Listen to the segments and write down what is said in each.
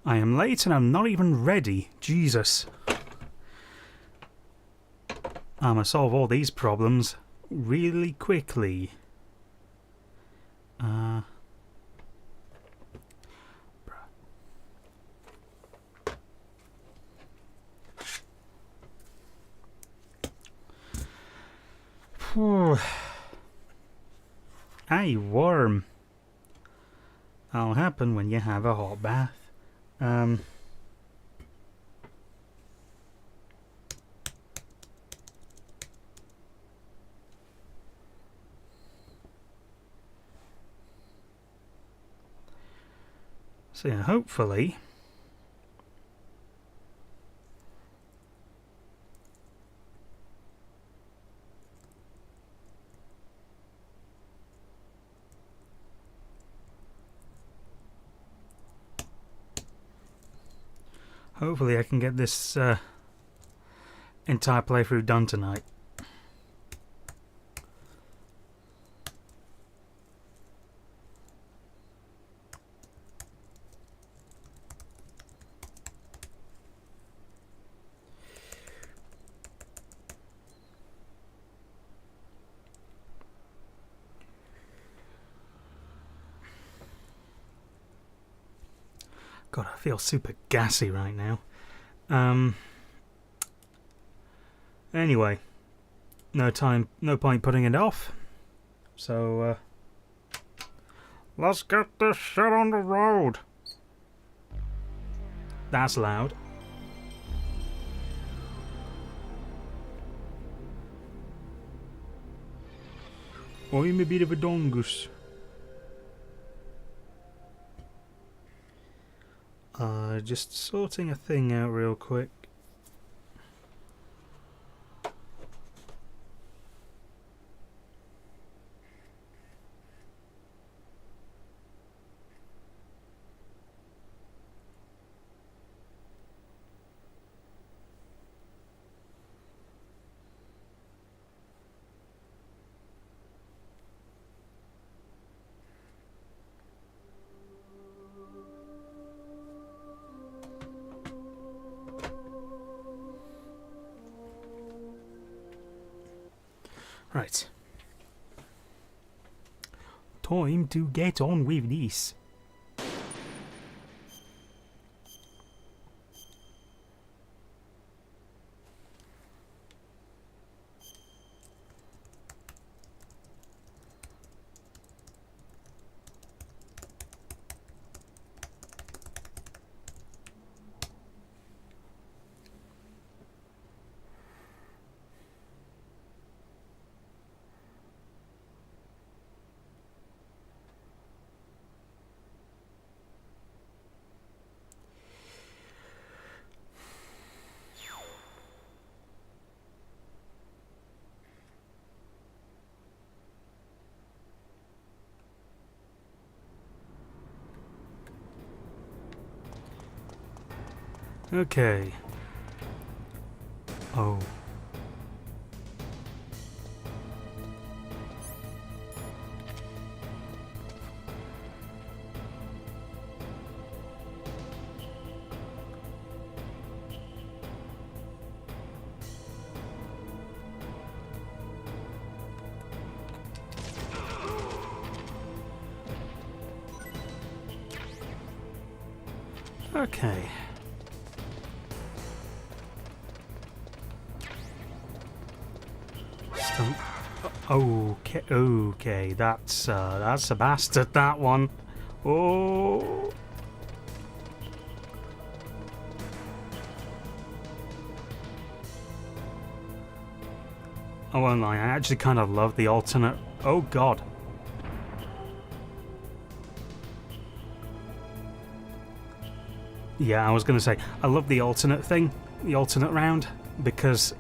I am late and I'm not even ready. Jesus. I'm gonna solve all these problems really quickly. Hey, worm. That'll happen when you have a hot bath. So yeah, hopefully I can get this entire playthrough done tonight. God, I feel super gassy right now. Anyway, no point putting it off. So, let's get this shit on the road. That's loud. I'm a bit of a dongus. Just sorting a thing out real quick. Right. Time to get on with this. Okay. Oh. Okay. Okay, that's a bastard, that one. Oh. I won't lie, I actually kind of love the alternate. Oh god. Yeah, I was going to say, I love the alternate thing, the alternate round, because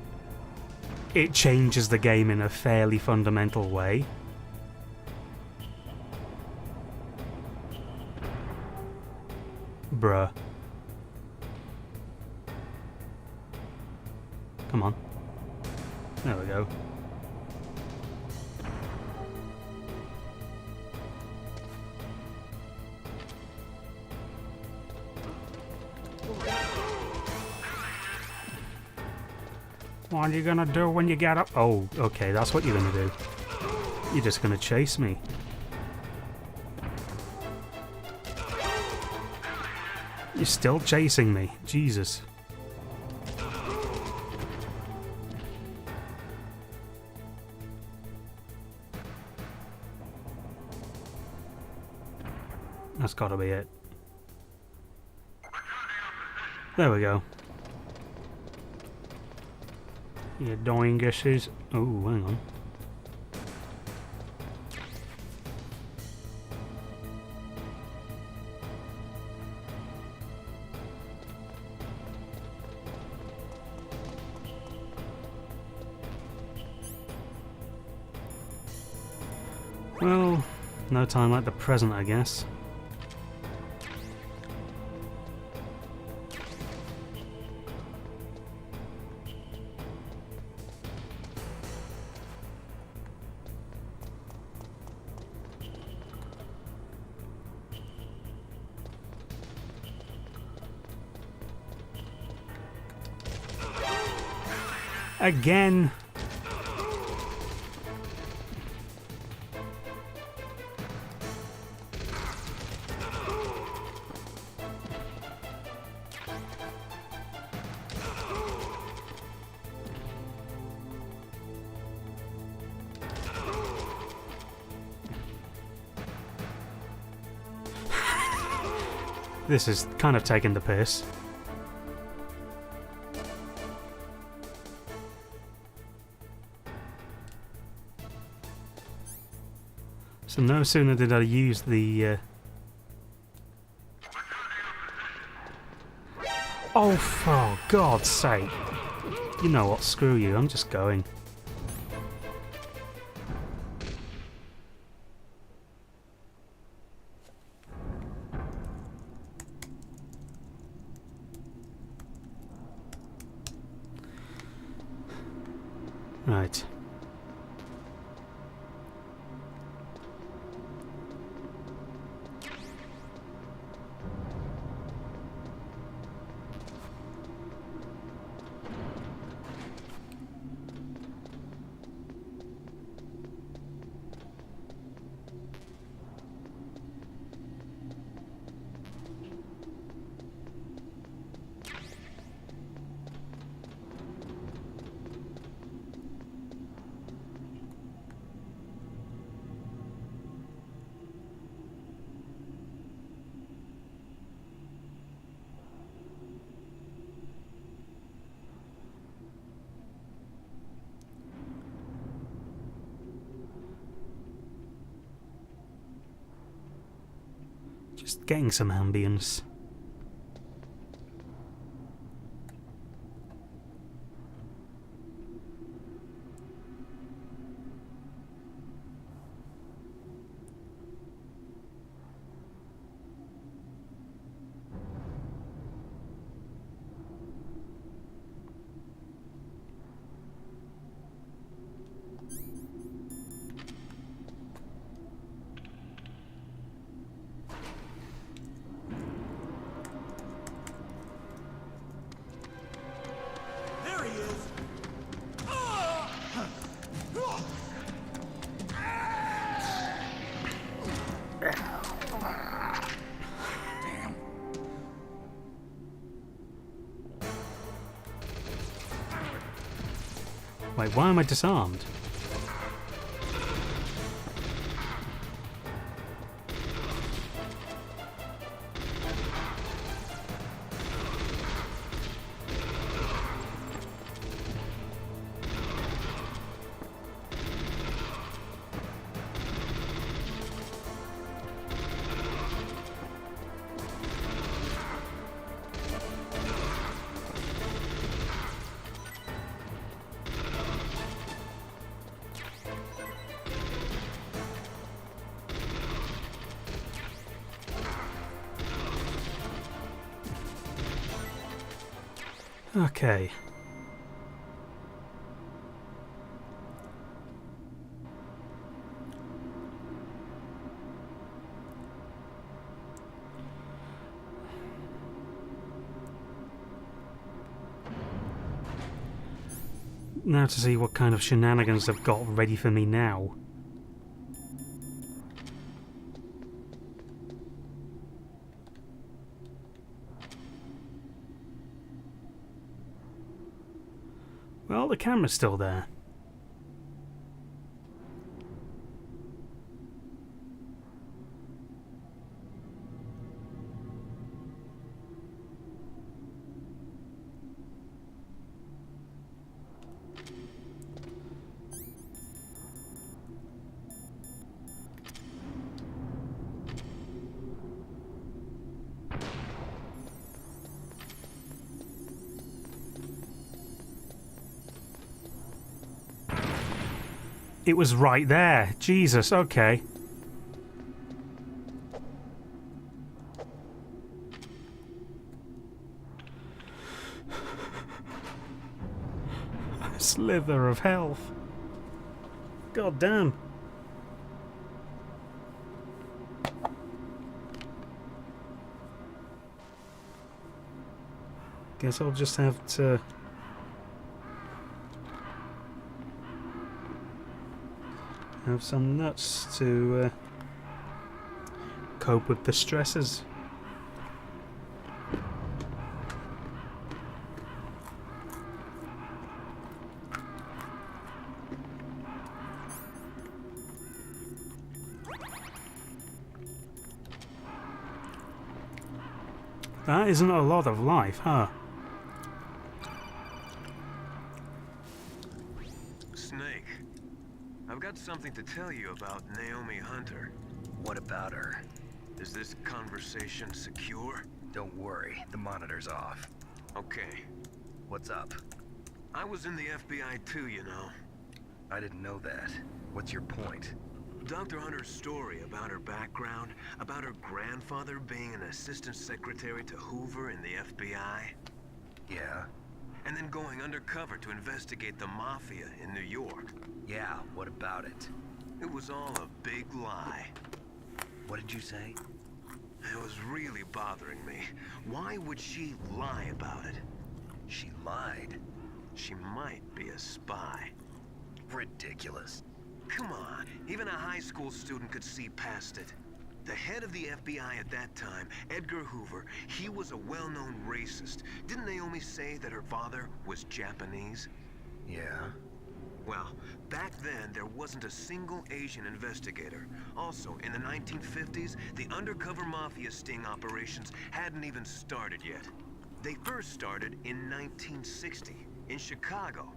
it changes the game in a fairly fundamental way. Bruh. Come on. There we go. What are you gonna do when you get up? Oh, okay, that's what you're gonna do. You're just gonna chase me. You're still chasing me. Jesus. That's gotta be it. There we go. You doinguses. Oh, hang on. Well, no time like the present, I guess. Again. This is kind of taking the piss. So no sooner did I use the... Oh, for God's sake. You know what, screw you, I'm just going. Right. Just getting some ambience. Wait, why am I disarmed? Okay. Now to see what kind of shenanigans they've got ready for me now. Well, the camera's still there. It was right there. Jesus, okay. A slither of health. God damn. Guess I'll just have to have some nuts to cope with the stresses. That isn't a lot of life, huh? Snake, I've got something to tell you about Naomi Hunter. What about her? Is this conversation secure? Don't worry, the monitor's off. Okay. What's up? I was in the FBI too, you know. I didn't know that. What's your point? Dr. Hunter's story about her background, about her grandfather being an assistant secretary to Hoover in the FBI. Yeah? And then going undercover to investigate the mafia in New York. Yeah, what about it? It was all a big lie. What did you say? It was really bothering me. Why would she lie about it? She lied. She might be a spy. Ridiculous. Come on, even a high school student could see past it. The head of the FBI at that time, Edgar Hoover, he was a well-known racist. Didn't Naomi say that her father was Japanese? Yeah? Well, back then there wasn't a single Asian investigator. Also, in the 1950s, the undercover mafia sting operations hadn't even started yet. They first started in 1960, in Chicago,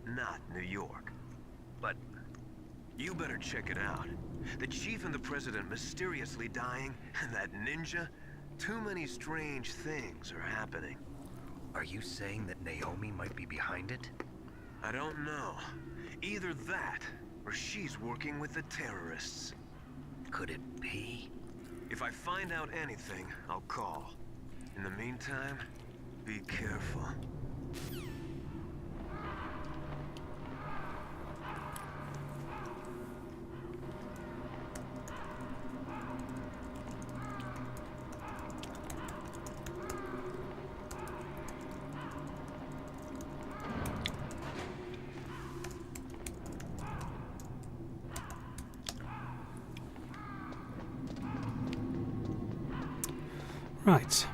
not New York. But you better check it out. The chief and the president mysteriously dying, and that ninja? Too many strange things are happening. are you saying that Naomi might be behind it? I don't know. Either that, or she's working with the terrorists. Could it be? If I find out anything, I'll call. In the meantime, be careful. Right.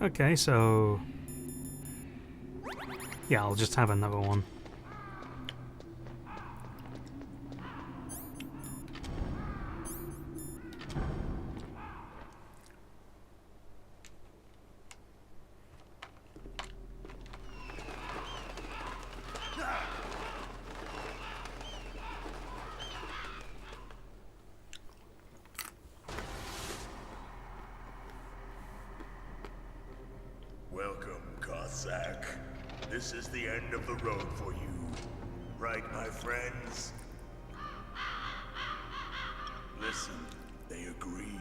Okay, so... yeah, I'll just have another one. Welcome, Cossack. This is the end of the road for you. Right, my friends? Listen, they agree.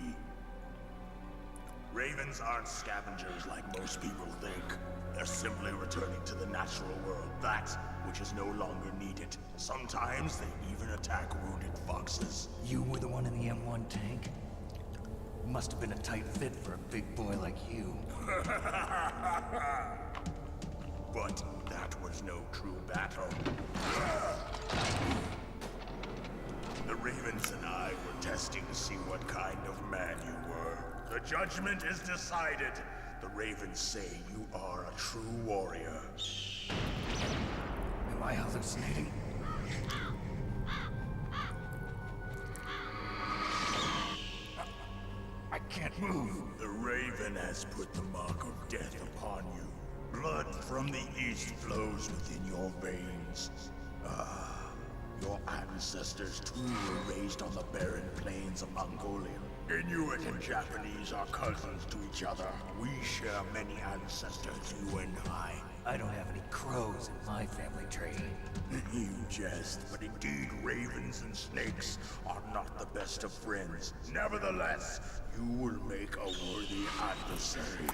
Ravens aren't scavengers like most people think. They're simply returning to the natural world, that which is no longer needed. Sometimes they even attack wounded foxes. You were the one in the M1 tank? Must have been a tight fit for a big boy like you. But that was no true battle. The Ravens and I were testing to see what kind of man you were. The judgment is decided. The Ravens say you are a true warrior. Am I hallucinating? I can't move. The Raven has put the mark of death upon you. Blood from the east flows within your veins. Ah, your ancestors too were raised on the barren plains of Mongolia. Inuit and Japanese are cousins to each other. We share many ancestors, you and I. I don't have any crows in my family tree. You jest, but indeed ravens and snakes are not the best of friends. Nevertheless, you will make a worthy adversary.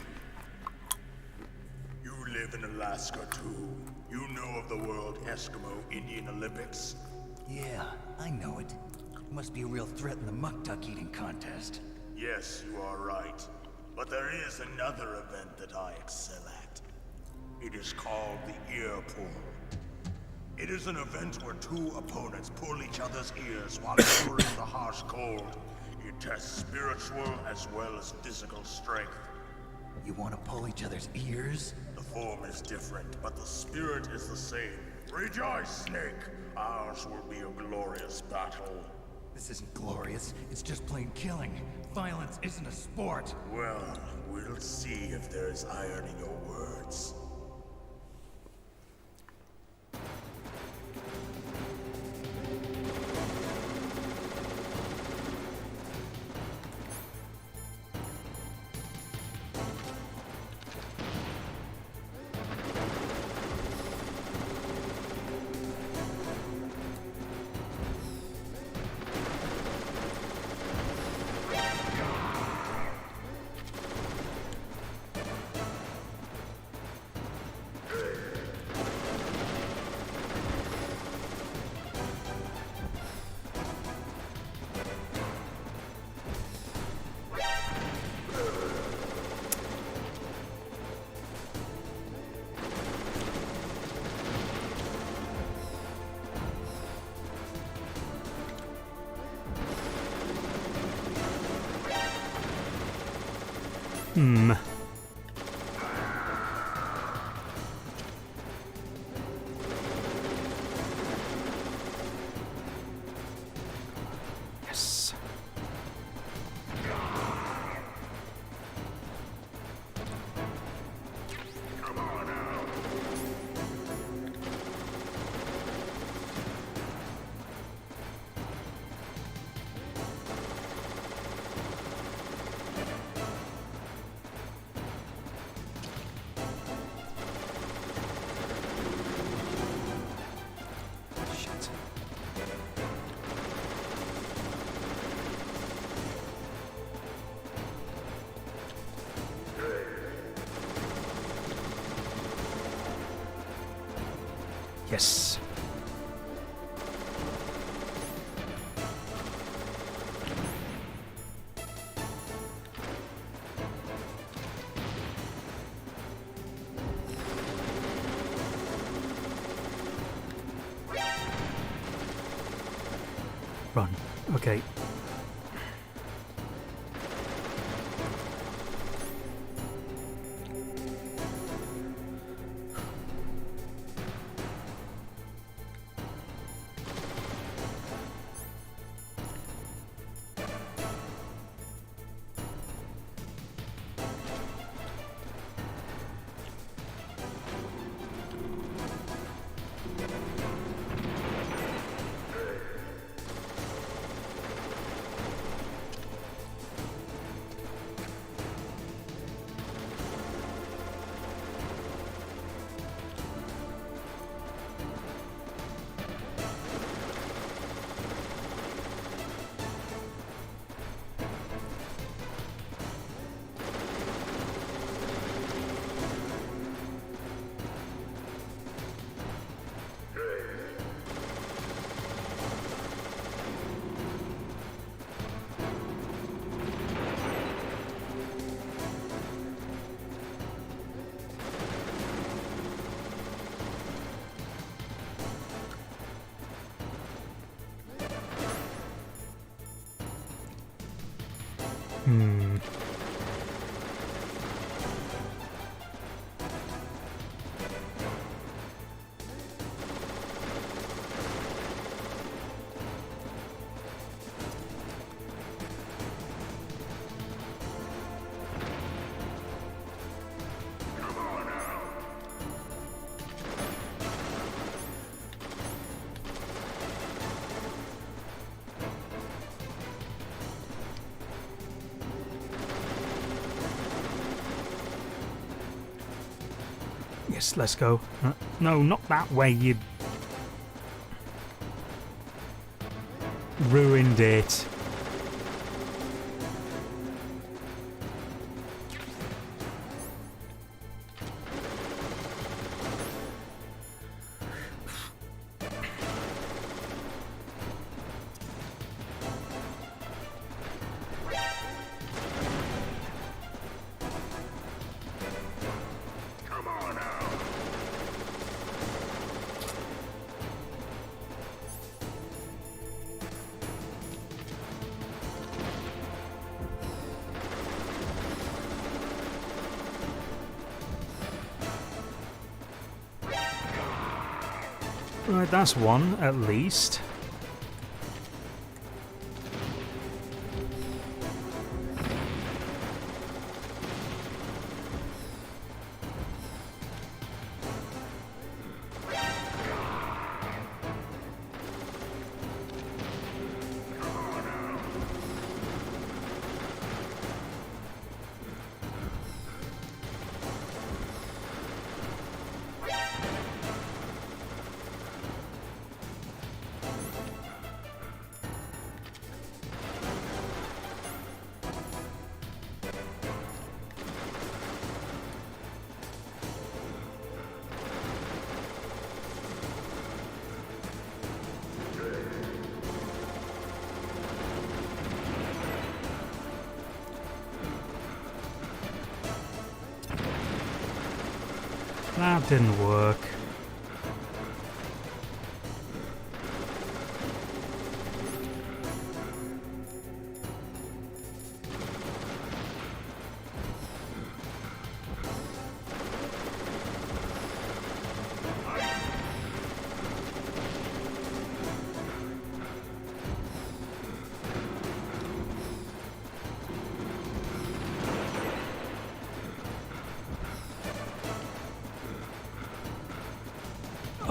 You live in Alaska too. You know of the World Eskimo Indian Olympics? Yeah, I know it. Must be a real threat in the muck duck eating contest. Yes, you are right. But there is another event that I excel at. It is called the ear pull. It is an event where two opponents pull each other's ears while enduring the harsh cold. It tests spiritual as well as physical strength. You want to pull each other's ears? The form is different, but the spirit is the same. Rejoice, Snake! Ours will be a glorious battle. This isn't glorious. It's just plain killing. Violence isn't a sport. Well, we'll see if there's iron in your words. Hmm. Yes. Come on now. Shit. Yes. Run. Okay. Yes, let's go. No, not that way, you... ruined it. Right, that's one, at least. That didn't work.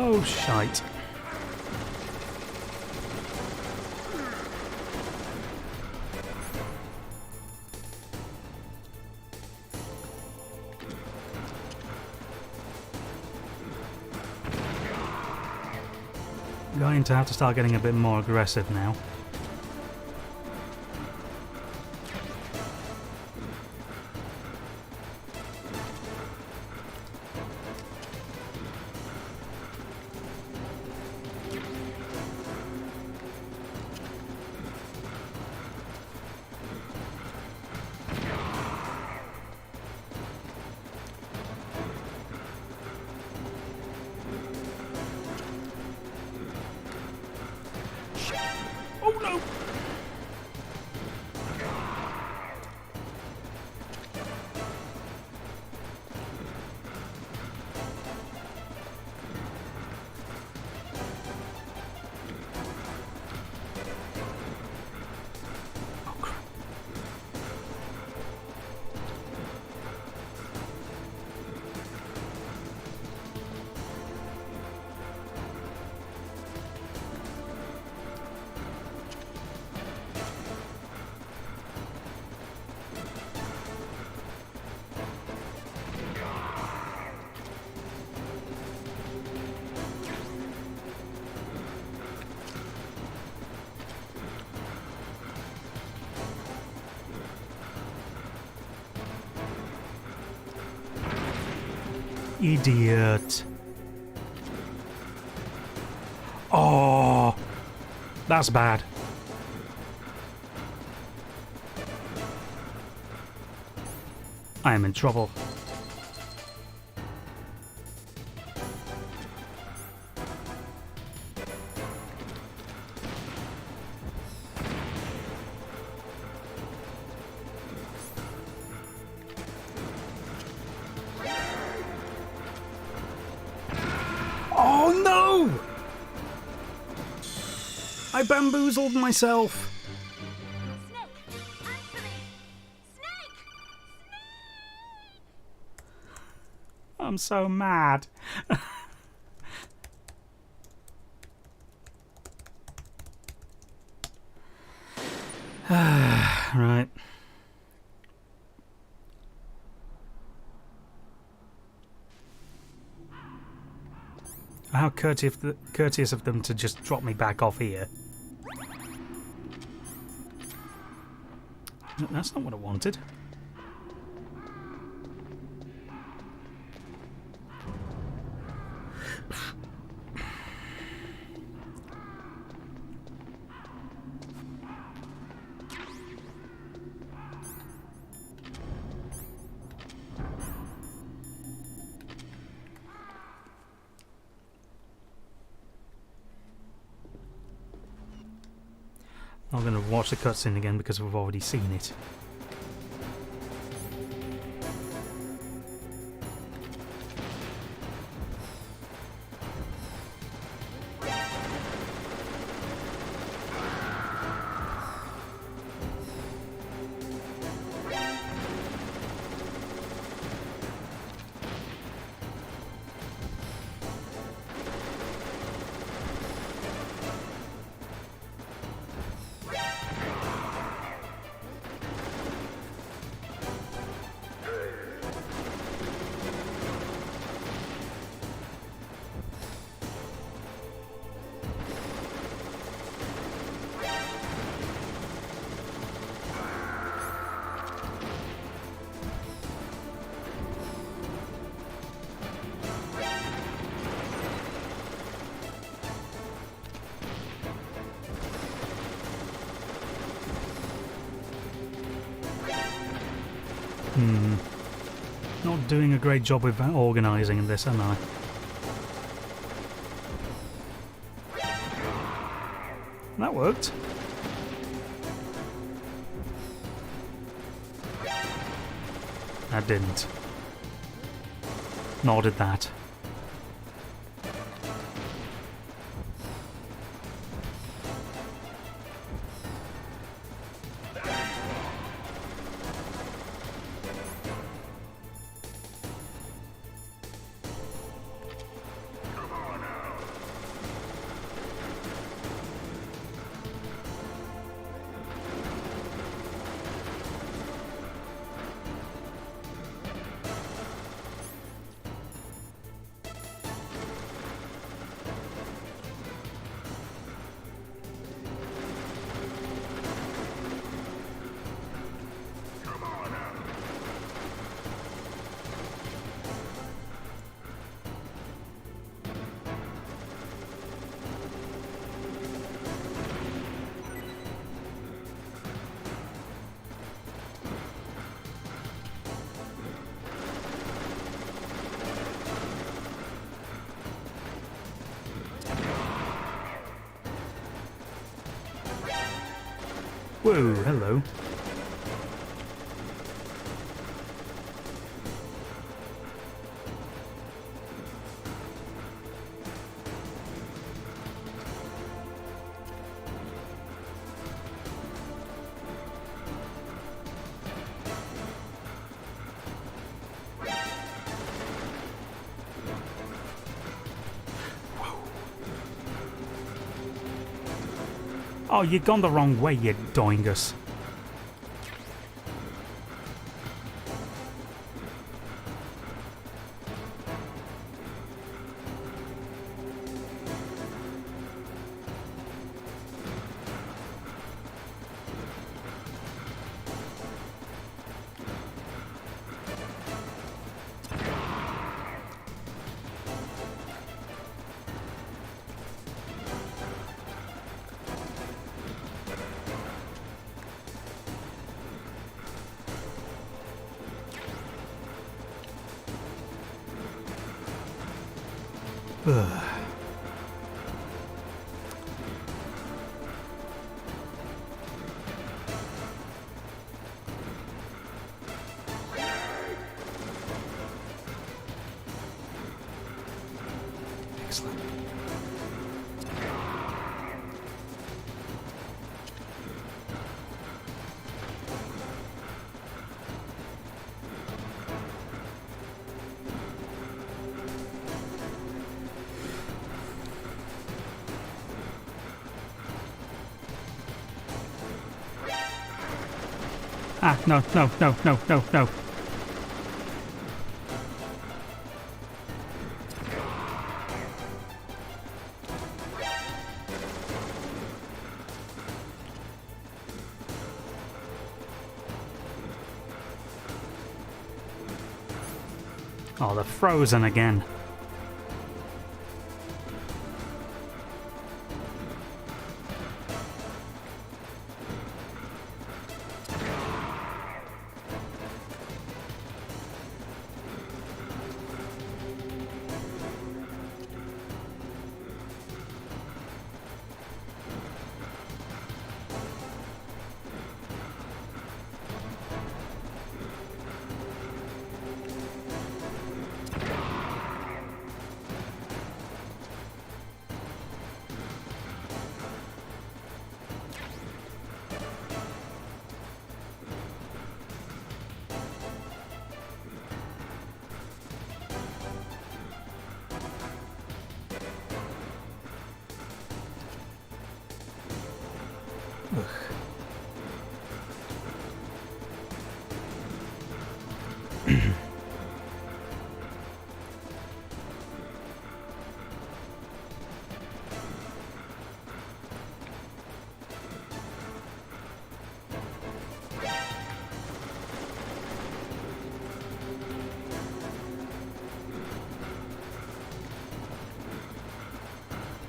Oh, shite. Going to have to start getting a bit more aggressive now. Oh no! Oh crap. Idiot. Oh, that's bad. I am in trouble. bamboozled myself. Snake! Answer me! Snake! I'm so mad. Right. How courteous of them to just drop me back off here. No, that's not what I wanted. I'm going to watch the cutscene again because we've already seen it. Not doing a great job with organising this, am I? That worked. That didn't. Nor did that. Whoa, hello. Oh, you've gone the wrong way, you doingus. Ugh. Excellent. Ah, no, no, no, no, no, no. Oh, they're frozen again.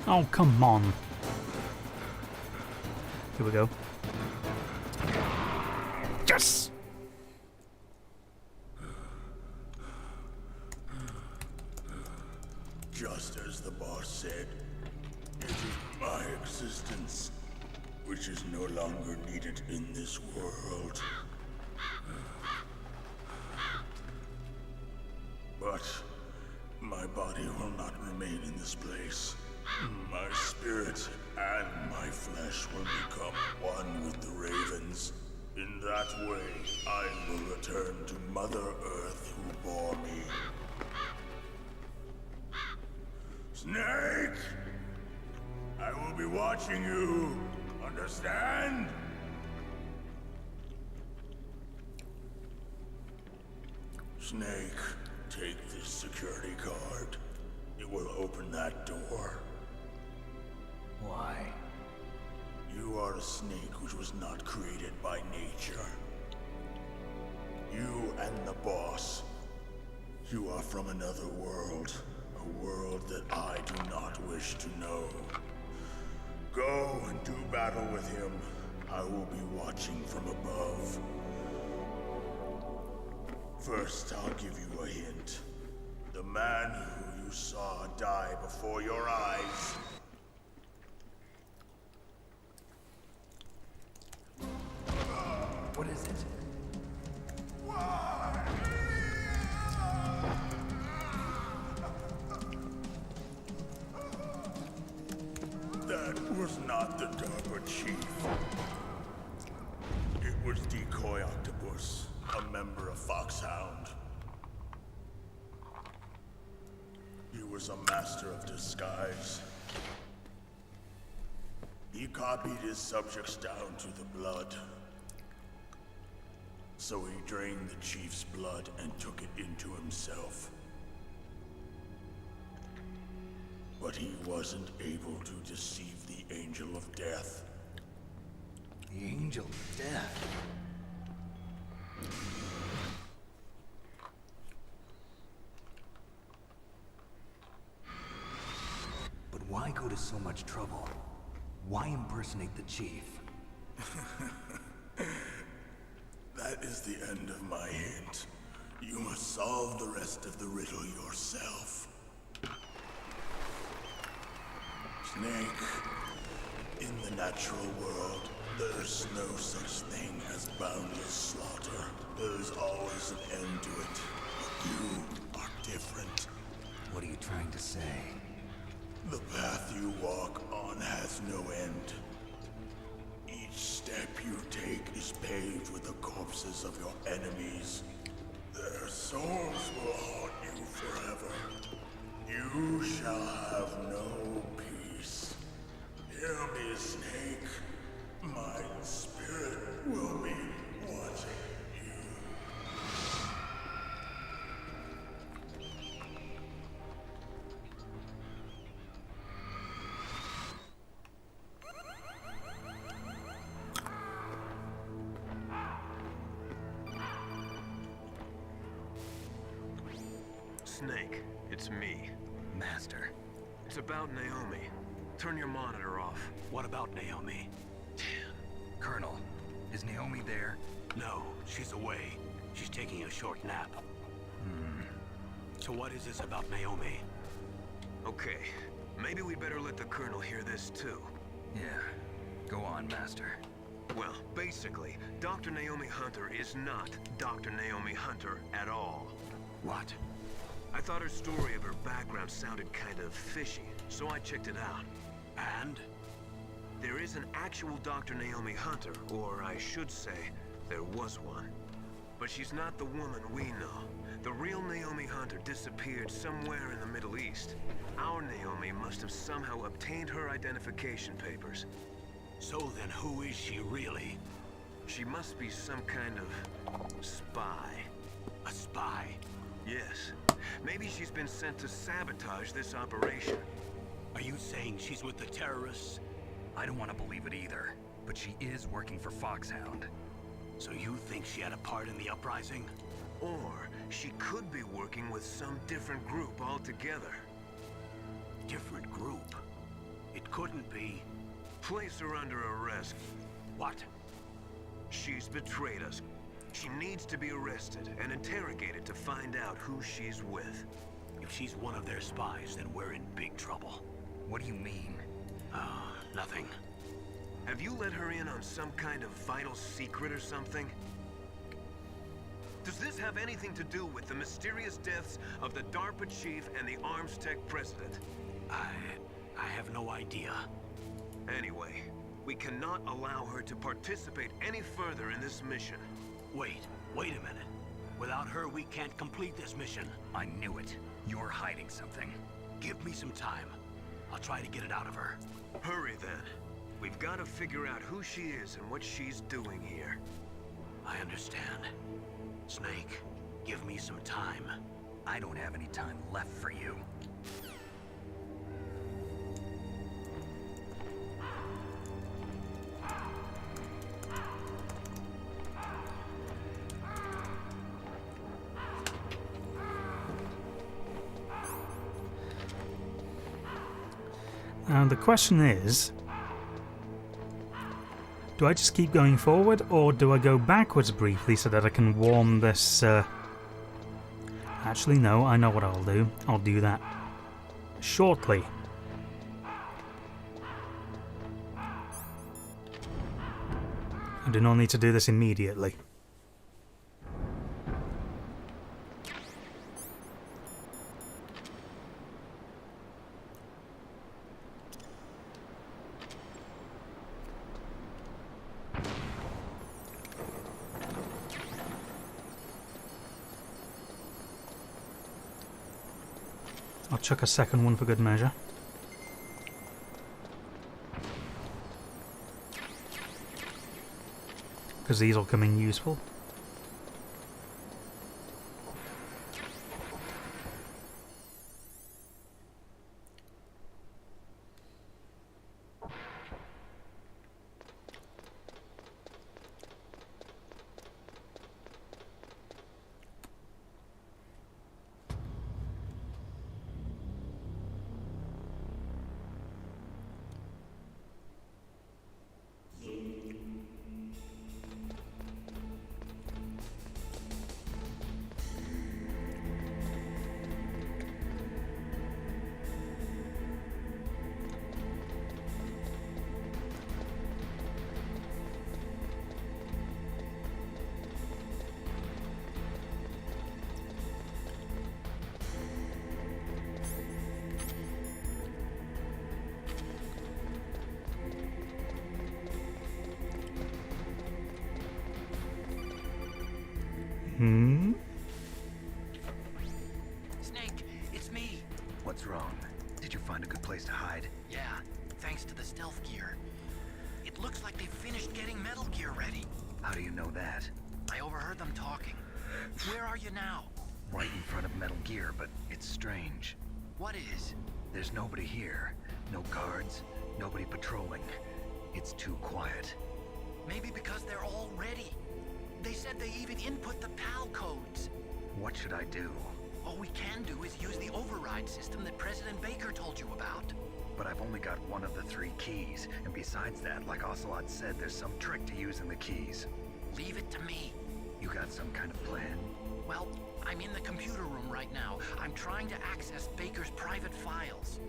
Oh, come on. Here we go. Yes! Just as the boss said, it is my existence which is no longer needed in this world. But my body will not remain in this place. My spirit and my flesh will become one with the ravens. In that way, I will return to Mother Earth who bore me. Snake! I will be watching you. Understand? Snake, take this security card. It will open that door. Why? You are a snake which was not created by nature. You and the boss. You are from another world. A world that I do not wish to know. Go and do battle with him. I will be watching from above. First, I'll give you a hint. The man who you saw die before your eyes. What is it? That was not the Darba Chief. It was Decoy Octopus, a member of Foxhound. He was a master of disguise. He copied his subjects down to the blood. So he drained the Chief's blood and took it into himself. But he wasn't able to deceive the Angel of Death. The Angel of Death. But why go to so much trouble? Why impersonate the Chief? That is the end of my hint. You must solve the rest of the riddle yourself. Snake, in the natural world, there's no such thing as boundless slaughter. There's always an end to it. But you are different. What are you trying to say? The path you walk on has no end. Each step you take is paved with the corpses of your enemies. Their souls will haunt you forever. You shall have no peace. Hear me, Snake. My spirit will be watching. Snake, it's me. Master. It's about Naomi. Turn your monitor off. What about Naomi? Colonel, is Naomi there? No, she's away. She's taking a short nap. So what is this about Naomi? Okay, maybe we better let the Colonel hear this too. Yeah. Go on, Master. Well, basically, Dr. Naomi Hunter is not Dr. Naomi Hunter at all. What? I thought her story of her background sounded kind of fishy, so I checked it out. And? There is an actual Dr. Naomi Hunter, or I should say, there was one. But she's not the woman we know. The real Naomi Hunter disappeared somewhere in the Middle East. Our Naomi must have somehow obtained her identification papers. So then who is she really? She must be some kind of spy. A spy? Yes. Maybe she's been sent to sabotage this operation. Are you saying she's with the terrorists? I don't want to believe it either, but she is working for Foxhound. So you think she had a part in the uprising? Or she could be working with some different group altogether. Different group? It couldn't be. Place her under arrest. What? She's betrayed us. She needs to be arrested and interrogated to find out who she's with. If she's one of their spies, then we're in big trouble. What do you mean? Nothing. Have you let her in on some kind of vital secret or something? Does this have anything to do with the mysterious deaths of the DARPA chief and the Arms Tech president? I have no idea. Anyway, we cannot allow her to participate any further in this mission. Wait a minute. Without her, we can't complete this mission. I knew it. You're hiding something. Give me some time. I'll try to get it out of her. Hurry then. We've got to figure out who she is and what she's doing here. I understand. Snake, give me some time. I don't have any time left for you. The question is, do I just keep going forward, or do I go backwards briefly so that I can warm this... Actually, no, I know what I'll do. I'll do that shortly. I do not need to do this immediately. I'll chuck a second one for good measure. Because these will come in useful. Snake, it's me. What's wrong? Did you find a good place to hide? Yeah, thanks to the stealth gear. It looks like they finished getting Metal Gear ready. How do you know that? I overheard them talking. Where are you now? Right in front of Metal Gear, but it's strange. What is? There's nobody here. No guards, nobody patrolling. It's too quiet. Maybe because they're all ready. They said they even input the PAL codes. What should I do? All we can do is use the override system that President Baker told you about. But I've only got one of the 3 keys, and besides that, like Ocelot said, there's some trick to using the keys. Leave it to me. You got some kind of plan? Well, I'm in the computer room right now. I'm trying to access Baker's private files.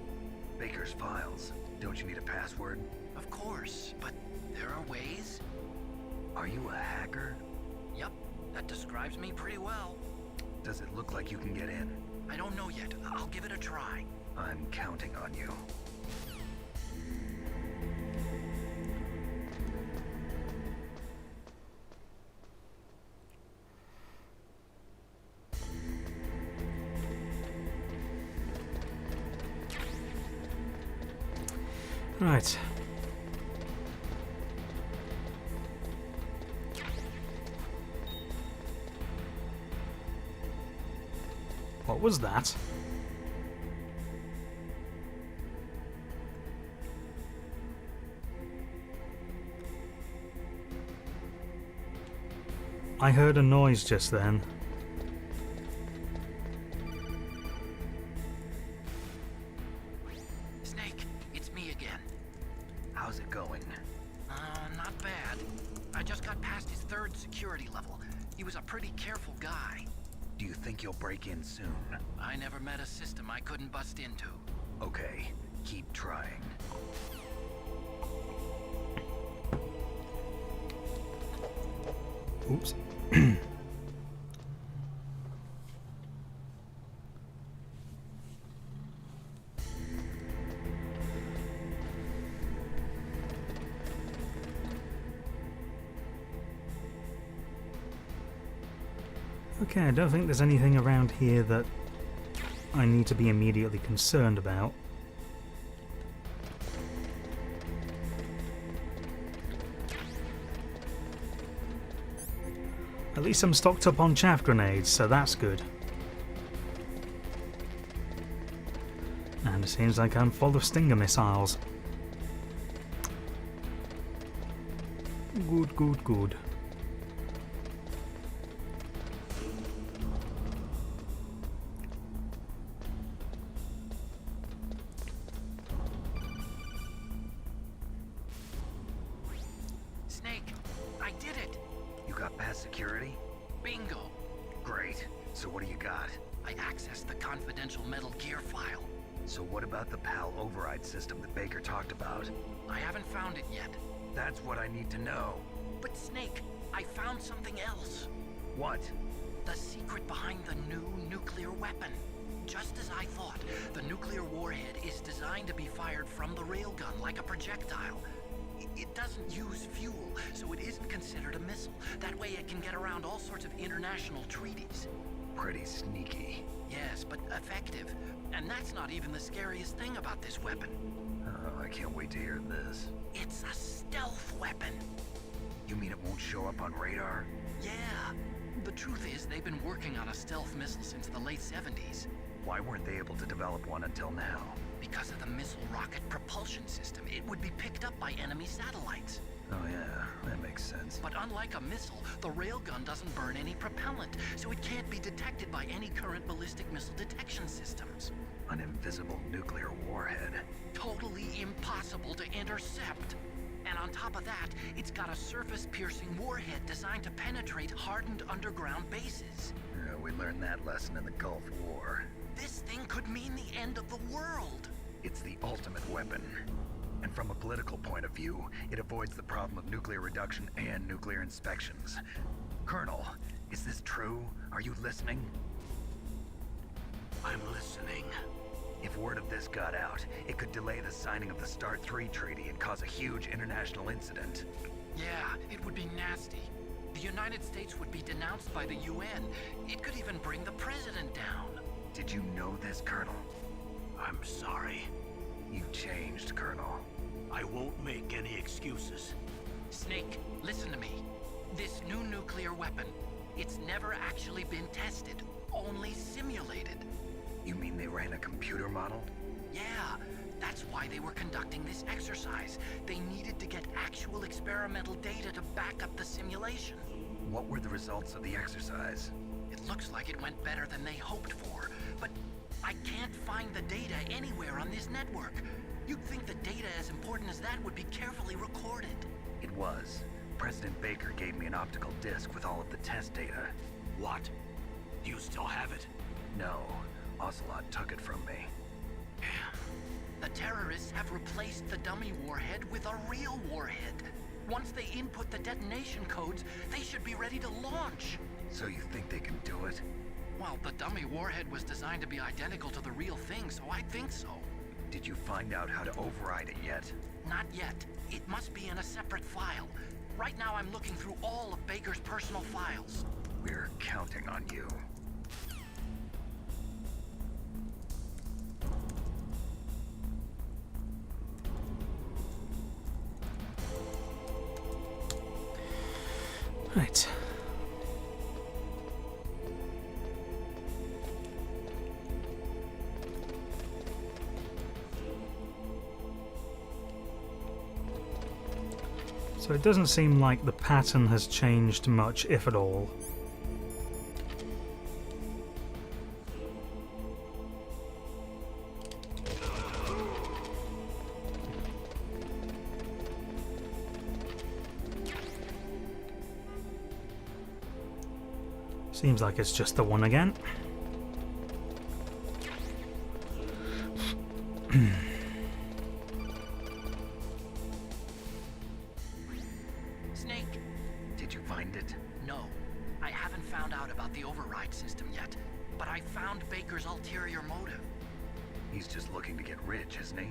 Baker's files? Don't you need a password? Of course, but there are ways. Are you a hacker? Yep, that describes me pretty well. Does it look like you can get in? I don't know yet. I'll give it a try. I'm counting on you. Right. What was that? I heard a noise just then. Snake, it's me again. How's it going? Not bad. I just got past his 3rd security level. He was a pretty careful guy. Do you think you'll break in soon? I never met a system I couldn't bust into. Okay, keep trying. Oops. Okay, I don't think there's anything around here that I need to be immediately concerned about. At least I'm stocked up on chaff grenades, so that's good. And it seems like I'm full of Stinger missiles. Good, good, good. Snake, I did it! You got past security? Bingo! Great. So what do you got? I accessed the confidential Metal Gear file. So what about the PAL override system that Baker talked about? I haven't found it yet. That's what I need to know. But Snake, I found something else. What? The secret behind the new nuclear weapon. Just as I thought, the nuclear warhead is designed to be fired from the railgun like a projectile. It doesn't use fuel, so it isn't considered a missile. That way it can get around all sorts of international treaties. Pretty sneaky. Yes, but effective. And that's not even the scariest thing about this weapon. Oh, I can't wait to hear this. It's a stealth weapon. You mean it won't show up on radar? Yeah. The truth is, they've been working on a stealth missile since the late 70s. Why weren't they able to develop one until now? Because of the missile rocket propulsion system, it would be picked up by enemy satellites. Oh yeah, that makes sense. But unlike a missile, the railgun doesn't burn any propellant, so it can't be detected by any current ballistic missile detection systems. An invisible nuclear warhead. Totally impossible to intercept. And on top of that, it's got a surface-piercing warhead designed to penetrate hardened underground bases. Yeah, we learned that lesson in the Gulf War. This thing could mean the end of the world. It's the ultimate weapon. And from a political point of view, it avoids the problem of nuclear reduction and nuclear inspections. Colonel, is this true? Are you listening? I'm listening. If word of this got out, it could delay the signing of the START 3 treaty and cause a huge international incident. Yeah, it would be nasty. The United States would be denounced by the UN. It could even bring the president down. Did you know this, Colonel? I'm sorry. You changed, Colonel. I won't make any excuses. Snake, listen to me. This new nuclear weapon, it's never actually been tested, only simulated. You mean they ran a computer model? Yeah, that's why they were conducting this exercise. They needed to get actual experimental data to back up the simulation. What were the results of the exercise? It looks like it went better than they hoped for, but I can't find the data anywhere on this network. You'd think the data as important as that would be carefully recorded. It was. President Baker gave me an optical disc with all of the test data. What? Do you still have it? No, Ocelot took it from me. The terrorists have replaced the dummy warhead with a real warhead. Once they input the detonation codes, they should be ready to launch. So you think they can do it? Well, the dummy warhead was designed to be identical to the real thing, so I think so. Did you find out how to override it yet? Not yet. It must be in a separate file. Right now I'm looking through all of Baker's personal files. We're counting on you. Right. So it doesn't seem like the pattern has changed much, if at all. Seems like it's just the one again. Snake. Did you find it? No. I haven't found out about the override system yet, but I found Baker's ulterior motive. He's just looking to get rich, isn't he?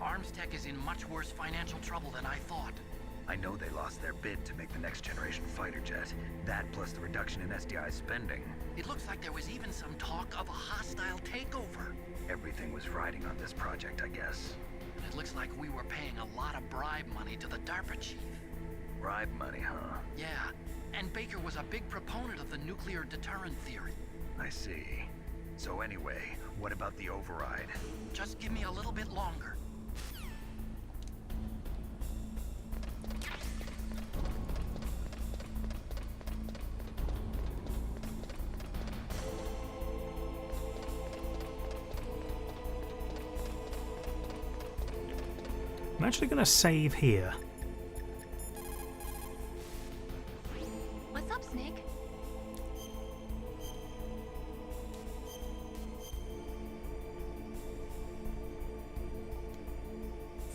Armstech is in much worse financial trouble than I thought. I know they lost their bid to make the next generation fighter jet. That plus the reduction in SDI spending. It looks like there was even some talk of a hostile takeover. Everything was riding on this project, I guess. And it looks like we were paying a lot of bribe money to the DARPA chief. Bribe money, huh? Yeah, and Baker was a big proponent of the nuclear deterrent theory. I see. So anyway, what about the override? Just give me a little bit longer. I'm actually going to save here. What's up, Snake?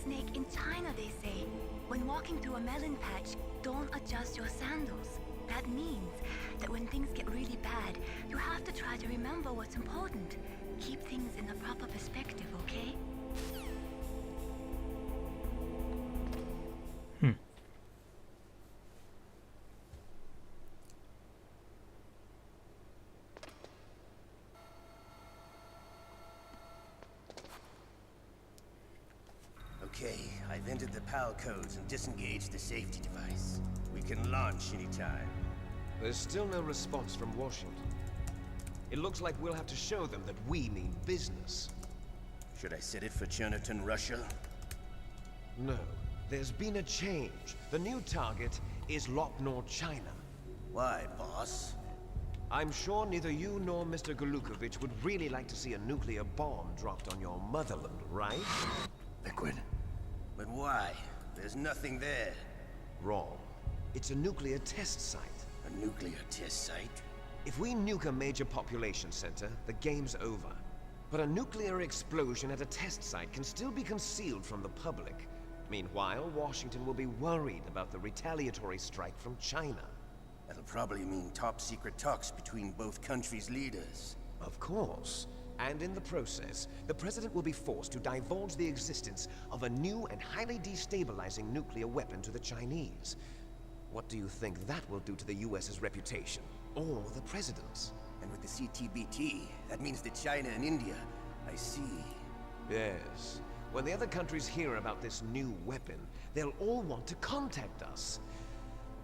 Snake, in China they say, when walking through a melon patch, don't adjust your sandals. That means that when things get really bad, you have to try to remember what's important. Keep things in the proper perspective, okay? Okay, I've entered the PAL codes and disengaged the safety device. We can launch anytime. There's still no response from Washington. It looks like we'll have to show them that we mean business. Should I set it for Cherniton, Russia? No. There's been a change. The new target is Lopnor, China. Why, boss? I'm sure neither you nor Mr. Golukovich would really like to see a nuclear bomb dropped on your motherland, right? Liquid. But why? There's nothing there. Wrong. It's a nuclear test site. A nuclear test site? If we nuke a major population center, the game's over. But a nuclear explosion at a test site can still be concealed from the public. Meanwhile, Washington will be worried about the retaliatory strike from China. That'll probably mean top-secret talks between both countries' leaders. Of course. And in the process, the President will be forced to divulge the existence of a new and highly destabilizing nuclear weapon to the Chinese. What do you think that will do to the US's reputation? Or the President's? And with the CTBT, that means that China and India... I see. Yes. When the other countries hear about this new weapon, they'll all want to contact us.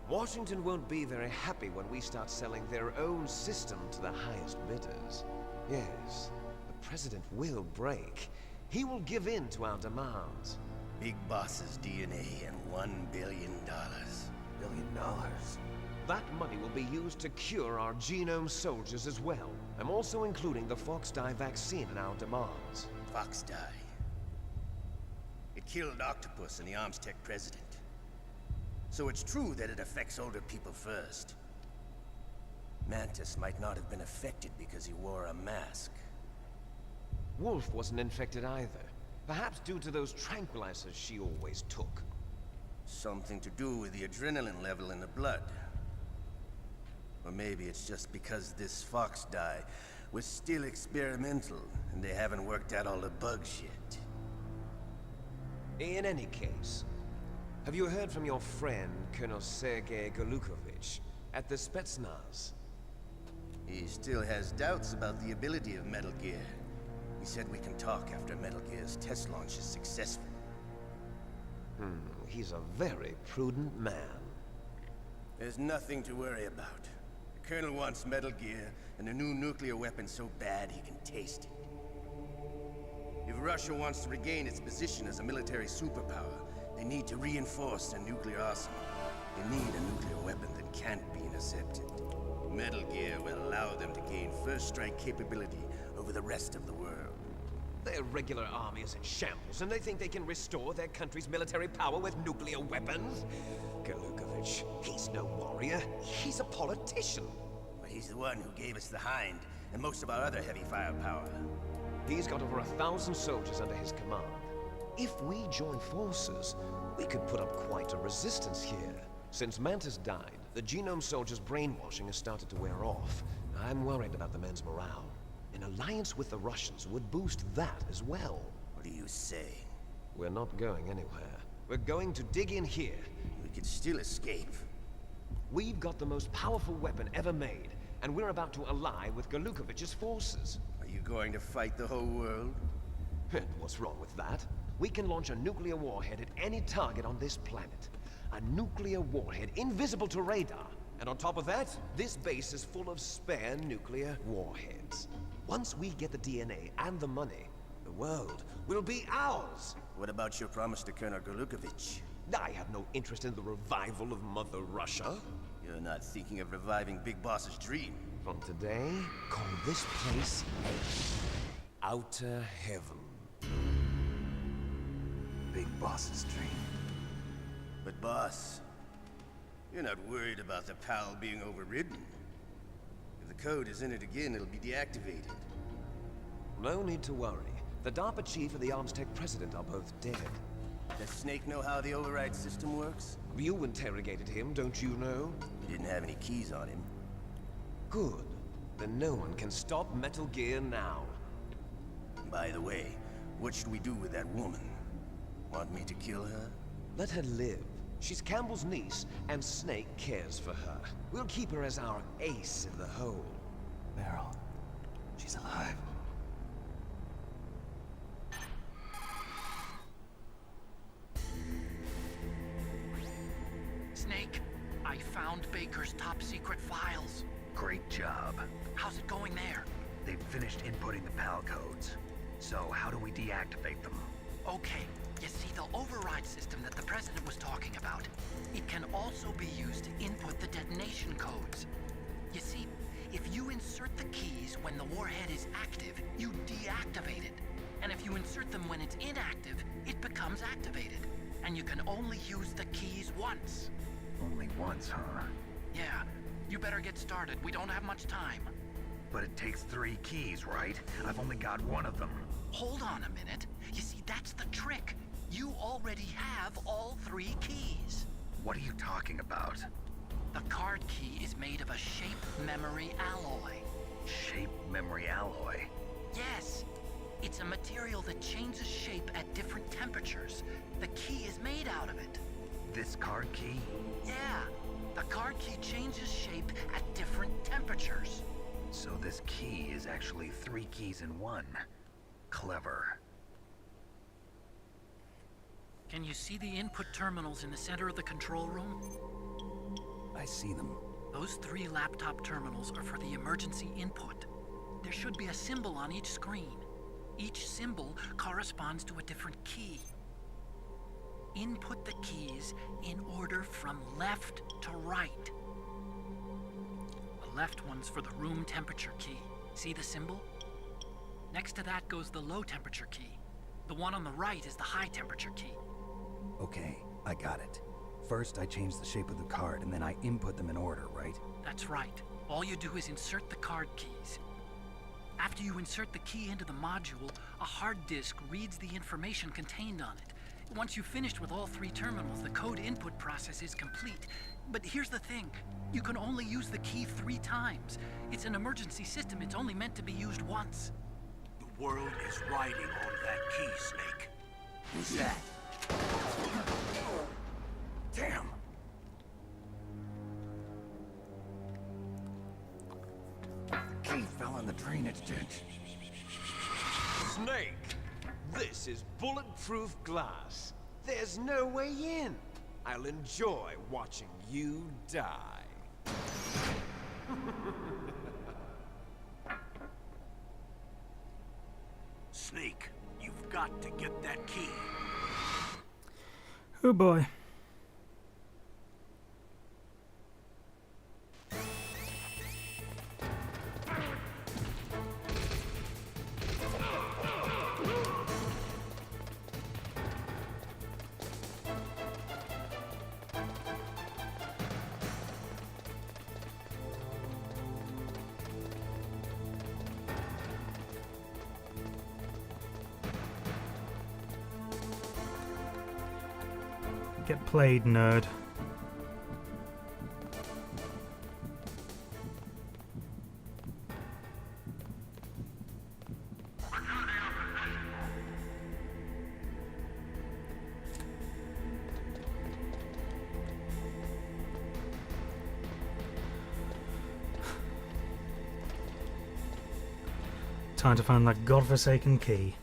Washington won't be very happy when we start selling their own system to the highest bidders. Yes, the President will break. He will give in to our demands. Big Boss's DNA and $1 billion. $1 billion? that money will be used to cure our genome soldiers as well. I'm also including the Fox dye vaccine in our demands. Fox dye. It killed Octopus and the Armstech president. So it's true that it affects older people first. Mantis might not have been affected because he wore a mask. Wolf wasn't infected either. Perhaps due to those tranquilizers she always took. Something to do with the adrenaline level in the blood. Or maybe it's just because this Fox dye was still experimental and they haven't worked out all the bugs yet. In any case, have you heard from your friend, Colonel Sergei Golukovich, at the Spetsnaz? He still has doubts about the ability of Metal Gear. He said we can talk after Metal Gear's test launch is successful. He's a very prudent man. There's nothing to worry about. The Colonel wants Metal Gear and a new nuclear weapon so bad he can taste it. If Russia wants to regain its position as a military superpower, they need to reinforce their nuclear arsenal. They need a nuclear weapon that can't be intercepted. Metal Gear will allow them to gain first-strike capability over the rest of the world. Their regular army is in shambles, and they think they can restore their country's military power with nuclear weapons? Golukovich, he's no warrior. He's a politician. But he's the one who gave us the Hind and most of our other heavy firepower. He's got over 1,000 soldiers under his command. If we join forces, we could put up quite a resistance here. Since Mantis died, the genome soldiers' brainwashing has started to wear off. I'm worried about the men's morale. An alliance with the Russians would boost that as well. What are you saying? We're not going anywhere. We're going to dig in here. We could still escape. We've got the most powerful weapon ever made, and we're about to ally with Golukovich's forces. Are you going to fight the whole world? And what's wrong with that? We can launch a nuclear warhead at any target on this planet. A nuclear warhead invisible to radar. And on top of that, this base is full of spare nuclear warheads. Once we get the DNA and the money, the world will be ours! What about your promise to Colonel Golukovich? I have no interest in the revival of Mother Russia. You're not thinking of reviving Big Boss's dream. From today, call this place Outer Heaven. Big Boss's dream. But boss, you're not worried about the PAL being overridden. If the code is in it again, it'll be deactivated. No need to worry. The DARPA chief and the Armstech president are both dead. Does Snake know how the override system works? You interrogated him, don't you know? He didn't have any keys on him. Good. Then no one can stop Metal Gear now. By the way, what should we do with that woman? Want me to kill her? Let her live. She's Campbell's niece, and Snake cares for her. We'll keep her as our ace in the hole. Meryl, she's alive. Snake, I found Baker's top secret files. Great job. How's it going there? They've finished inputting the PAL codes. So how do we deactivate them? Okay, you see the override system that the President was talking about. It can also be used to input the detonation codes. You see, if you insert the keys when the warhead is active, you deactivate it. And if you insert them when it's inactive, it becomes activated. And you can only use the keys once. Only once, huh? Yeah, you better get started. We don't have much time. But it takes 3 keys, right? I've only got 1 of them. Hold on a minute. You see, that's the trick. You already have all 3 keys. What are you talking about? The card key is made of a shape memory alloy. Shape memory alloy? Yes. It's a material that changes shape at different temperatures. The key is made out of it. This card key? Yeah. The card key changes shape at different temperatures. So this key is actually 3 keys in 1. Clever. Can you see the input terminals in the center of the control room? I see them. Those 3 laptop terminals are for the emergency input. There should be a symbol on each screen. Each symbol corresponds to a different key. Input the keys in order from left to right. left one's for the room temperature key. See the symbol? Next to that goes the low temperature key. The one on the right is the high temperature key. Okay, I got it. First, I change the shape of the card, and then I input them in order, right? That's right. All you do is insert the card keys. After you insert the key into the module, a hard disk reads the information contained on it. Once you've finished with all 3 terminals, the code input process is complete. But here's the thing. You can only use the key 3 times. It's an emergency system. It's only meant to be used once. The world is riding on that key, Snake. Who's that? Damn! The key fell in the drainage ditch. Snake, this is bulletproof glass. There's no way in. I'll enjoy watching you die. Snake, you've got to get that key. Oh boy. Get played, nerd. Time to find that godforsaken key.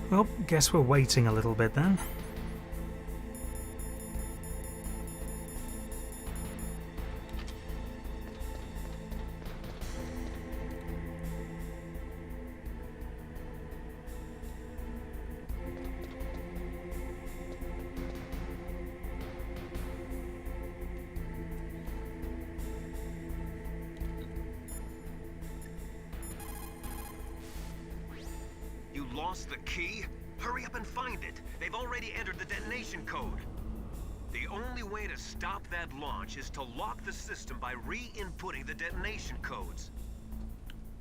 Well, guess we're waiting a little bit then. You lost the key? Hurry up and find it. They've already entered the detonation code. The only way to stop that launch is to lock the system by re-inputting the detonation codes.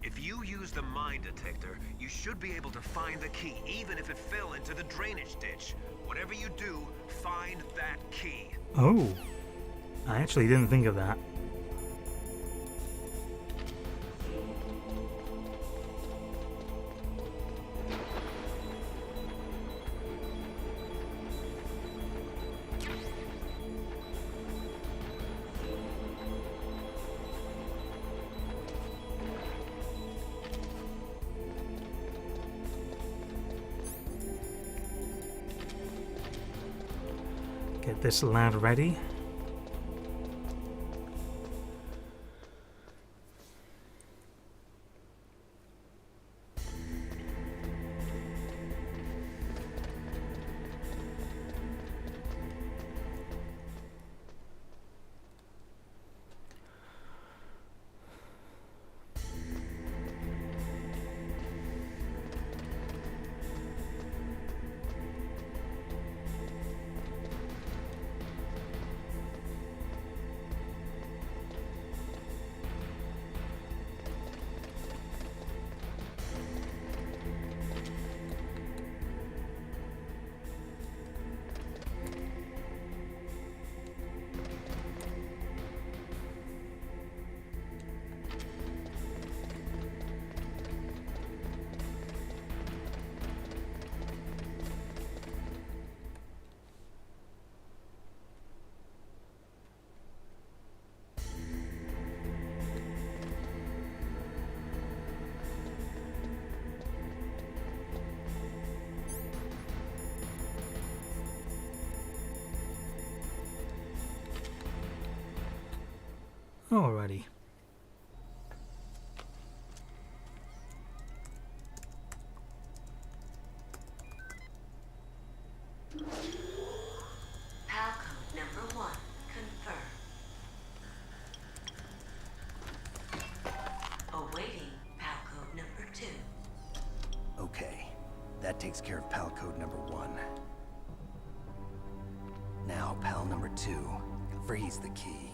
If you use the mine detector, you should be able to find the key, even if it fell into the drainage ditch. Whatever you do, find that key. Oh, I actually didn't think of that. Get this lad ready. Alrighty. PAL code number 1, confirmed. Awaiting PAL code number 2. Okay, that takes care of PAL code number 1. Now, PAL number 2. Freeze the key.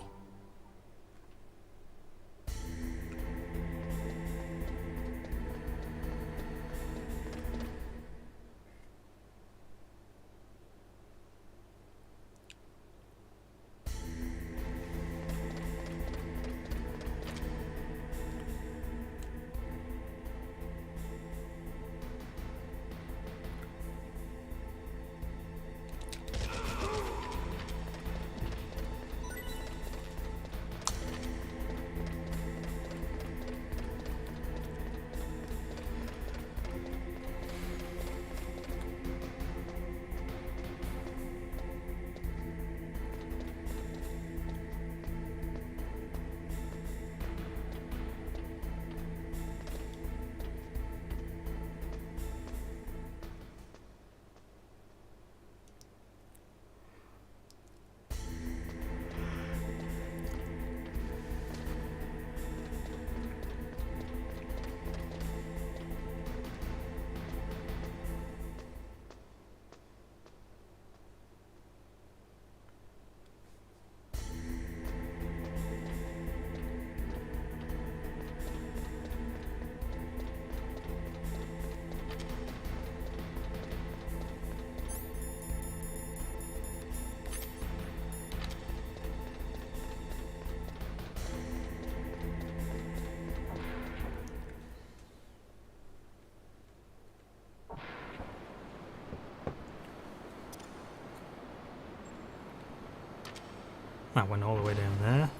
That went all the way down there.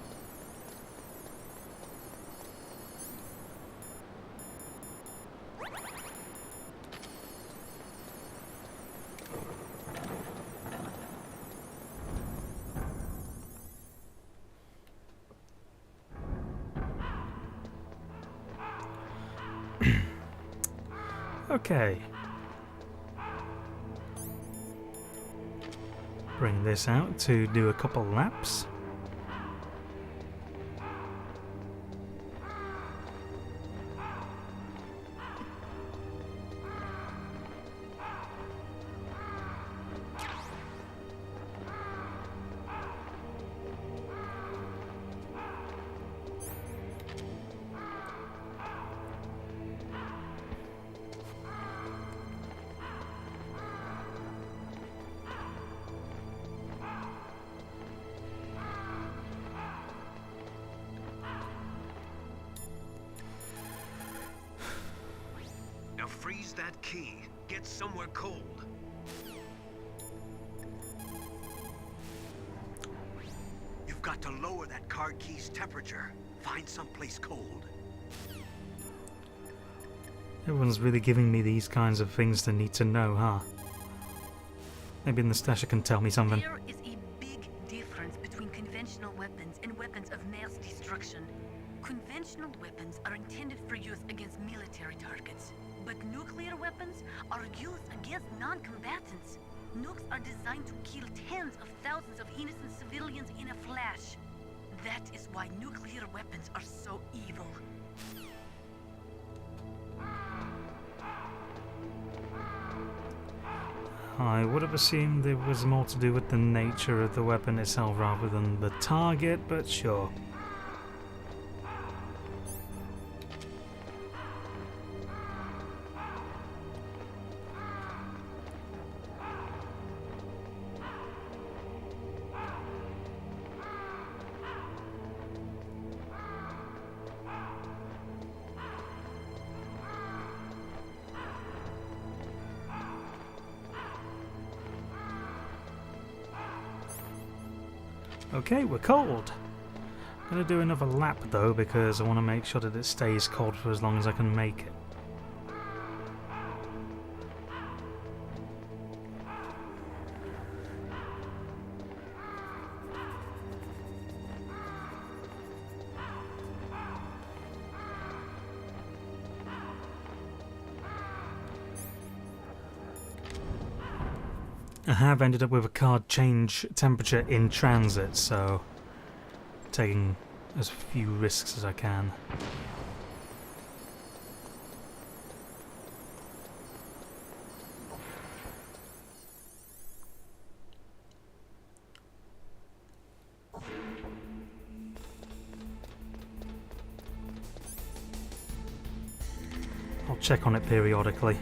Okay. Bring this out to do a couple laps. Freeze that key. Get somewhere cold. You've got to lower that card key's temperature. Find someplace cold. Everyone's really giving me these kinds of things to need to know, huh? Maybe Nastasha can tell me something. There is a big difference between conventional weapons and weapons of mass destruction. Conventional weapons are intended for use against military targets, but nuclear weapons are used against non-combatants. Nukes are designed to kill tens of thousands of innocent civilians in a flash. That is why nuclear weapons are so evil. I would have assumed it was more to do with the nature of the weapon itself rather than the target, but sure. Okay, we're cold. I'm gonna do another lap though because I want to make sure that it stays cold for as long as I can make it. I have ended up with a card change temperature in transit, so taking as few risks as I can. I'll check on it periodically.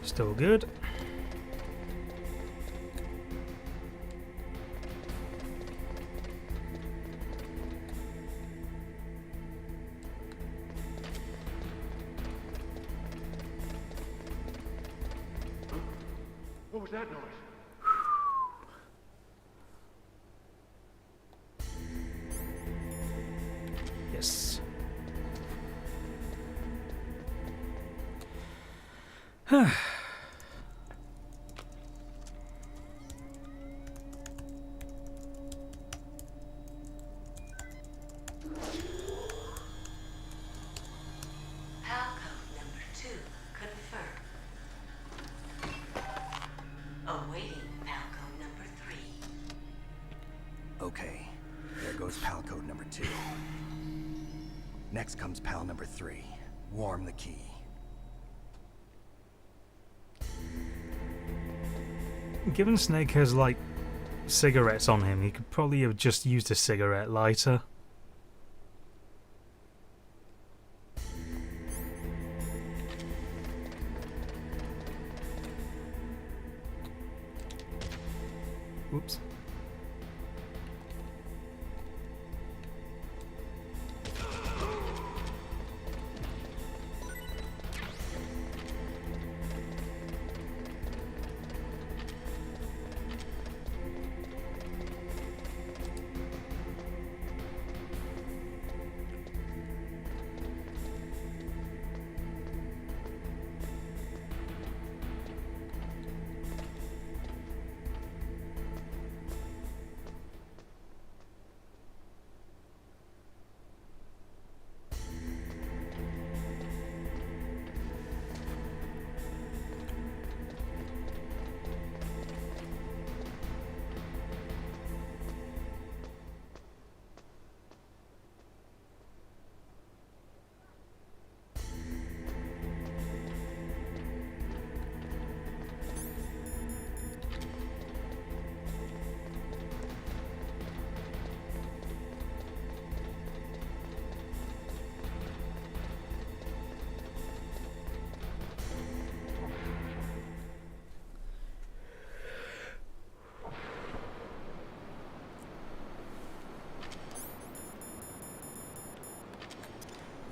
Still good. What was that noise? Yes. PAL code number 2 confirmed. Awaiting PAL code number 3. Okay, there goes PAL code number 2. Next comes PAL number 3. Warm the key. Given Snake has, like, cigarettes on him, he could probably have just used a cigarette lighter. Whoops.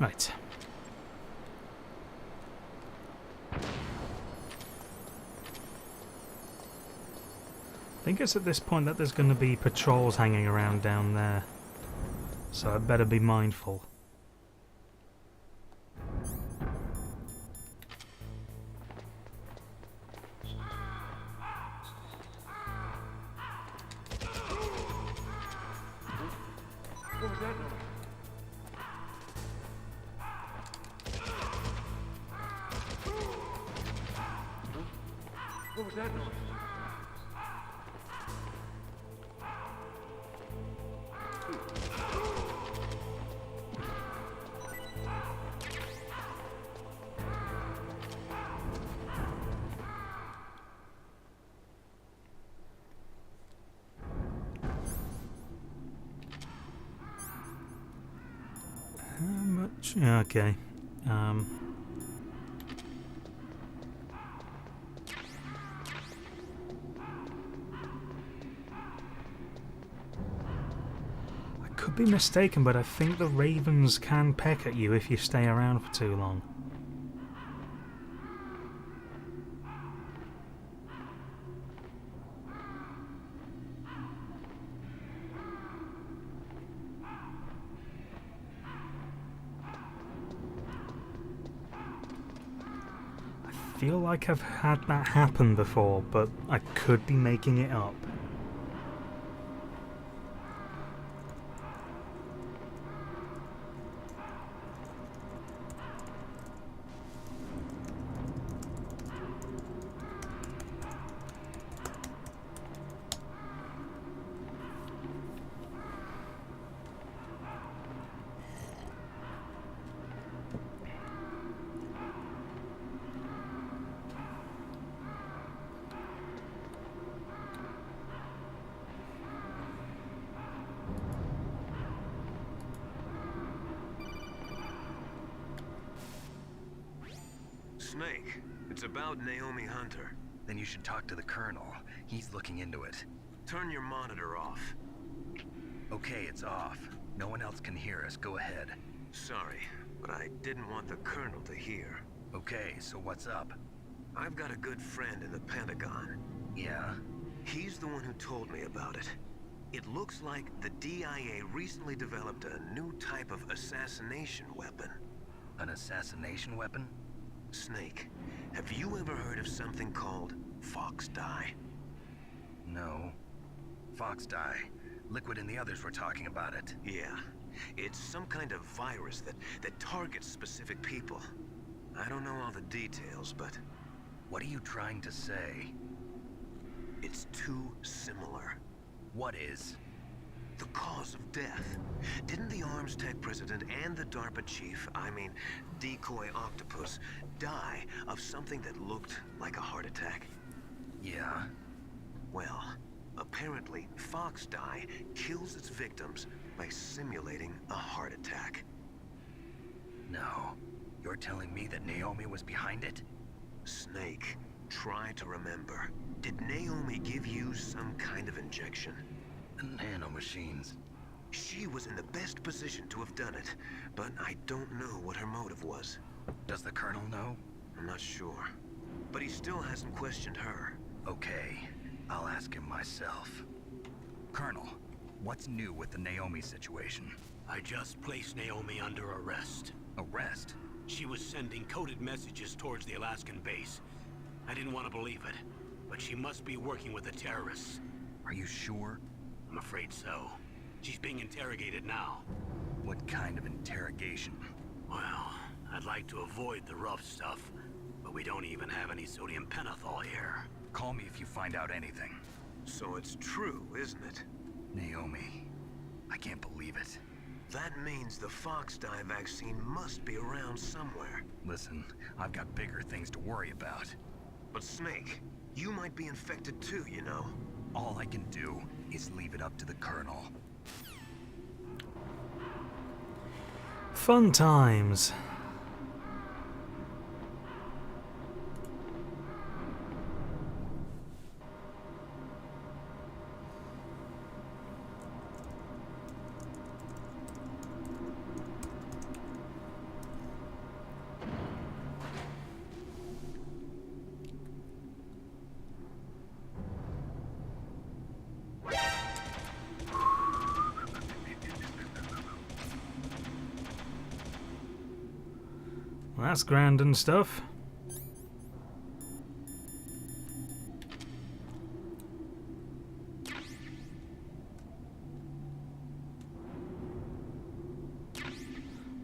Right. I think it's at this point that there's going to be patrols hanging around down there, so I'd better be mindful. What was that noise? What was that noise? How much? Okay. I could be mistaken, but I think the ravens can peck at you if you stay around for too long. I feel like I've had that happen before, but I could be making it up. Snake, it's about Naomi Hunter. Then you should talk to the Colonel. He's looking into it. Turn your monitor off. Okay, it's off. No one else can hear us. Go ahead. Sorry, but I didn't want the Colonel to hear. Okay, so what's up? I've got a good friend in the Pentagon. Yeah? He's the one who told me about it. It looks like the DIA recently developed a new type of assassination weapon. An assassination weapon? Snake, have you ever heard of something called Fox Dye? No. Fox Dye. Liquid and the others were talking about it. Yeah. It's some kind of virus that targets specific people. I don't know all the details, but... What are you trying to say? It's too similar. What is? The cause of death. Didn't the Arms Tech president and the DARPA chief, I mean, Decoy Octopus, die of something that looked like a heart attack? Yeah? Well, apparently Fox Dye kills its victims by simulating a heart attack. No. You're telling me that Naomi was behind it? Snake, try to remember. Did Naomi give you some kind of injection? Nanomachines. She was in the best position to have done it, but I don't know what her motive was. Does the Colonel know? I'm not sure. But he still hasn't questioned her. Okay, I'll ask him myself. Colonel, what's new with the Naomi situation? I just placed Naomi under arrest. Arrest? She was sending coded messages towards the Alaskan base. I didn't want to believe it, but she must be working with the terrorists. Are you sure? I'm afraid so. She's being interrogated now. What kind of interrogation? Well, I'd like to avoid the rough stuff, but we don't even have any sodium pentothal here. Call me if you find out anything. So it's true, isn't it? Naomi, I can't believe it. That means the Fox Dye vaccine must be around somewhere. Listen, I've got bigger things to worry about. But Snake, you might be infected too, you know. All I can do is leave it up to the Colonel. Fun times. That's grand and stuff.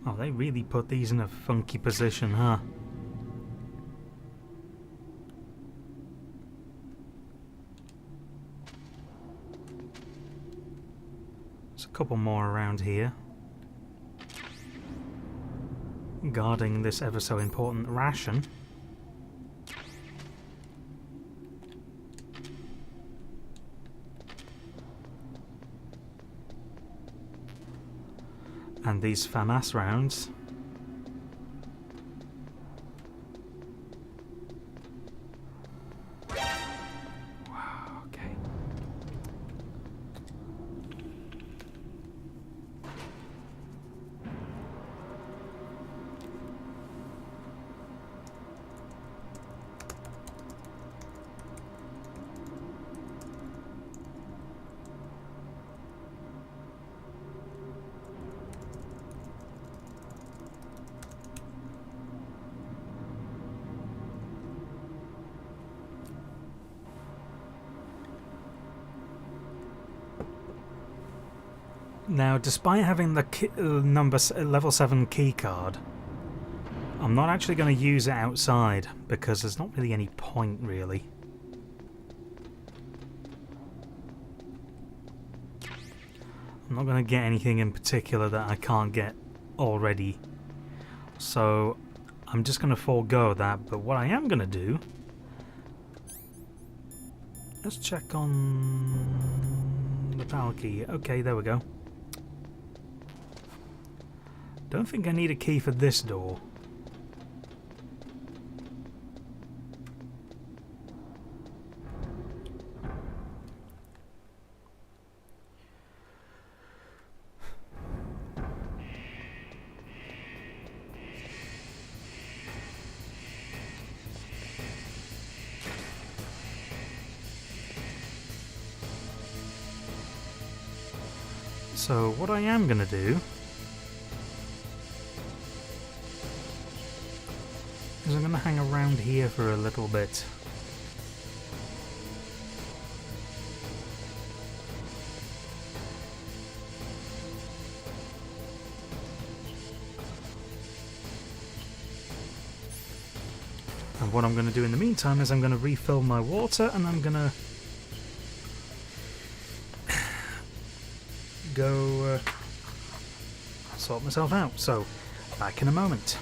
Oh, they really put these in a funky position, huh? There's a couple more around here. Guarding this ever so important ration. And these FAMAS rounds. Wow, okay. Now, despite having the level 7 key card, I'm not actually going to use it outside because there's not really any point, really. I'm not going to get anything in particular that I can't get already. So, I'm just going to forego that, but what I am going to do... Let's check on the power key. Okay, there we go. Don't think I need a key for this door. So what I am going to do is I'm going to hang around here for a little bit. And what I'm going to do in the meantime is I'm going to refill my water and I'm going to go sort myself out. So, back in a moment.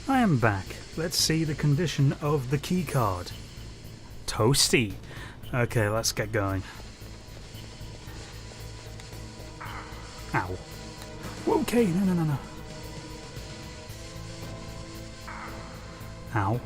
I am back. Let's see the condition of the keycard. Toasty. Okay, let's get going. Ow. Okay, no. Ow.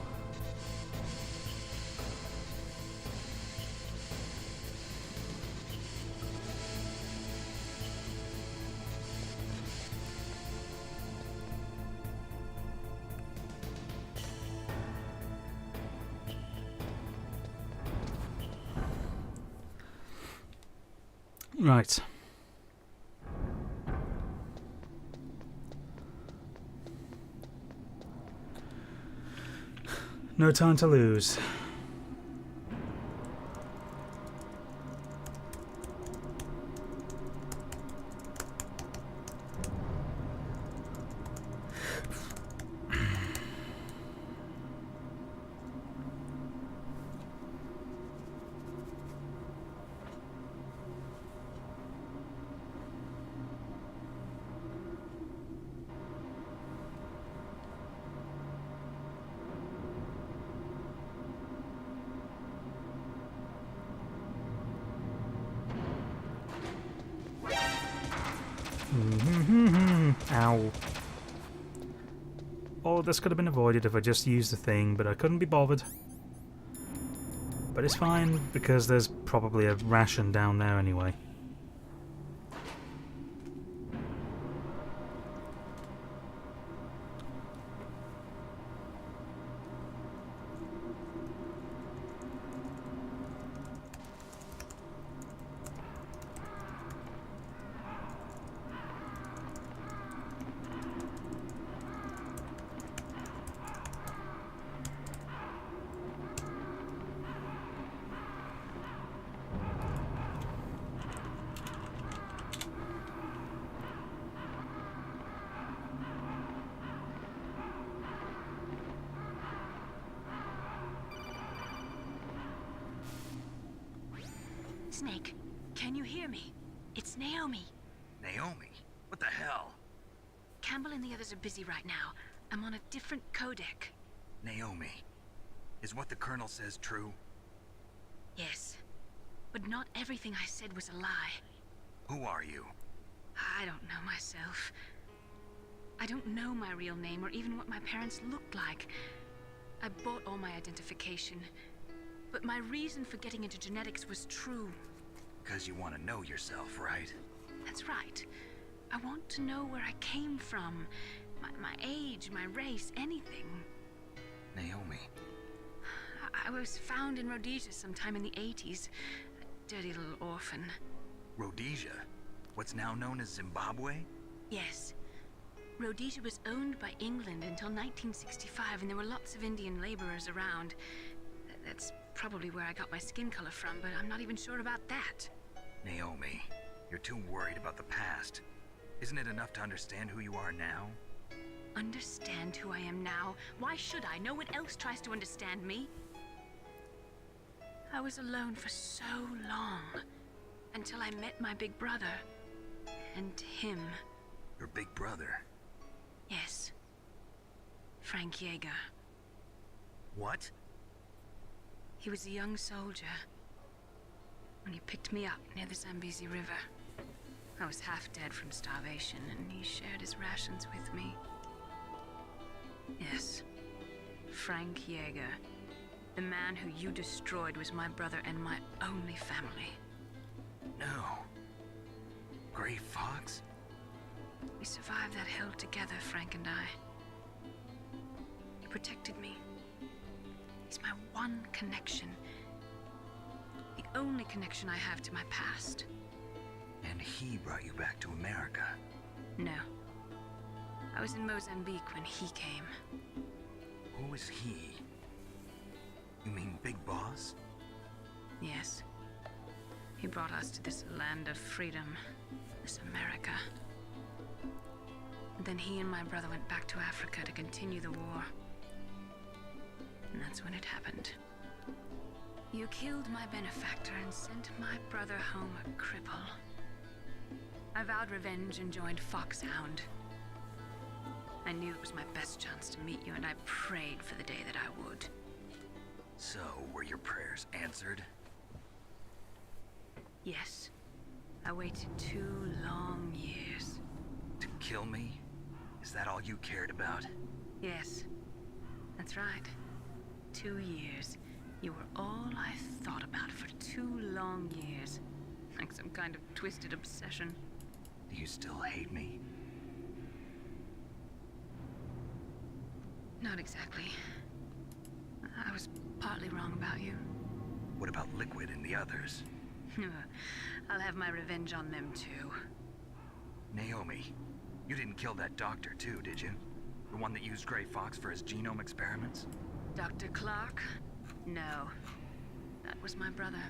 Right. No time to lose. Ow. Oh, this could have been avoided if I just used the thing, but I couldn't be bothered. But it's fine, because there's probably a ration down there anyway. Snake, can you hear me? It's Naomi. Naomi? What the hell? Campbell and the others are busy right now. I'm on a different codec. Naomi, is what the Colonel says true? Yes. But not everything I said was a lie. Who are you? I don't know myself. I don't know my real name or even what my parents looked like. I bought all my identification. But my reason for getting into genetics was true. Because you want to know yourself, right? That's right. I want to know where I came from. My age, my race, anything. Naomi. I was found in Rhodesia sometime in the 80s. A dirty little orphan. Rhodesia? What's now known as Zimbabwe? Yes. Rhodesia was owned by England until 1965, and there were lots of Indian laborers around. That's probably where I got my skin color from, but I'm not even sure about that. Naomi, you're too worried about the past. Isn't it enough to understand who you are now? Understand who I am now? Why should I? No one else tries to understand me. I was alone for so long, until I met my big brother. And him. Your big brother? Yes. Frank Yeager. What? He was a young soldier when he picked me up near the Zambezi River. I was half dead from starvation, and he shared his rations with me. Yes, Frank Yeager. The man who you destroyed was my brother and my only family. No. Gray Fox? We survived that hell together, Frank and I. He protected me. He's my one connection. The only connection I have to my past. And he brought you back to America? No. I was in Mozambique when he came. Who is he? You mean Big Boss? Yes. He brought us to this land of freedom. This America. And then he and my brother went back to Africa to continue the war. And that's when it happened. You killed my benefactor and sent my brother home a cripple. I vowed revenge and joined Foxhound. I knew it was my best chance to meet you, and I prayed for the day that I would. So, were your prayers answered? Yes. I waited 2 long years. To kill me? Is that all you cared about? Yes. That's right. 2 years. You were all I thought about for 2 long years. Like some kind of twisted obsession. Do you still hate me? Not exactly. I was partly wrong about you. What about Liquid and the others? I'll have my revenge on them too. Naomi, you didn't kill that doctor too, did you? The one that used Grey Fox for his genome experiments? Dr. Clark? No. That was my brother.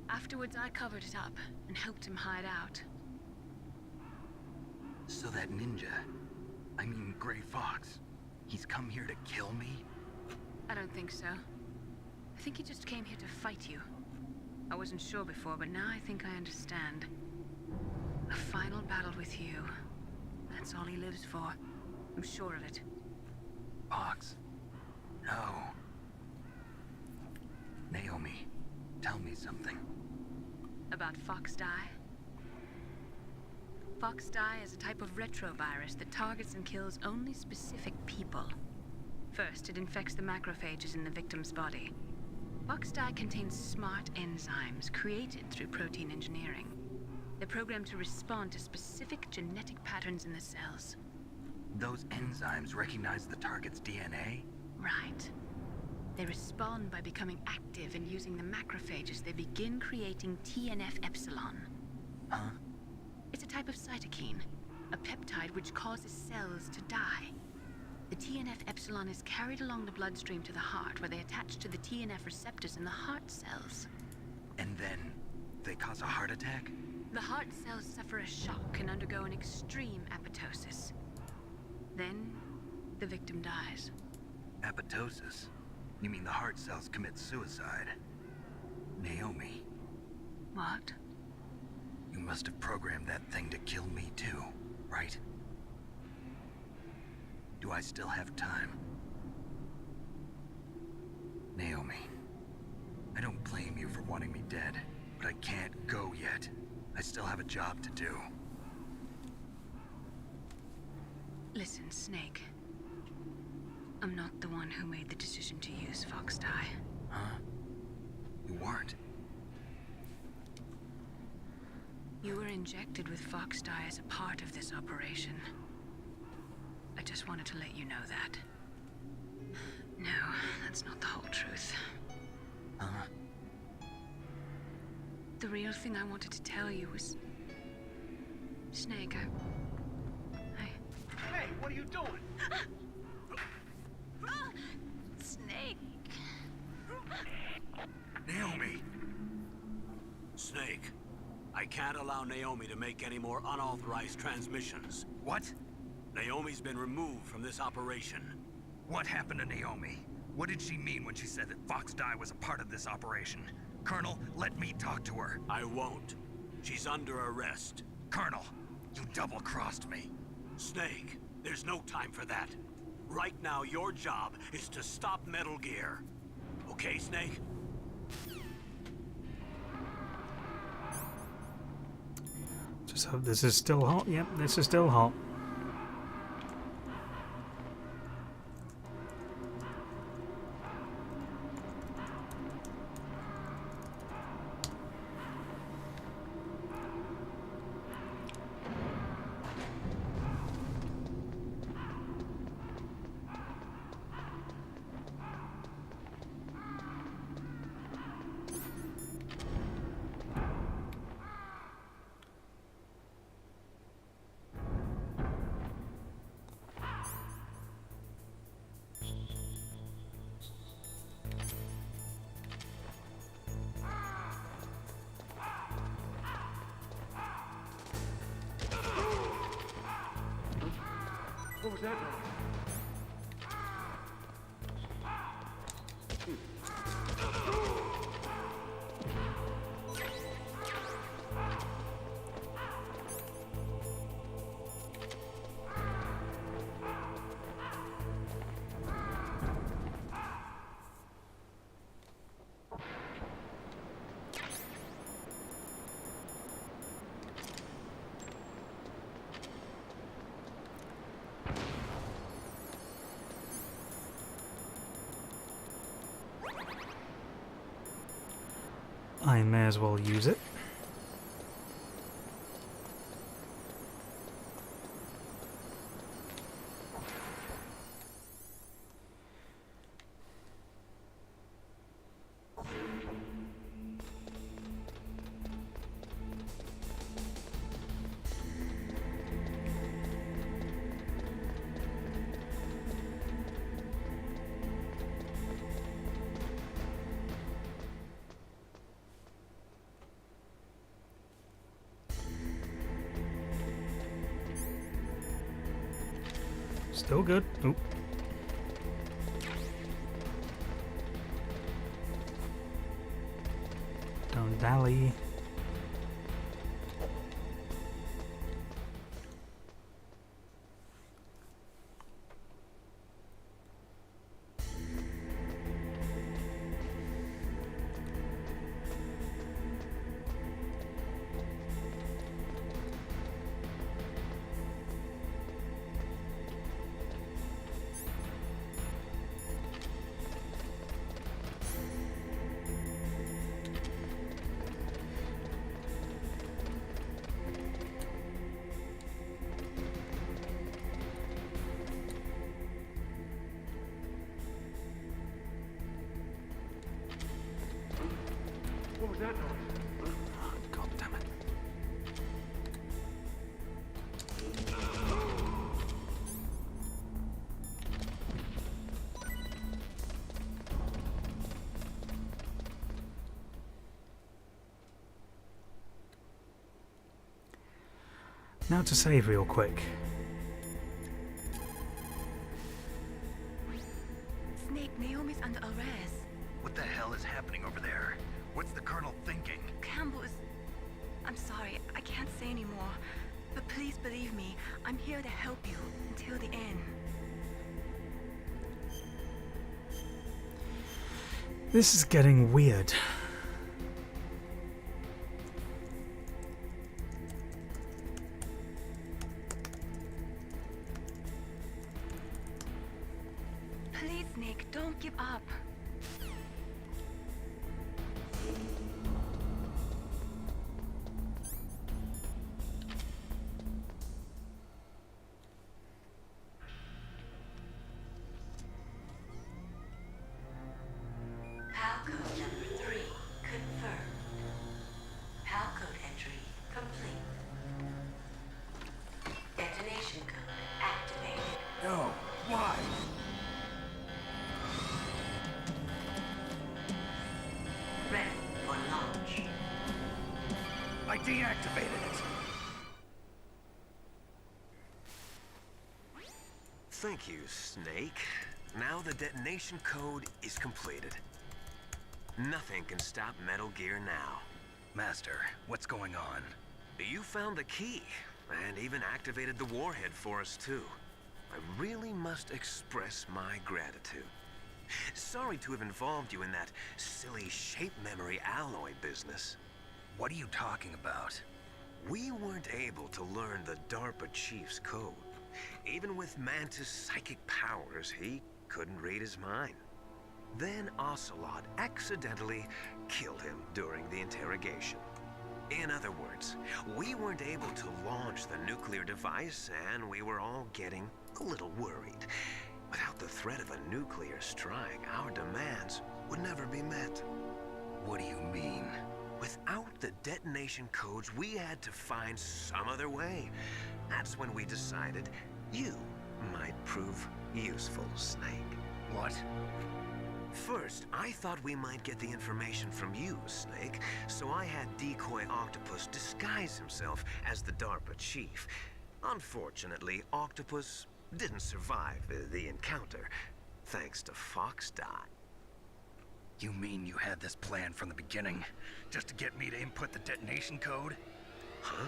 Afterwards, I covered it up and helped him hide out. So that ninja, I mean Grey Fox, he's come here to kill me? I don't think so. I think he just came here to fight you. I wasn't sure before, but now I think I understand. A final battle with you. That's all he lives for. I'm sure of it. Fox? No. Naomi, tell me something. About Fox Die? Fox Die is a type of retrovirus that targets and kills only specific people. First, it infects the macrophages in the victim's body. Fox Die contains smart enzymes created through protein engineering. They're programmed to respond to specific genetic patterns in the cells. Those enzymes recognize the target's DNA? Right. They respond by becoming active and using the macrophages. They begin creating TNF-epsilon. Huh? It's a type of cytokine, a peptide which causes cells to die. The TNF-epsilon is carried along the bloodstream to the heart, where they attach to the TNF receptors in the heart cells. And then they cause a heart attack? The heart cells suffer a shock and undergo an extreme apoptosis. Then, the victim dies. Apoptosis? You mean the heart cells commit suicide? Naomi. What? You must have programmed that thing to kill me too, right? Do I still have time? Naomi, I don't blame you for wanting me dead, but I can't go yet. I still have a job to do. Listen, Snake. I'm not the one who made the decision to use Fox Die. Huh? You weren't? You were injected with Fox Die as a part of this operation. I just wanted to let you know that. No, that's not the whole truth. Huh? The real thing I wanted to tell you was... Snake, Hey, what are you doing? Snake! Naomi! Snake, I can't allow Naomi to make any more unauthorized transmissions. What? Naomi's been removed from this operation. What happened to Naomi? What did she mean when she said that Fox Die was a part of this operation? Colonel, let me talk to her. I won't. She's under arrest. Colonel, you double-crossed me. Snake, there's no time for that. Right now, your job is to stop Metal Gear. Okay, Snake? Just hope this is still hot. Yep, this is still hot. What was that noise? I may as well use it. Still good. Oop. Don't dally. What was that noise? God damn it. Now to save real quick. Snake, Naomi's under arrest. What the hell is happening over there? What's the Colonel thinking? Campbell is... I'm sorry, I can't say anymore. But please believe me, I'm here to help you until the end. This is getting weird. Please, Snake, don't give up. Palcode number 3 confirmed. Palcode entry complete. Detonation code activated. No, why? Ready for launch. I deactivated it. Thank you, Snake. Now the detonation code is completed. Nothing can stop Metal Gear now. Master, what's going on? You found the key, and even activated the warhead for us, too. I really must express my gratitude. Sorry to have involved you in that silly shape memory alloy business. What are you talking about? We weren't able to learn the DARPA chief's code. Even with Mantis' psychic powers, he couldn't read his mind. Then Ocelot accidentally killed him during the interrogation. In other words, we weren't able to launch the nuclear device, and we were all getting a little worried. Without the threat of a nuclear strike, our demands would never be met. What do you mean? Without the detonation codes, we had to find some other way. That's when we decided you might prove useful, Snake. What? First, I thought we might get the information from you, Snake, so I had Decoy Octopus disguise himself as the DARPA chief. Unfortunately, Octopus didn't survive the encounter, thanks to Fox Die. You mean you had this plan from the beginning, just to get me to input the detonation code? Huh?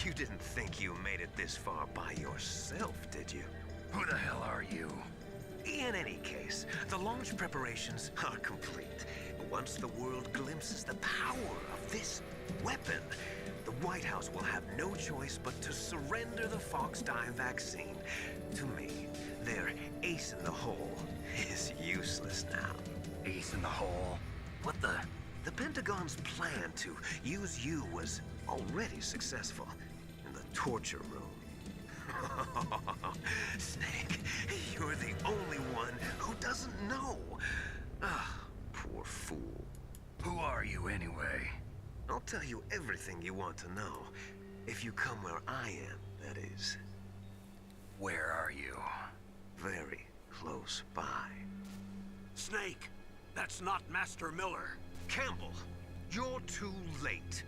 You didn't think you made it this far by yourself, did you? Who the hell are you? In any case, the launch preparations are complete. Once the world glimpses the power of this weapon, the White House will have no choice but to surrender the Fox Die vaccine to me. Their ace in the hole is useless now. Ace in the hole? What the... The Pentagon's plan to use you was already successful in the torture room. Snake, you're the only one who doesn't know. Ah, poor fool. Who are you anyway? I'll tell you everything you want to know. If you come where I am, that is. Where are you? Very close by. Snake, that's not Master Miller. Campbell, you're too late.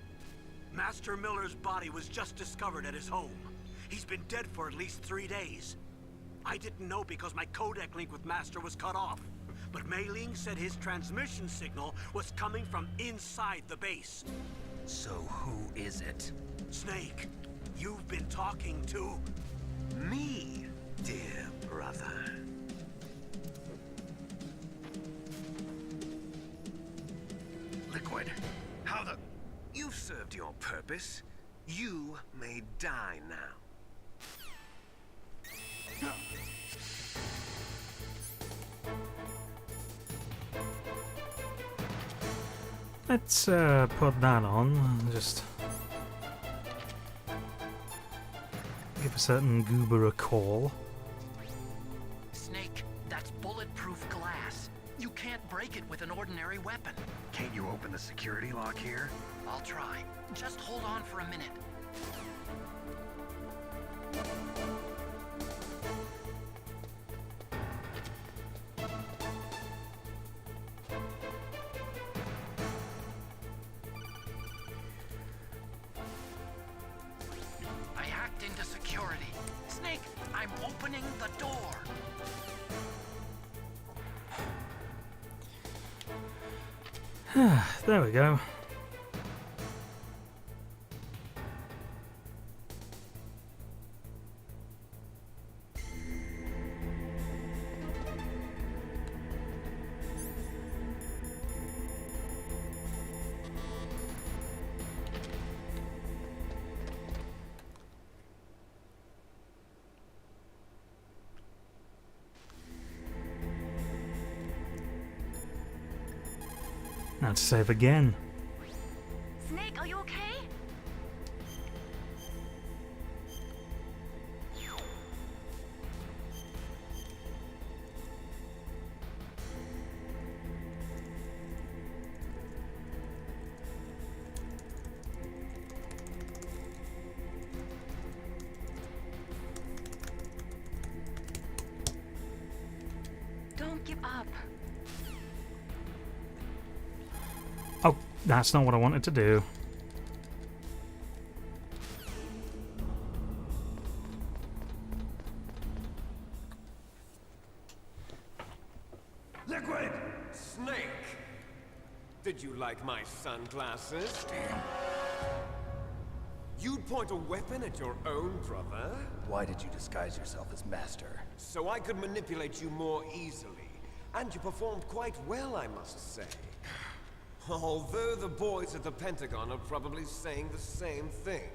Master Miller's body was just discovered at his home. He's been dead for at least 3 days. I didn't know because my codec link with Master was cut off. But Mei Ling said his transmission signal was coming from inside the base. So who is it? Snake, you've been talking to... Me, dear brother. Liquid, how the... You've served your purpose. You may die now. Let's put that on. Just give a certain goober a call. Snake, that's bulletproof glass. You can't break it with an ordinary weapon. Can't you open the security lock here? I'll try. Just hold on for a minute. I hacked into security. Snake, I'm opening the door. There we go. Now to save again. Snake, are you okay? Don't give up. Oh, that's not what I wanted to do. Liquid! Snake! Did you like my sunglasses? Damn. You'd point a weapon at your own brother? Why did you disguise yourself as Master? So I could manipulate you more easily. And you performed quite well, I must say. Although the boys at the Pentagon are probably saying the same thing.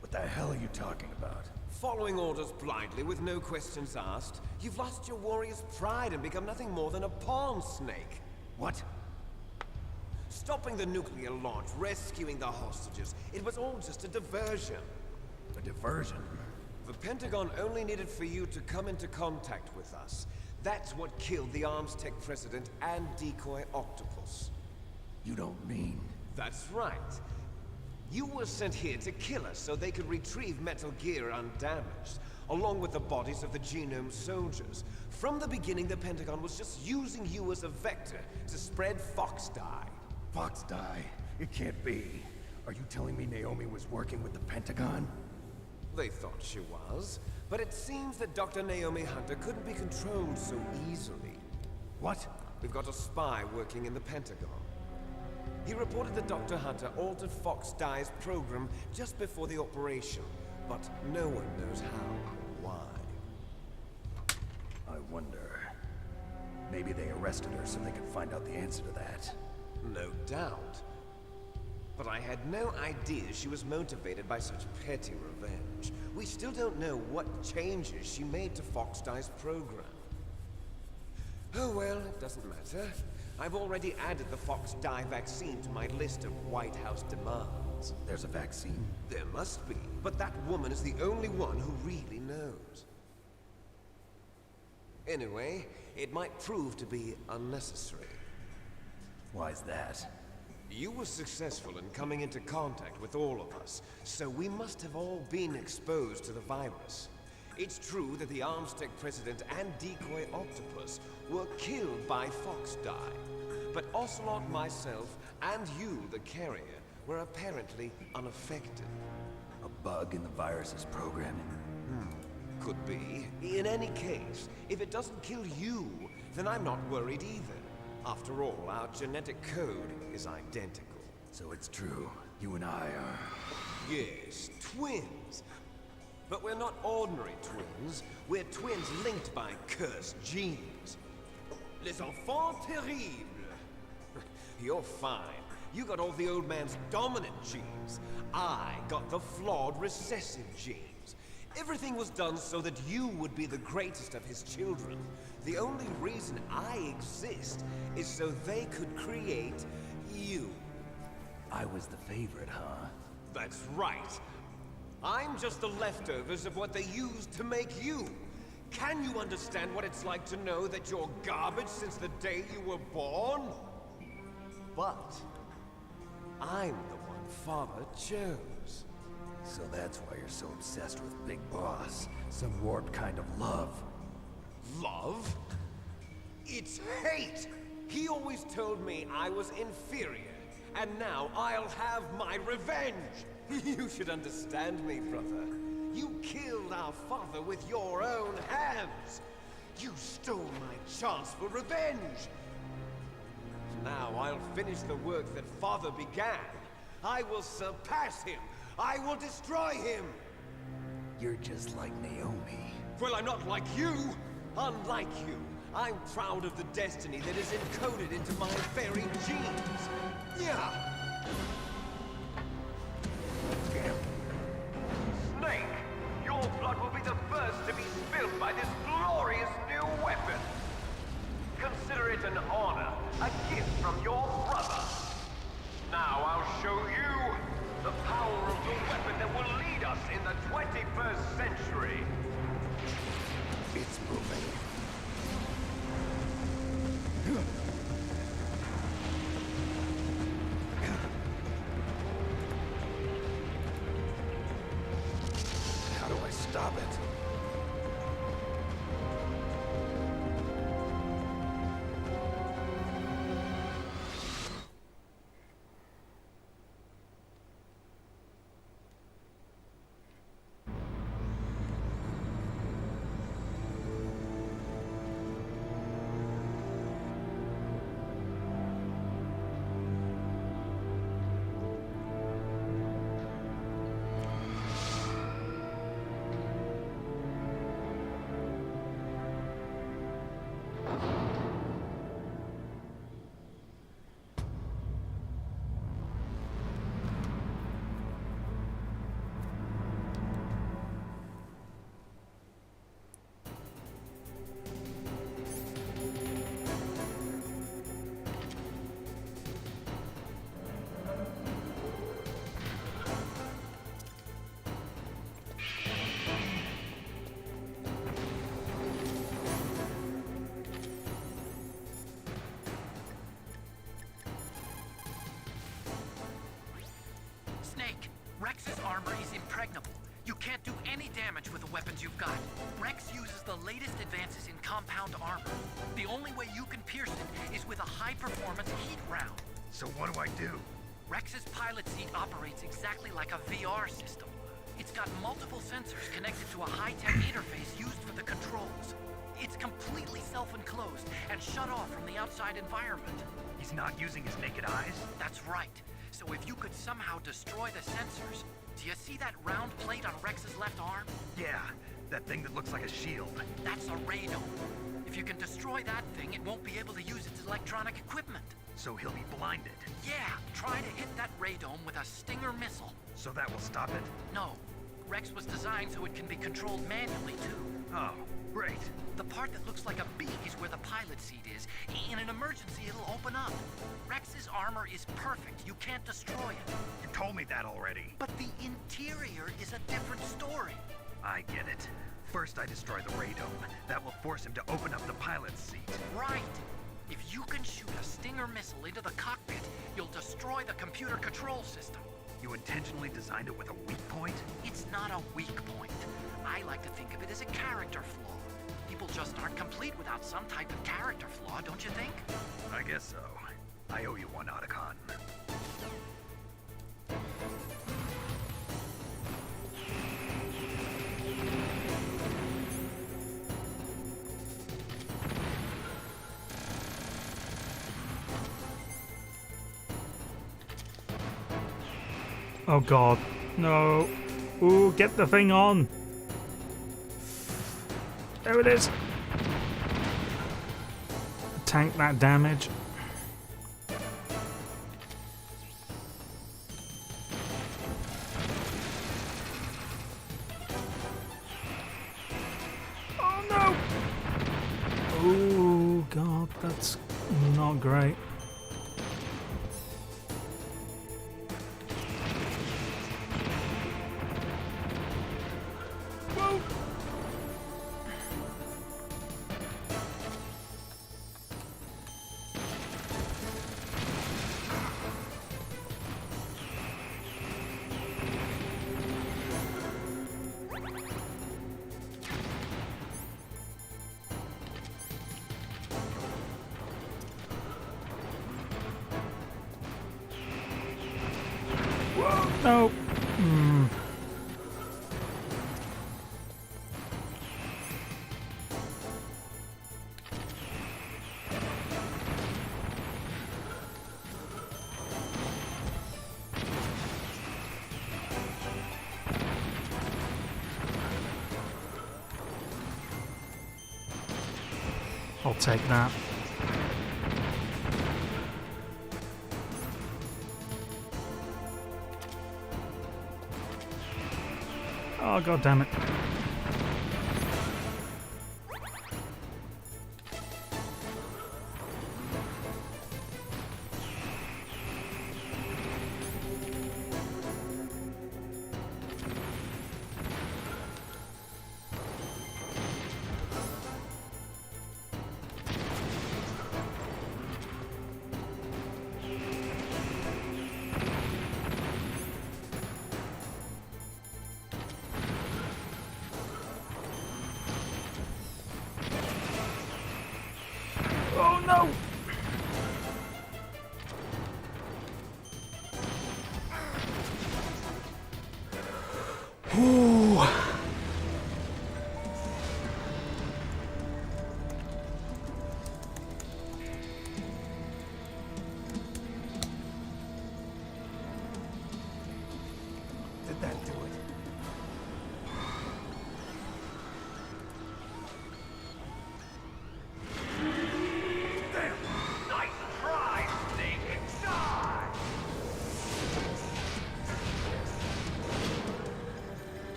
What the hell are you talking about? Following orders blindly with no questions asked, you've lost your warrior's pride and become nothing more than a pawn, Snake. What? Stopping the nuclear launch, rescuing the hostages, it was all just a diversion. A diversion? The Pentagon only needed for you to come into contact with us. That's what killed the Arms Tech president and decoy Octopus. You don't mean... That's right. You were sent here to kill us so they could retrieve Metal Gear undamaged, along with the bodies of the Genome soldiers. From the beginning, the Pentagon was just using you as a vector to spread Fox Dye. Fox Dye? It can't be. Are you telling me Naomi was working with the Pentagon? They thought she was, but it seems that Dr. Naomi Hunter couldn't be controlled so easily. What? We've got a spy working in the Pentagon. He reported that Dr. Hunter altered Fox Dye's program just before the operation, but no one knows how or why. I wonder... Maybe they arrested her so they could find out the answer to that. No doubt. But I had no idea she was motivated by such petty revenge. We still don't know what changes she made to Fox Dye's program. Oh well, it doesn't matter. I've already added the Fox Die vaccine to my list of White House demands. There's a vaccine? There must be, but that woman is the only one who really knows. Anyway, it might prove to be unnecessary. Why's that? You were successful in coming into contact with all of us, so we must have all been exposed to the virus. It's true that the Armstec President and Decoy Octopus were killed by Fox Die, but Ocelot, myself, and you, the carrier, were apparently unaffected. A bug in the virus's programming? Could be. In any case, if it doesn't kill you, then I'm not worried either. After all, our genetic code is identical. So it's true. You and I are... Yes, twins. But we're not ordinary twins. We're twins linked by cursed genes. Les enfants terribles. You're fine. You got all the old man's dominant genes. I got the flawed recessive genes. Everything was done so that you would be the greatest of his children. The only reason I exist is so they could create you. I was the favorite, huh? That's right. I'm just the leftovers of what they used to make you. Can you understand what it's like to know that you're garbage since the day you were born? But I'm the one Father chose. So that's why you're so obsessed with Big Boss. Some warped kind of love. Love? It's hate! He always told me I was inferior, and now I'll have my revenge! You should understand me, brother. You killed our father with your own hands! You stole my chance for revenge! Now I'll finish the work that Father began. I will surpass him! I will destroy him! You're just like Naomi. Well, I'm not like you! Unlike you, I'm proud of the destiny that is encoded into my very genes! Yeah! Snake! Your blood will be the first to be spilled by this glorious new weapon! Consider it an honor, a gift from your brother! Now I'll show you the power of the weapon that will lead us in the 21st century! It's moving. How do I stop it? Snake, Rex's armor is impregnable. You can't do any damage with the weapons you've got. Rex uses the latest advances in compound armor. The only way you can pierce it is with a high-performance heat round. So what do I do? Rex's pilot seat operates exactly like a VR system. It's got multiple sensors connected to a high-tech interface used for the controls. It's completely self-enclosed and shut off from the outside environment. He's not using his naked eyes? That's right. So if you could somehow destroy the sensors... Do you see that round plate on Rex's left arm? Yeah, that thing that looks like a shield. That's a radome. If you can destroy that thing, it won't be able to use its electronic equipment. So he'll be blinded. Yeah, try to hit that radome with a Stinger missile. So that will stop it? No. Rex was designed so it can be controlled manually, too. Oh, great. The part that looks like a beak is where the pilot seat is. In an emergency, it'll open up. Rex's armor is perfect. You can't destroy it. You told me that already. But the interior is a different story. I get it. First I destroy the radome. That will force him to open up the pilot's seat. Right. If you can shoot a Stinger missile into the cockpit, you'll destroy the computer control system. You intentionally designed it with a weak point? It's not a weak point. I like to think of it as a character flaw. People just aren't complete without some type of character flaw, don't you think? I guess so. I owe you one, Otacon. Oh god, no. Ooh, get the thing on. There it is. Tank that damage. Oh no! Oh god, that's not great. No. I'll take that. Oh god damn it. Oh no! Ooh. Did that do it?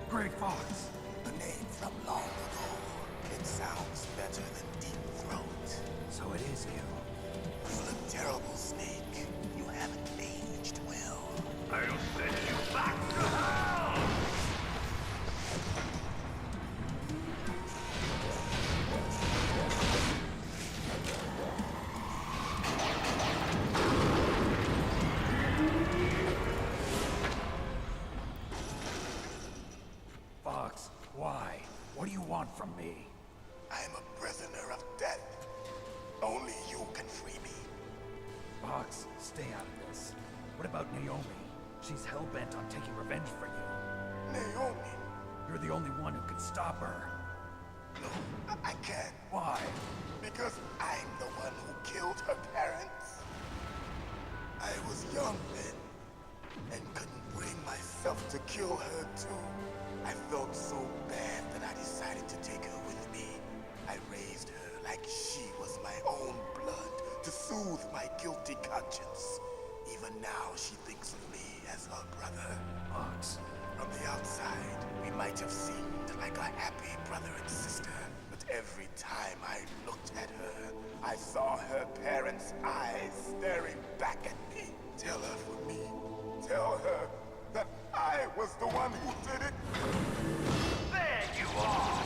Great Fox. A name from long ago. It sounds better than Deep Throat. So it is you. You look terrible, Snake. You haven't aged well. I'll send you back to hell! Fox, why? What do you want from me? I am a prisoner of death. Only you can free me. Fox, stay out of this. What about Naomi? She's hell-bent on taking revenge for you. Naomi? You're the only one who can stop her. No, I can't. Why? Because I'm the one who killed her parents. I was young then, and couldn't bring myself to kill her too. I felt so bad that I decided to take her with me. I raised her like she was my own blood to soothe my guilty conscience. Even Even now, she thinks of me as her brother. Fox, from the outside, we might have seemed like a happy brother and sister. But every time I looked at her, I saw her parents' eyes staring back at me. Tell her for me. Tell her that I was the one who did it. There you are!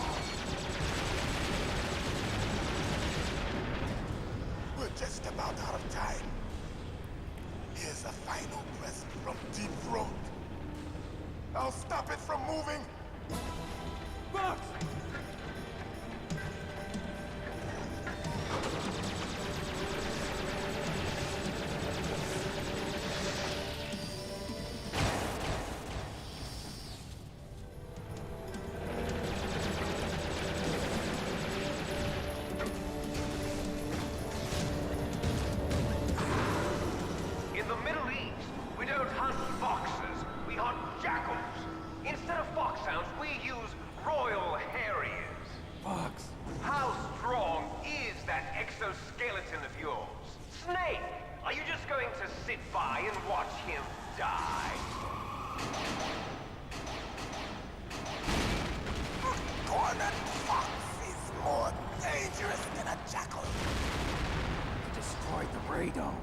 We're just about out of time. Here's a final present from Deep Throat. I'll stop it from moving. Fox! In the Middle East, we don't hunt foxes, we hunt jackals. Instead of foxhounds, we use Royal Harriers. Fox! How strong is that exoskeleton of yours? Snake, are you just going to sit by and watch him die? Cornered fox is more dangerous than a jackal. Destroyed the radome.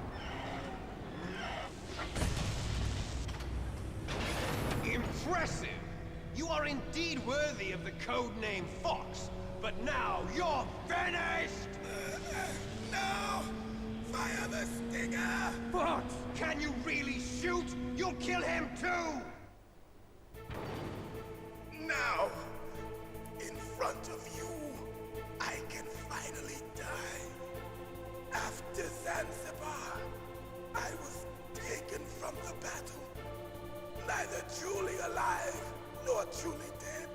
Impressive! You are indeed worthy of the codename Fox, but now you're finished! No! Fire the stinger! Fox! Can you really shoot? You'll kill him too! Now, in front of you, I can finally die. After Zanzibar, I was taken from the battle. Neither truly alive, nor truly dead.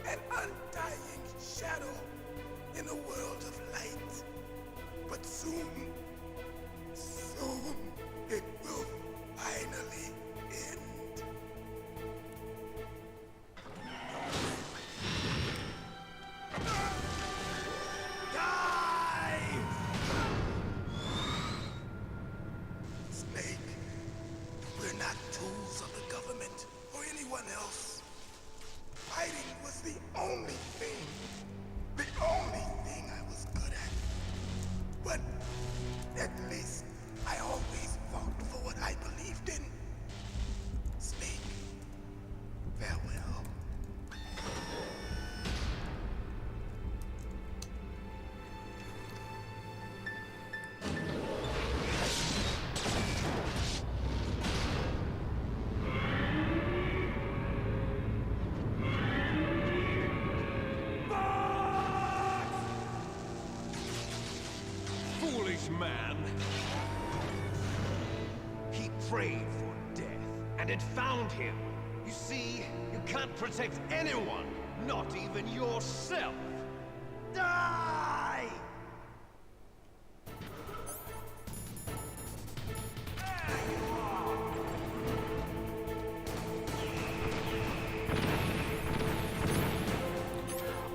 An undying shadow in a world of light. But soon, it will finally end. Die! Snake, we're not tools of the government or anyone else. Fighting was the only thing I was good at. But at least I always fought for what I believed in. Snake, farewell. Foolish man! He prayed for death, and it found him. You see, you can't protect anyone, not even yourself. Die!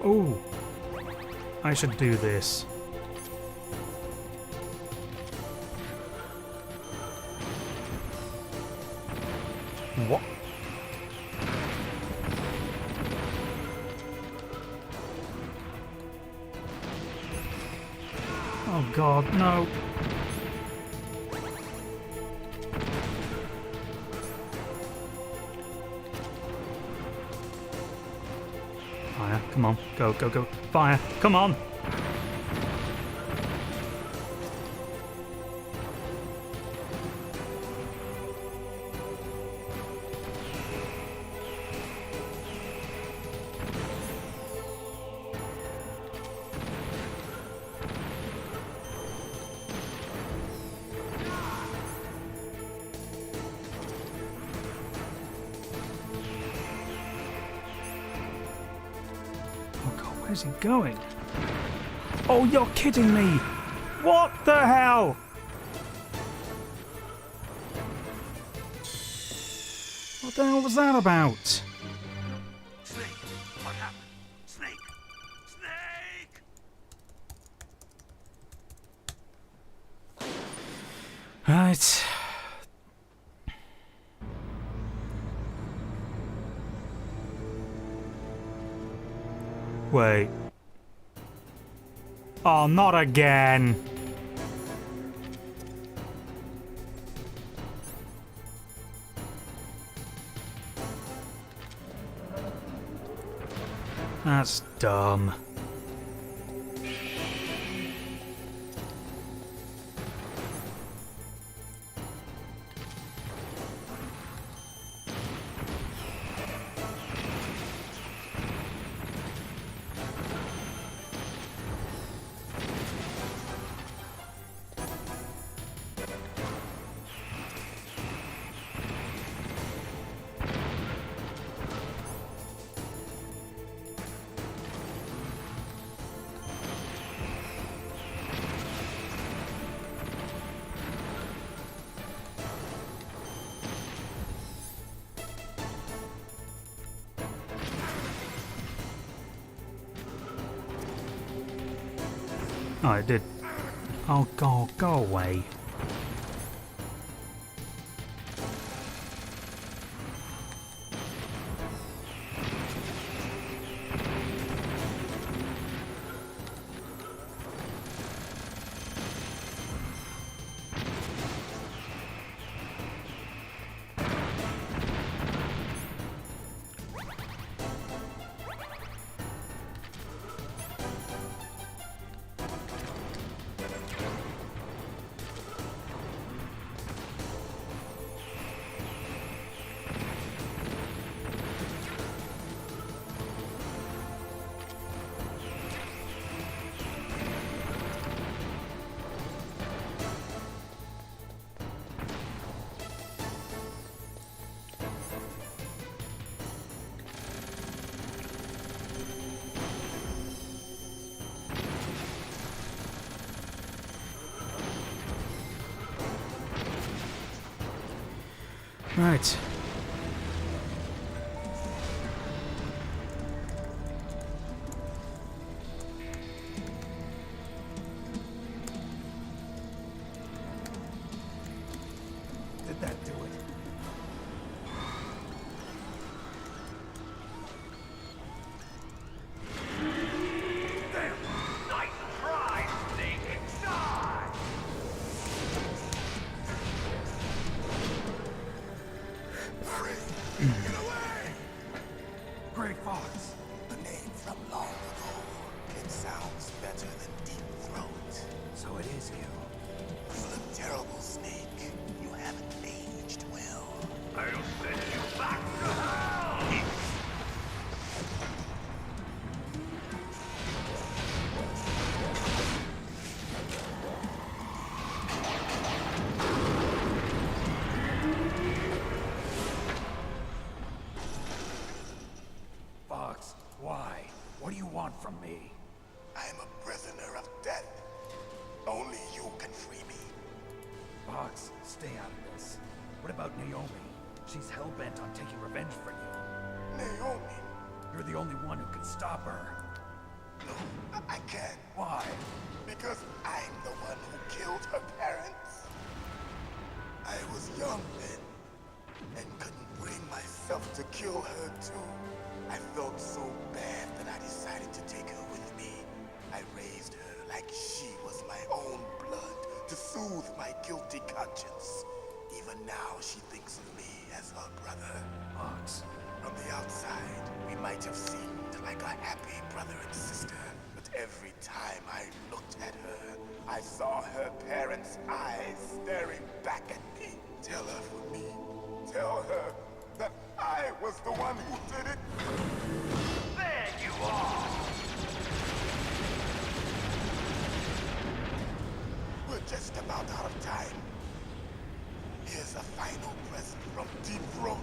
Oh, I should do this. What? Oh God, no. Fire, come on. Go, go, go. Fire, come on. Where's he going? Oh, you're kidding me! What the hell? What the hell was that about? Snake, what happened? Snake! Snake! Right. Wait. Oh, not again. That's dumb. Oh, it did. Oh, go away. Right. Did that do it? Nice try, Snake! Die! Gray Fox. The name from long ago. It sounds better than Deep Throat. So it is you. You look terrible, Snake. You haven't aged well. I'll send you back to hell! Fox, why? What do you want from me? I am a prisoner of death. Only you can free me. Fox, stay out of this. What about Naomi? She's hell-bent on taking revenge for you. Naomi? You're the only one who can stop her. No, I can't. Why? Because I'm the one who killed her parents. I was young then, and couldn't bring myself to kill her too. I felt so bad that I decided to take her with me. I raised her like she was my own blood, to soothe my guilty conscience. Even now, she thinks of me as her brother. Fox. From the outside, we might have seemed like a happy brother and sister. But every time I looked at her, I saw her parents' eyes staring back at me. Tell her for me. Tell her that I was the one who did it. There you are! We're just about out of time. Here's a final present from Deep Throat.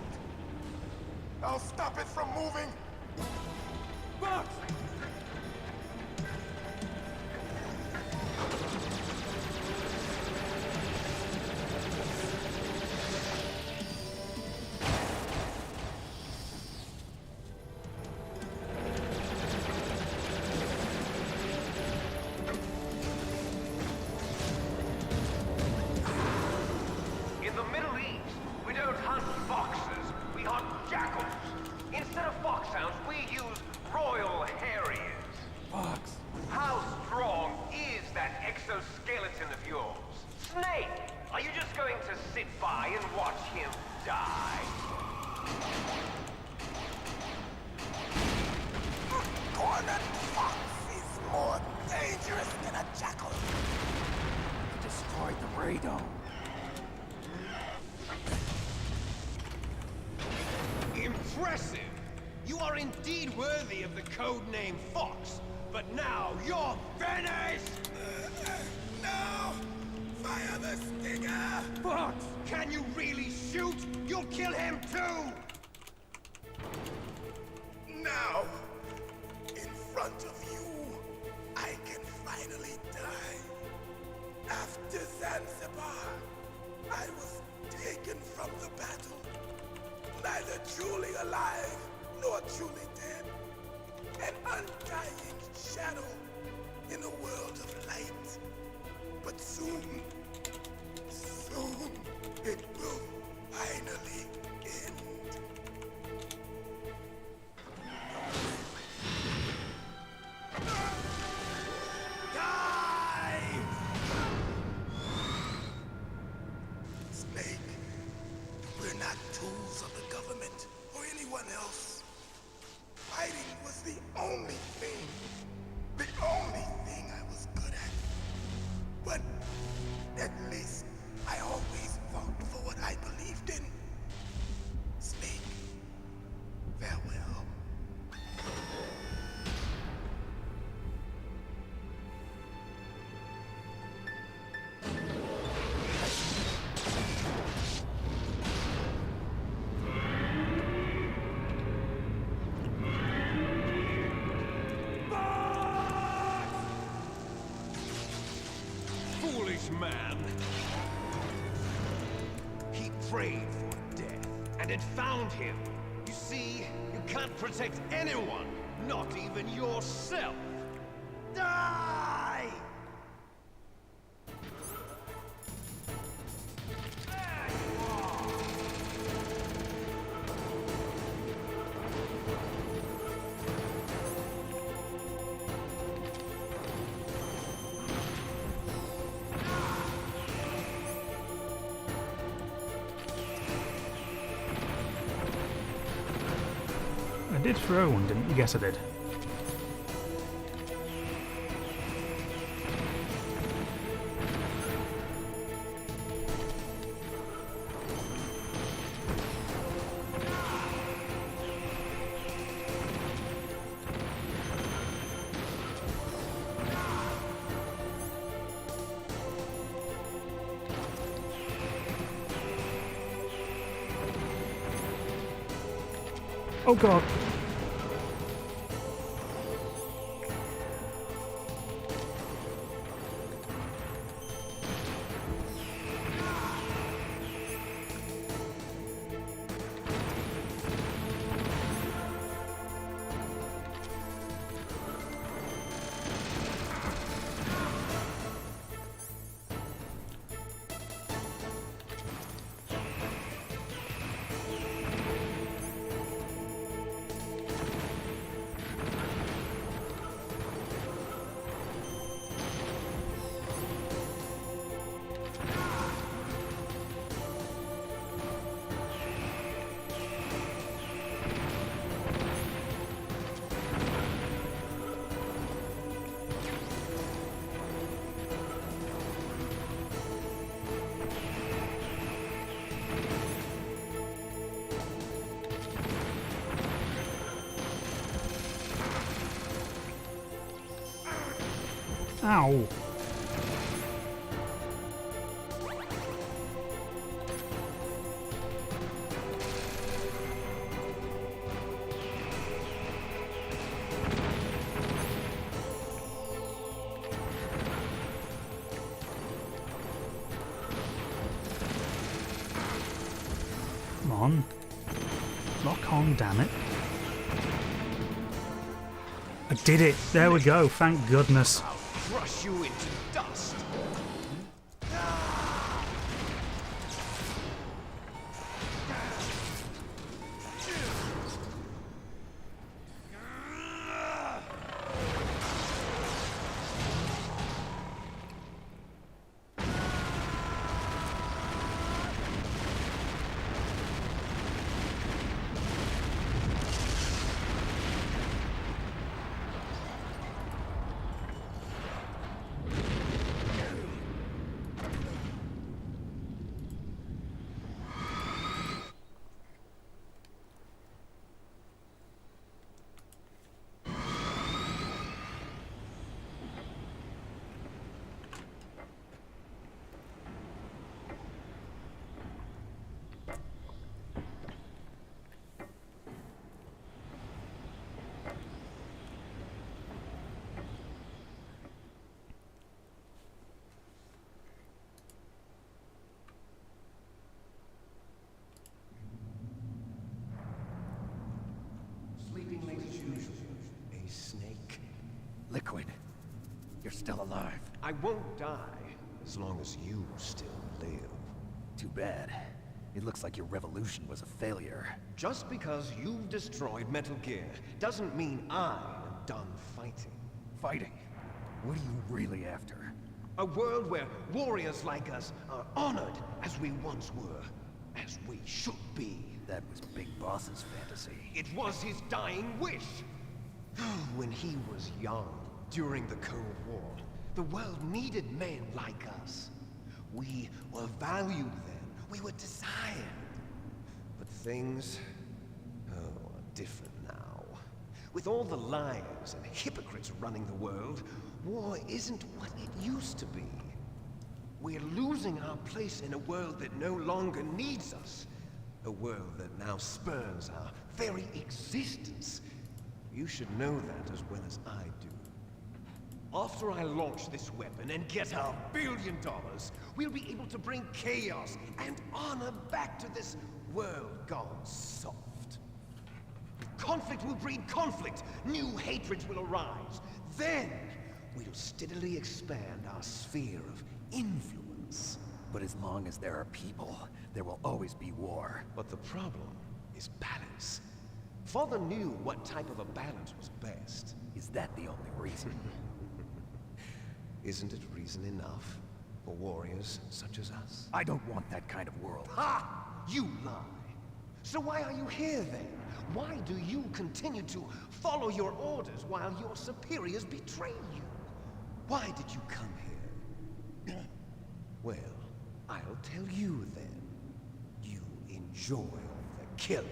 I'll stop it from moving. Fox! In the Middle East, we don't hunt foxes, we hunt jackals. Instead of foxhounds, that fox is more dangerous than a jackal. You destroyed the radome. Impressive! You are indeed worthy of the codename Fox, but now you're finished! No! Fire the stinger! Fox! Can you really shoot? You'll kill him too! Now, in front of you, I can finally die. After Zanzibar, I was taken from the battle. Neither truly alive, nor truly dead. An undying shadow in a world of light. But soon, it will finally end. Die! Snake, we're not tools of the government or anyone else. Fighting was the only thing I was good at. But at least I always fought for what I believed in. Snake, farewell. Foolish man! He prayed for death, and it found him. You see, you can't protect anyone, not even yourself. Die! There you are! I did throw one, didn't you? Yes, I did. Oh god. Ow. Come on. Lock on, damn it. I did it! There we go, thank goodness. Crush you into dust. Liquid, you're still alive. I won't die as long as you still live. Too bad. It looks like your revolution was a failure. Just because you've destroyed Metal Gear doesn't mean I am done fighting. Fighting? What are you really after? A world where warriors like us are honored as we once were, as we should be. That was Big Boss's fantasy. It was his dying wish. When he was young, during the Cold War, the world needed men like us. We were valued then. We were desired. But things, are different now. With all the liars and hypocrites running the world, war isn't what it used to be. We're losing our place in a world that no longer needs us. A world that now spurns our very existence. You should know that as well as I do. After I launch this weapon and get our $1 billion, we'll be able to bring chaos and honor back to this world gone soft. Conflict will breed conflict. New hatreds will arise. Then, we'll steadily expand our sphere of influence. But as long as there are people, there will always be war. But the problem is balance. Father knew what type of a balance was best. Is that the only reason? Isn't it reason enough for warriors such as us? I don't want that kind of world. Ha! You lie. So why are you here then? Why do you continue to follow your orders while your superiors betray you? Why did you come here? Well, I'll tell you then. You enjoy the killing.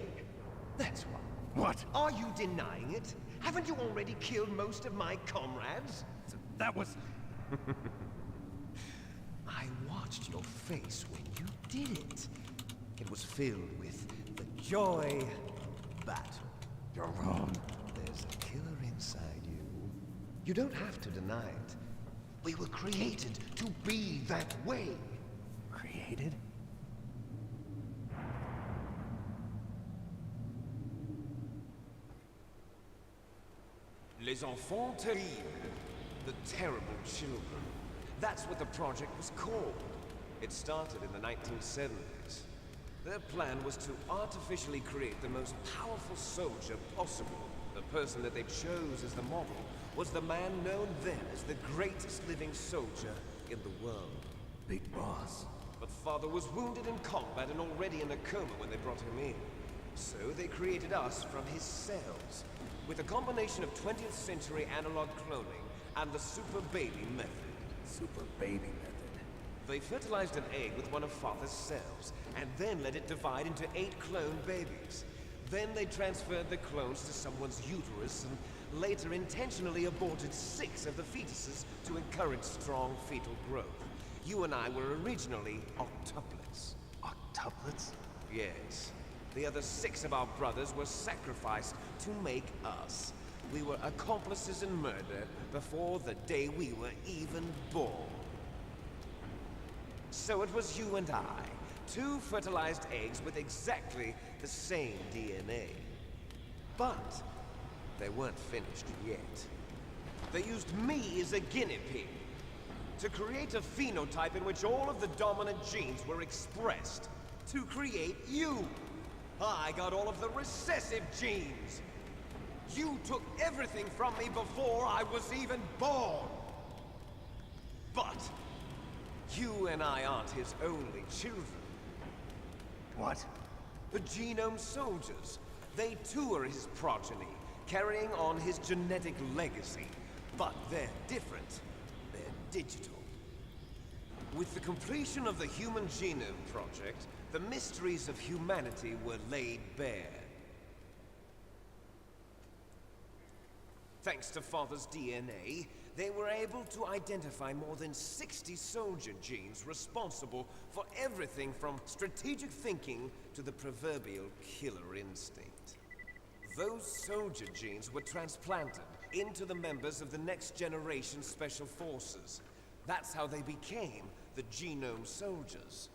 That's why. What? Are you denying it? Haven't you already killed most of my comrades? That was... I watched your face when you did it. It was filled with the joy of battle. You're wrong. There's a killer inside you. You don't have to deny it. We were created to be that way. Created? Les enfants terribles. The terrible children. That's what the project was called. It started in the 1970s. Their plan was to artificially create the most powerful soldier possible. The person that they chose as the model was the man known then as the greatest living soldier in the world. Big Boss. But Father was wounded in combat and already in a coma when they brought him in. So they created us from his cells, with a combination of 20th century analog cloning and the super baby method. Super baby method. They fertilized an egg with one of Father's cells, and then let it divide into 8 clone babies. Then they transferred the clones to someone's uterus, and later intentionally aborted 6 of the fetuses to encourage strong fetal growth. You and I were originally octuplets. Octuplets? Yes. The other 6 of our brothers were sacrificed to make us. We were accomplices in murder before the day we were even born. So it was you and I, 2 fertilized eggs with exactly the same DNA. But they weren't finished yet. They used me as a guinea pig to create a phenotype in which all of the dominant genes were expressed. To create you. I got all of the recessive genes. You took everything from me before I was even born. But you and I aren't his only children. What? The Genome Soldiers. They too are his progeny, carrying on his genetic legacy. But they're different. They're digital. With the completion of the Human Genome Project, the mysteries of humanity were laid bare. Thanks to Father's DNA, they were able to identify more than 60 soldier genes responsible for everything from strategic thinking to the proverbial killer instinct. Those soldier genes were transplanted into the members of the next generation Special Forces. That's how they became the Genome Soldiers.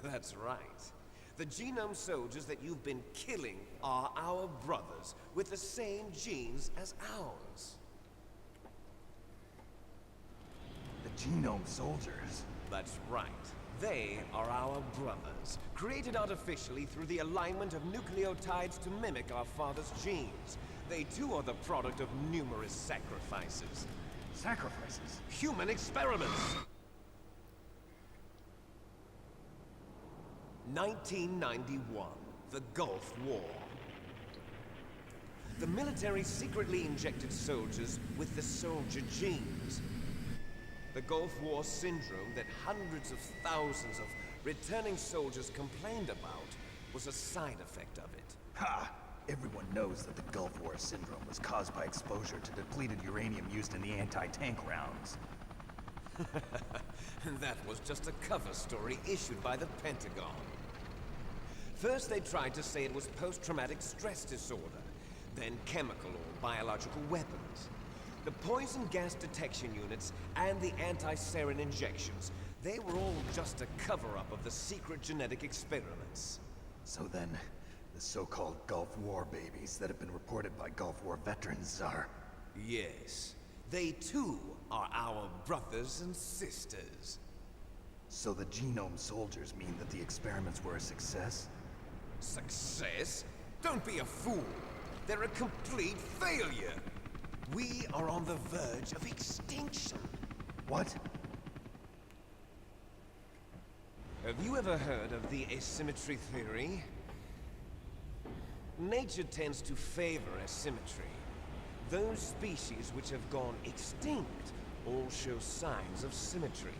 That's right. The Genome Soldiers that you've been killing are our brothers, with the same genes as ours. Genome soldiers. That's right. They are our brothers, created artificially through the alignment of nucleotides to mimic our father's genes. They too are the product of numerous sacrifices. Sacrifices? Human experiments! 1991, the Gulf War. The military secretly injected soldiers with the soldier genes. The Gulf War syndrome that hundreds of thousands of returning soldiers complained about was a side effect of it. Ha! Everyone knows that the Gulf War syndrome was caused by exposure to depleted uranium used in the anti-tank rounds. That was just a cover story issued by the Pentagon. First they tried to say it was post-traumatic stress disorder, then chemical or biological weapons. The poison gas detection units and the anti-sarin injections, they were all just a cover-up of the secret genetic experiments. So then, the so-called Gulf War babies that have been reported by Gulf War veterans are... Yes, they too are our brothers and sisters. So the genome soldiers mean that the experiments were a success? Success? Don't be a fool. They're a complete failure. We are on the verge of extinction. What? Have you ever heard of the asymmetry theory? Nature tends to favor asymmetry. Those species which have gone extinct all show signs of symmetry.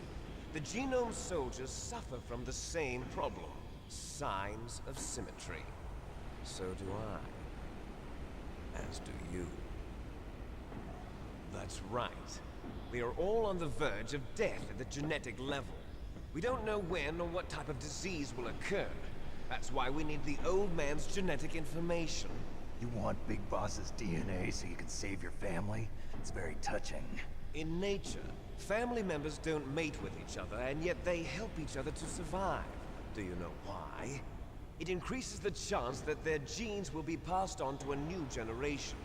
The genome soldiers suffer from the same problem. Signs of symmetry. So do I. As do you. That's right. We are all on the verge of death at the genetic level. We don't know when or what type of disease will occur. That's why we need the old man's genetic information. You want Big Boss's DNA so you can save your family? It's very touching. In nature, family members don't mate with each other, and yet they help each other to survive. Do you know why? It increases the chance that their genes will be passed on to a new generation.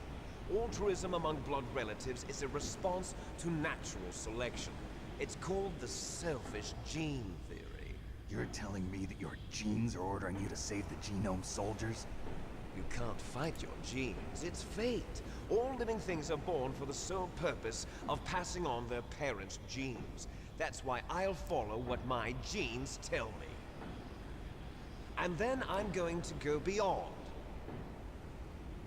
Altruism among blood relatives is a response to natural selection. It's called the selfish gene theory. You're telling me that your genes are ordering you to save the genome soldiers? You can't fight your genes. It's fate. All living things are born for the sole purpose of passing on their parents' genes. That's why I'll follow what my genes tell me. And then I'm going to go beyond.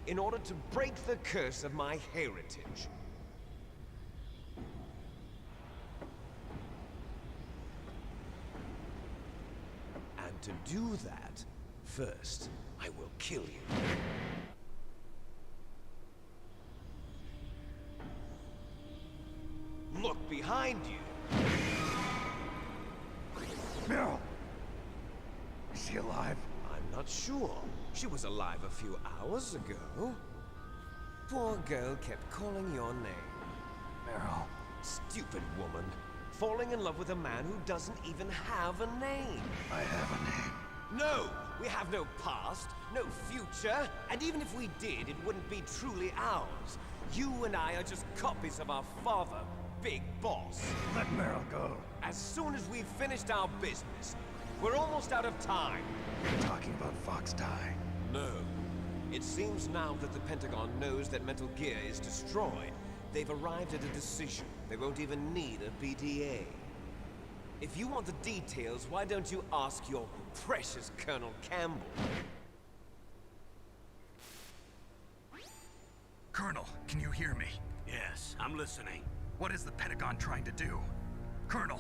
In order to break the curse of my heritage. And to do that, first, I will kill you. Look behind you! Meryl! Is she alive? I'm not sure. She was alive a few hours ago. Poor girl kept calling your name. Meryl. Stupid woman. Falling in love with a man who doesn't even have a name. I have a name. No! We have no past, no future, and even if we did, it wouldn't be truly ours. You and I are just copies of our father, Big Boss. Let Meryl go. As soon as we've finished our business, we're almost out of time. You're talking about Fox Die. No. It seems now that the Pentagon knows that Metal Gear is destroyed. They've arrived at a decision. They won't even need a PDA. If you want the details, why don't you ask your precious Colonel Campbell? Colonel, can you hear me? Yes, I'm listening. What is the Pentagon trying to do? Colonel,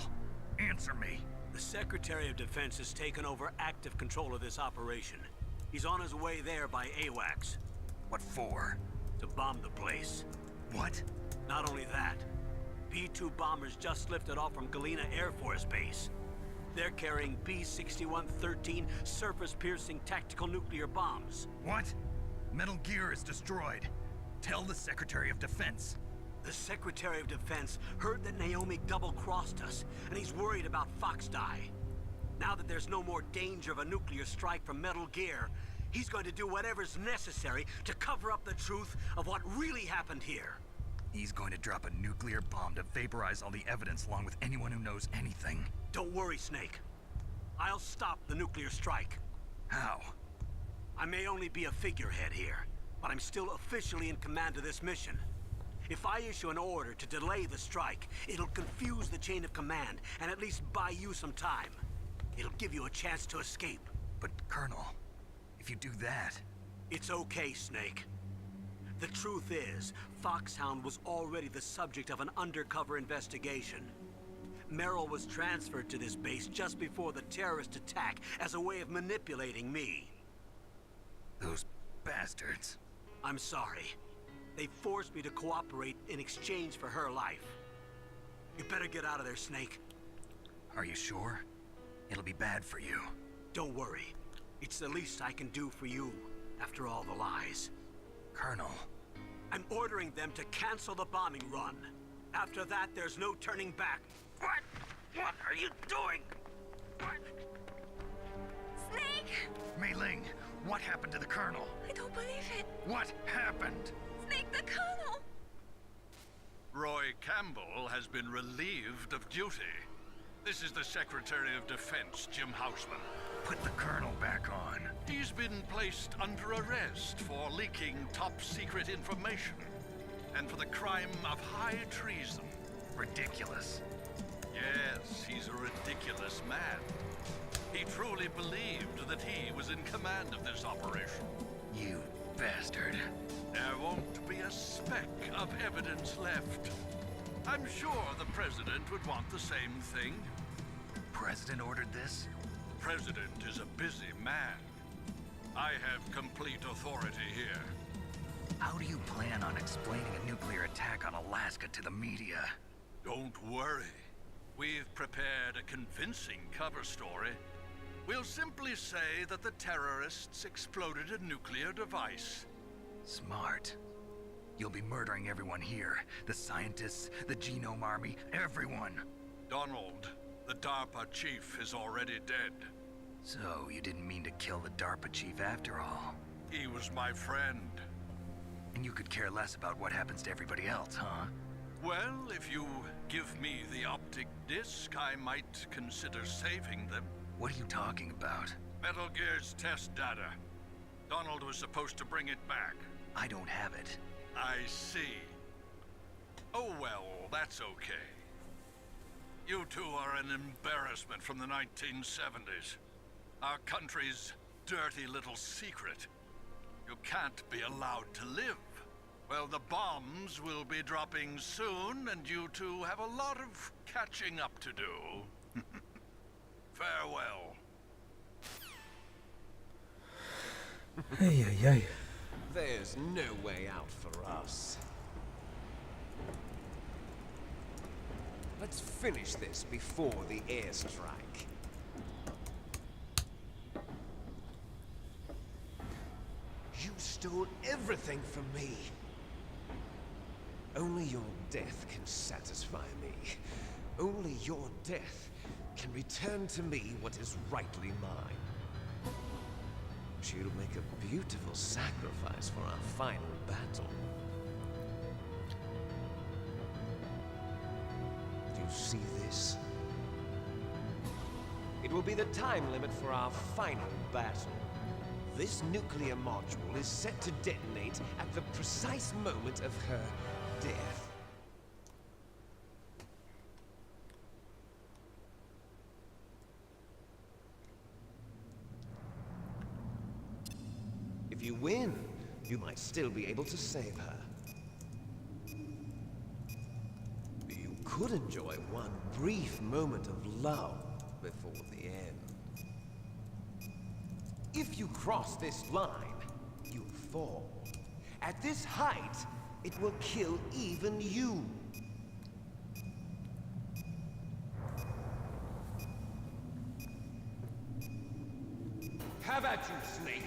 answer me. The Secretary of Defense has taken over active control of this operation. He's on his way there by AWACS. What for? To bomb the place. What? Not only that, B-2 bombers just lifted off from Galena Air Force Base. They're carrying B-6113 surface-piercing tactical nuclear bombs. What? Metal Gear is destroyed. Tell the Secretary of Defense. The Secretary of Defense heard that Naomi double-crossed us, and he's worried about Fox Die. Now that there's no more danger of a nuclear strike from Metal Gear, he's going to do whatever's necessary to cover up the truth of what really happened here. He's going to drop a nuclear bomb to vaporize all the evidence along with anyone who knows anything. Don't worry, Snake. I'll stop the nuclear strike. How? I may only be a figurehead here, but I'm still officially in command of this mission. If I issue an order to delay the strike, it'll confuse the chain of command and at least buy you some time. It'll give you a chance to escape. But, Colonel, if you do that... It's okay, Snake. The truth is, Foxhound was already the subject of an undercover investigation. Merrill was transferred to this base just before the terrorist attack as a way of manipulating me. Those bastards. I'm sorry. They forced me to cooperate in exchange for her life. You better get out of there, Snake. Are you sure? It'll be bad for you. Don't worry. It's the least I can do for you, after all the lies. Colonel. I'm ordering them to cancel the bombing run. After that, there's no turning back. What? What are you doing? What? Snake! Mei Ling, what happened to the Colonel? I don't believe it. What happened? Snake, the Colonel! Roy Campbell has been relieved of duty. This is the Secretary of Defense, Jim Houseman. Put the Colonel back on. He's been placed under arrest for leaking top-secret information and for the crime of high treason. Ridiculous. Yes, he's a ridiculous man. He truly believed that he was in command of this operation. You bastard. There won't be a speck of evidence left. I'm sure the President would want the same thing. President ordered this? President is a busy man. I have complete authority here. How do you plan on explaining a nuclear attack on Alaska to the media? Don't worry. We've prepared a convincing cover story. We'll simply say that the terrorists exploded a nuclear device. Smart. You'll be murdering everyone here. The scientists, the Genome Army, everyone. Donald, the DARPA chief, is already dead. So, you didn't mean to kill the DARPA chief after all? He was my friend. And you could care less about what happens to everybody else, huh? Well, if you give me the optic disc, I might consider saving them. What are you talking about? Metal Gear's test data. Donald was supposed to bring it back. I don't have it. I see. Oh well, that's okay. You two are an embarrassment from the 1970s. Our country's dirty little secret. You can't be allowed to live. Well, the bombs will be dropping soon, and you two have a lot of catching up to do. Farewell. Hey, hey, hey. There's no way out for us. Let's finish this before the airstrike. You stole everything from me. Only your death can satisfy me. Only your death can return to me what is rightly mine. She'll make a beautiful sacrifice for our final battle. Do you see this? It will be the time limit for our final battle. This nuclear module is set to detonate at the precise moment of her death. If you win, you might still be able to save her. You could enjoy one brief moment of lull before the end. If you cross this line, you'll fall. At this height, it will kill even you. Have at you, Snake!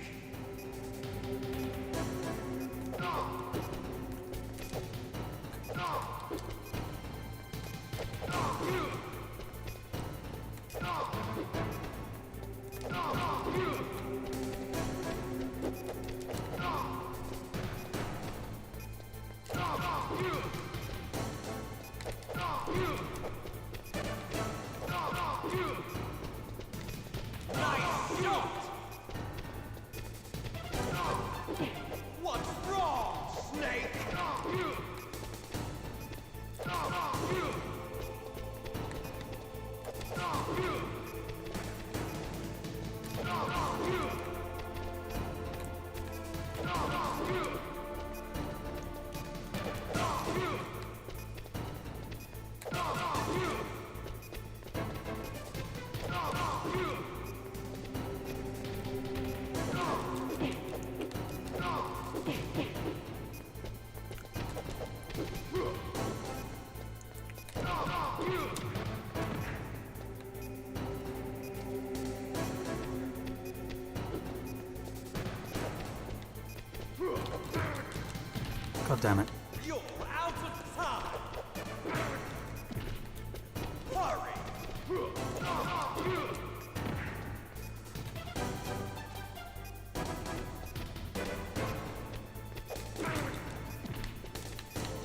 God damn it. You're out of time! Hurry!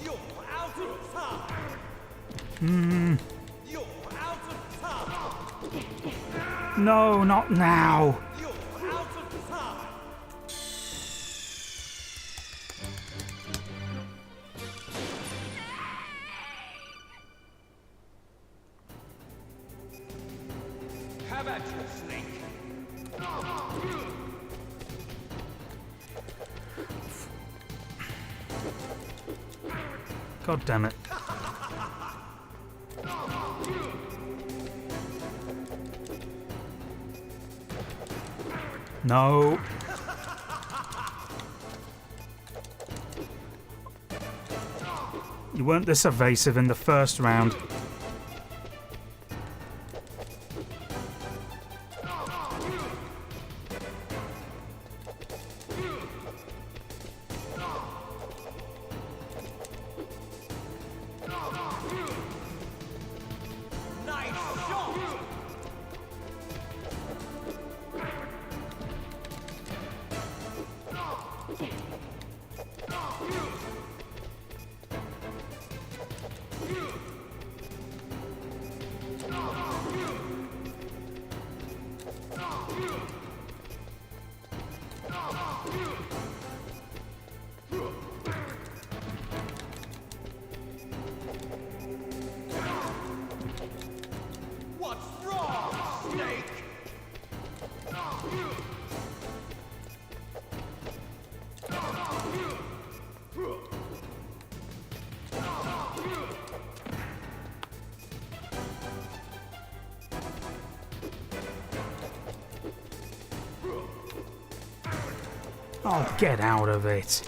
You're out of time! You're out of time! No, not now. You're out of time! Have at you, Snake! God damn it. No. You weren't this evasive in the first round. Nice shot! What's wrong, Snake? Oh, get out of it.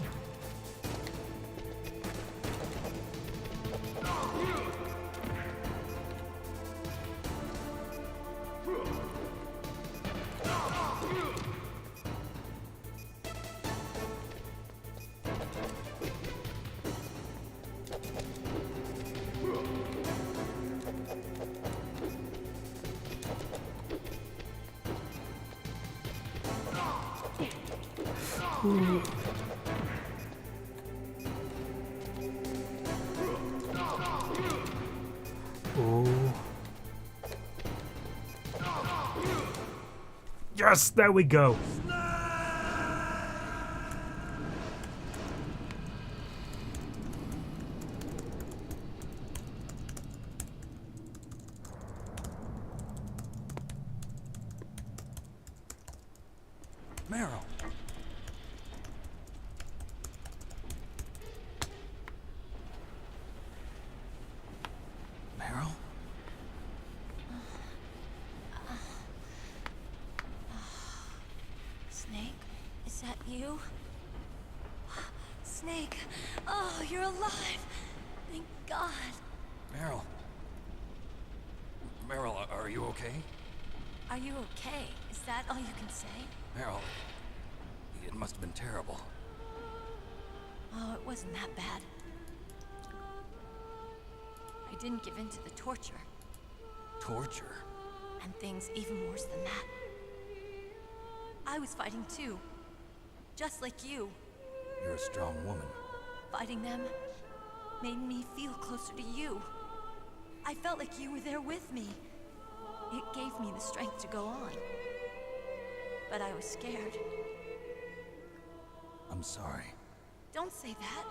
Ooh. Yes, there we go. Meryl. Meryl? Snake, is that you? Snake, oh, you're alive. Thank God. Meryl. Meryl, are you okay? Are you okay? Is that all you can say? Meryl, it must have been terrible. Oh, it wasn't that bad. I didn't give in to the torture. Torture? And things even worse than that. I was fighting too. Just like you. You're a strong woman. Fighting them made me feel closer to you. I felt like you were there with me. It gave me the strength to go on. But I was scared. I'm sorry. Don't say that.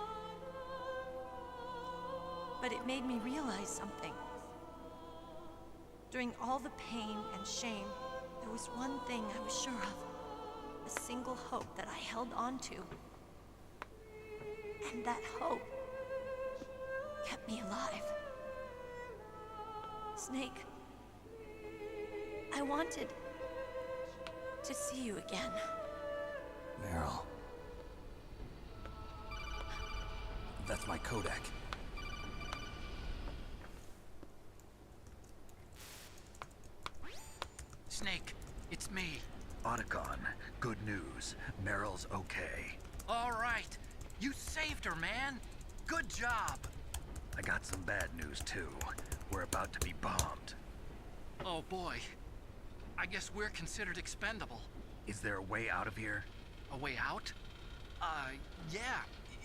But it made me realize something. During all the pain and shame, there was one thing I was sure of. A single hope that I held on to. And that hope kept me alive. Snake, I wanted to see you again. Meryl. That's my Kodak. Snake, it's me. Otacon, good news. Meryl's okay. All right. You saved her, man. Good job. I got some bad news, too. We're about to be bombed. Oh, boy. I guess we're considered expendable. Is there a way out of here? A way out? Yeah.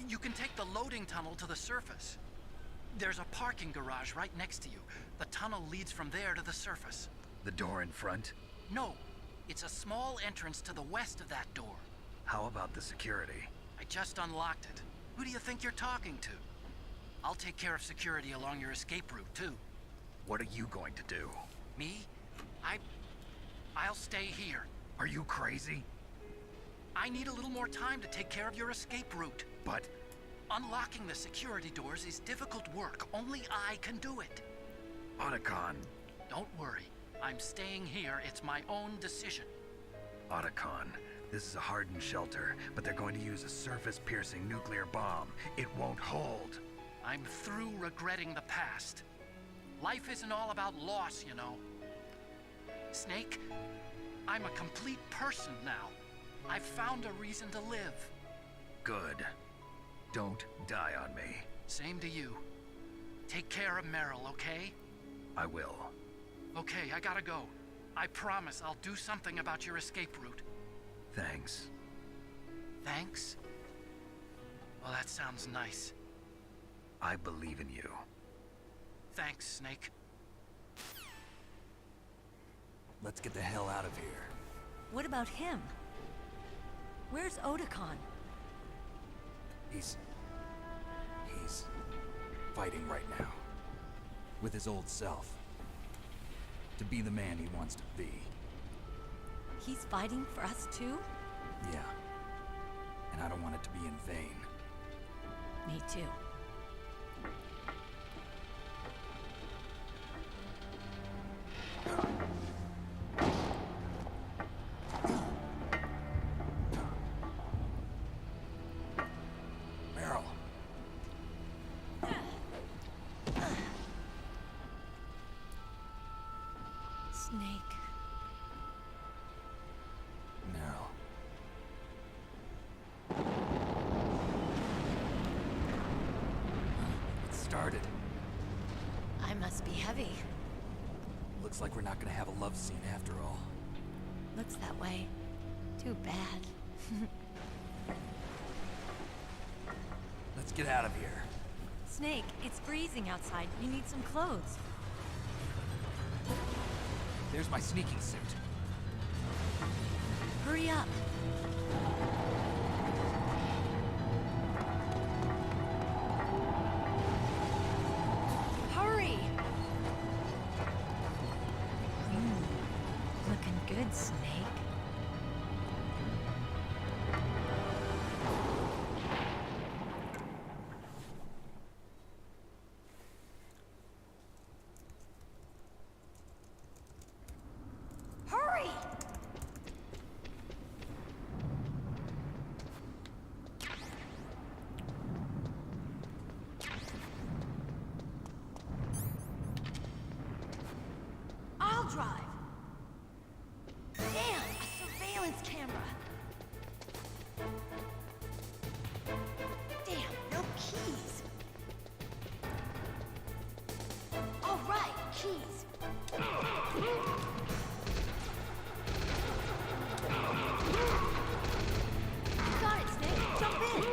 You can take the loading tunnel to the surface. There's a parking garage right next to you. The tunnel leads from there to the surface. The door in front? No. It's a small entrance to the west of that door. How about the security? I just unlocked it. Who do you think you're talking to? I'll take care of security along your escape route, too. What are you going to do? Me? I'll stay here. Are you crazy? I need a little more time to take care of your escape route. But... Unlocking the security doors is difficult work. Only I can do it. Otacon. Don't worry. I'm staying here. It's my own decision. Otacon, this is a hardened shelter, but they're going to use a surface-piercing nuclear bomb. It won't hold. I'm through regretting the past. Life isn't all about loss, you know. Snake, I'm a complete person now. I've found a reason to live. Good. Don't die on me. Same to you. Take care of Meryl, okay? I will. Okay, I gotta go. I promise I'll do something about your escape route. Thanks. Thanks? Well, that sounds nice. I believe in you. Thanks, Snake. Let's get the hell out of here. What about him? Where's Otacon? He's fighting right now. With his old self. To be the man he wants to be. He's fighting for us too? Yeah. And I don't want it to be in vain. Me too. Meryl. Snake. Meryl. It started. I must be heavy. Looks like we're not gonna have a love scene after all. Looks that way. Too bad. Let's get out of here. Snake, it's freezing outside. You need some clothes. There's my sneaking suit. Hurry up. Hurry! Looking good, Snake. Hurry! I'll drive. Damn, a surveillance camera. Damn, no keys. All right, keys. Got it, Snake. Jump in.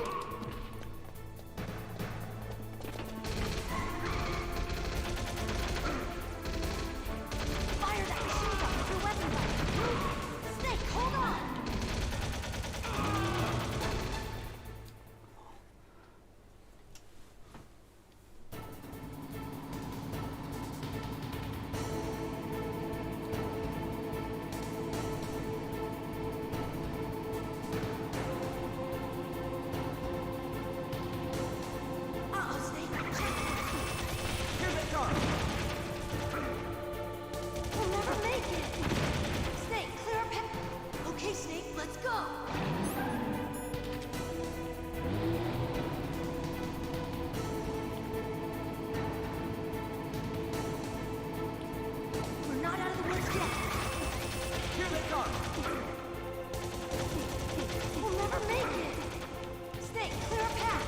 Fire that machine gun with your weapon rifle. Snake, hold on. Uh-oh, Snake. Here they come! We'll never make it. Snake, clear up head. Okay, Snake, let's go. We're not out of the woods yet. Here they come! We'll never make it. Snake, clear a path.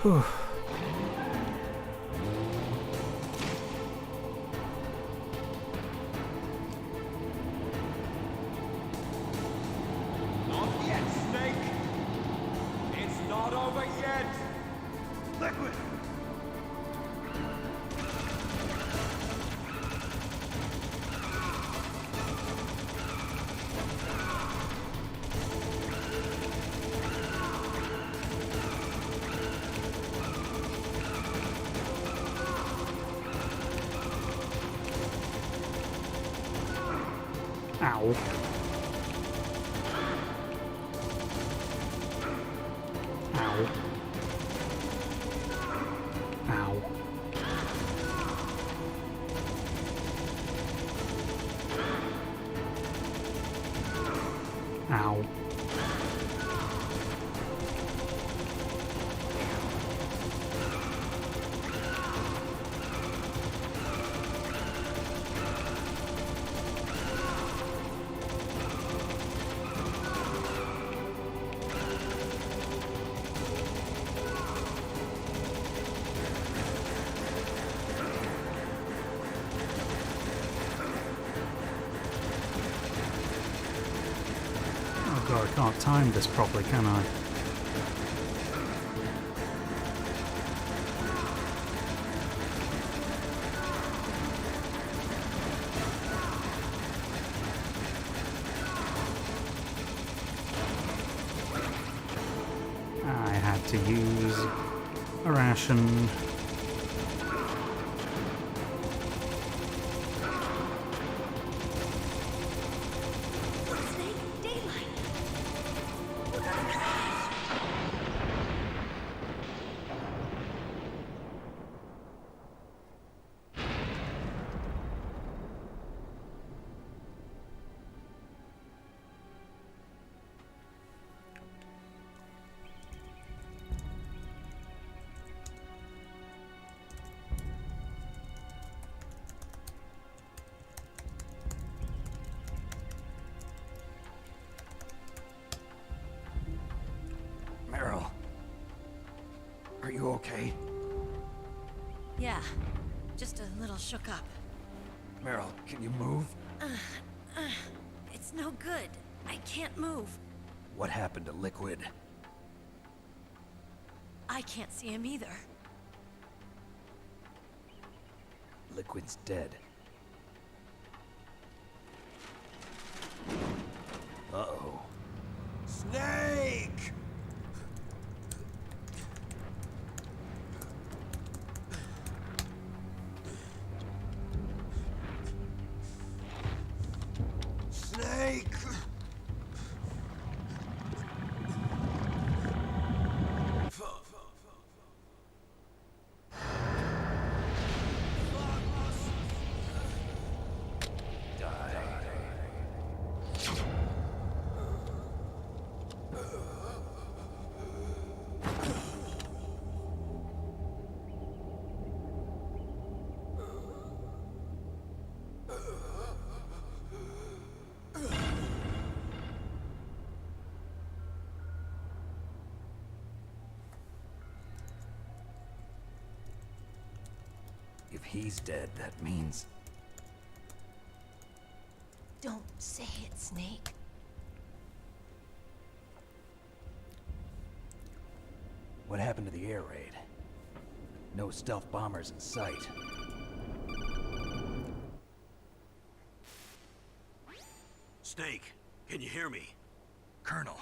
Whew. Not yet, Snake! It's not over yet! Liquid! Ow. Ow. Ow. Ow. Oh god, I can't time this properly, can I? I had to use a ration. Snake, daylight! Meryl. Are you okay? Yeah, just a little shook up. Meryl, can you move? It's no good. I can't move. What happened to Liquid? I can't see him either. Liquid's dead. Uh-oh. Snake! Snake! If he's dead, that means... Don't say it, Snake. What happened to the air raid? No stealth bombers in sight. Snake, can you hear me? Colonel.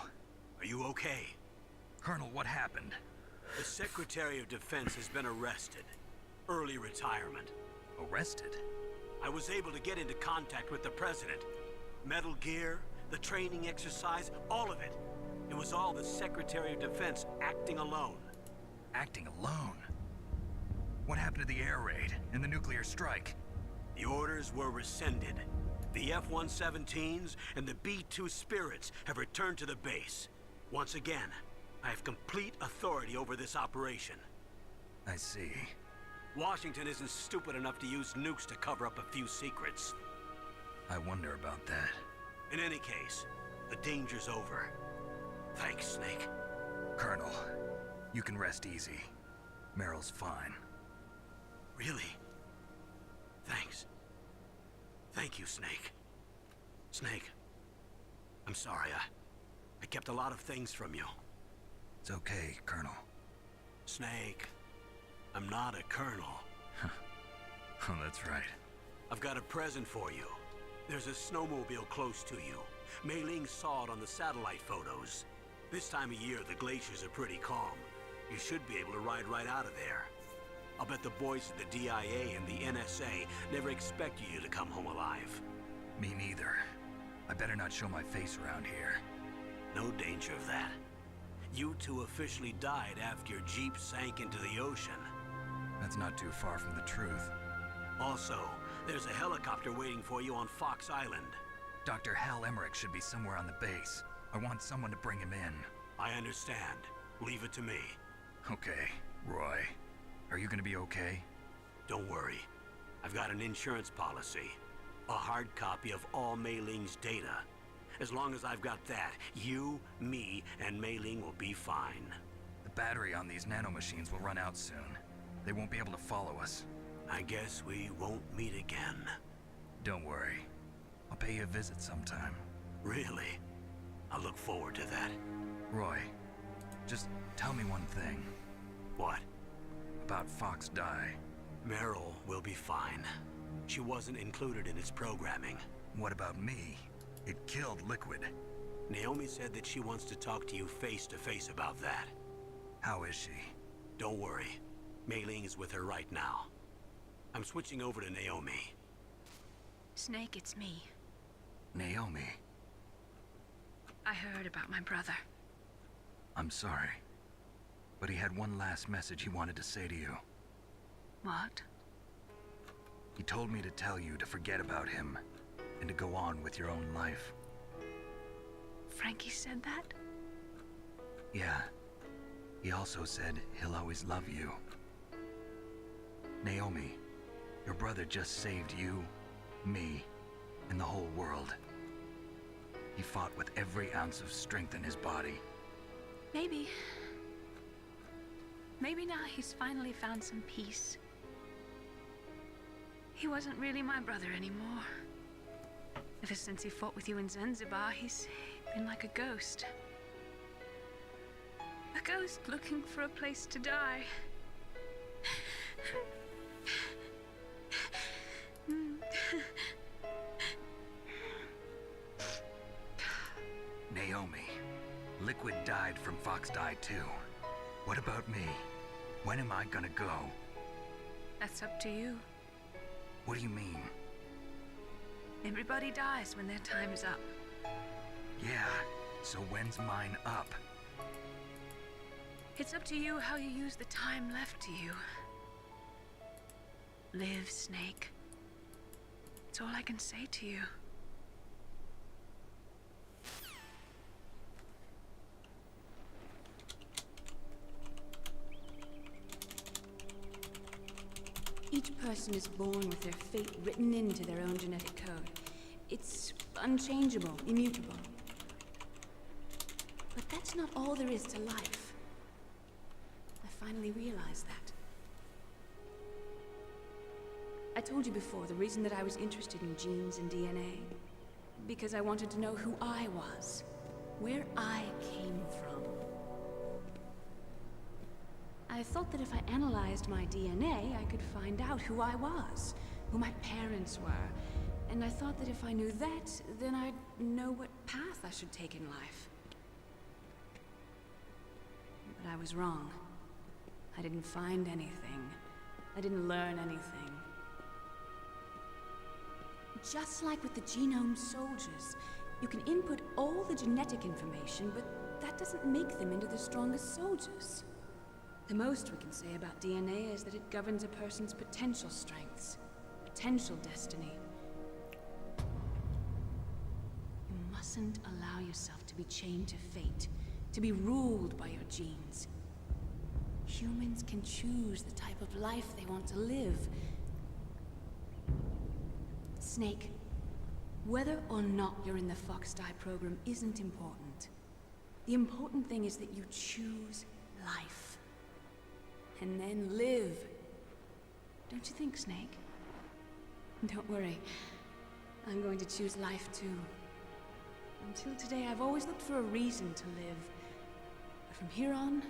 Are you okay? Colonel, what happened? The Secretary of Defense has been arrested. Early retirement. Arrested? I was able to get into contact with the President. Metal Gear, the training exercise, all of it. It was all the Secretary of Defense acting alone. Acting alone? What happened to the air raid and the nuclear strike? The orders were rescinded. The F-117s and the B-2 Spirits have returned to the base. Once again, I have complete authority over this operation. I see. Washington isn't stupid enough to use nukes to cover up a few secrets. I wonder about that. In any case, the danger's over. Thanks, Snake. Colonel, you can rest easy. Meryl's fine. Really? Thanks. Thank you, Snake. Snake, I'm sorry. I kept a lot of things from you. It's okay, Colonel. Snake, I'm not a colonel. Oh, that's right. I've got a present for you. There's a snowmobile close to you. Mei Ling saw it on the satellite photos. This time of year, the glaciers are pretty calm. You should be able to ride right out of there. I'll bet the boys at the DIA and the NSA never expected you to come home alive. Me neither. I better not show my face around here. No danger of that. You two officially died after your Jeep sank into the ocean. That's not too far from the truth. Also, there's a helicopter waiting for you on Fox Island. Dr. Hal Emmerich should be somewhere on the base. I want someone to bring him in. I understand. Leave it to me. Okay, Roy. Are you gonna be okay? Don't worry. I've got an insurance policy. A hard copy of all Mei Ling's data. As long as I've got that, you, me, and Mei Ling will be fine. The battery on these nanomachines will run out soon. They won't be able to follow us. I guess we won't meet again. Don't worry. I'll pay you a visit sometime. Really? I look forward to that. Roy, just tell me one thing. What? About Fox Die. Meryl will be fine. She wasn't included in its programming. What about me? It killed Liquid. Naomi said that she wants to talk to you face to face about that. How is she? Don't worry. Mei Ling is with her right now. I'm switching over to Naomi. Snake, it's me. Naomi. I heard about my brother. I'm sorry. But he had one last message he wanted to say to you. What? He told me to tell you to forget about him and to go on with your own life. Frankie said that? Yeah. He also said he'll always love you. Naomi, your brother just saved you, me, and the whole world. He fought with every ounce of strength in his body. Maybe. Maybe now he's finally found some peace. He wasn't really my brother anymore. Ever since he fought with you in Zanzibar, he's been like a ghost. A ghost looking for a place to die. Naomi, Liquid died from Fox Die too. What about me? When am I gonna go? That's up to you. What do you mean? Everybody dies when their time's up. Yeah, so when's mine up? It's up to you how you use the time left to you. Live, Snake. That's all I can say to you. Each person is born with their fate written into their own genetic code. It's unchangeable, immutable. But that's not all there is to life. I finally realized that. I told you before the reason that I was interested in genes and DNA. Because I wanted to know who I was. Where I came from. I thought that if I analyzed my DNA, I could find out who I was, who my parents were. And I thought that if I knew that, then I'd know what path I should take in life. But I was wrong. I didn't find anything. I didn't learn anything. Just like with the genome soldiers, you can input all the genetic information, but that doesn't make them into the strongest soldiers. The most we can say about DNA is that it governs a person's potential strengths, potential destiny. You mustn't allow yourself to be chained to fate, to be ruled by your genes. Humans can choose the type of life they want to live. Snake, whether or not you're in the Fox Die program isn't important. The important thing is that you choose life. and then live. Don't you think, Snake? Don't worry. I'm going to choose life too. Until today, I've always looked for a reason to live. But from here on,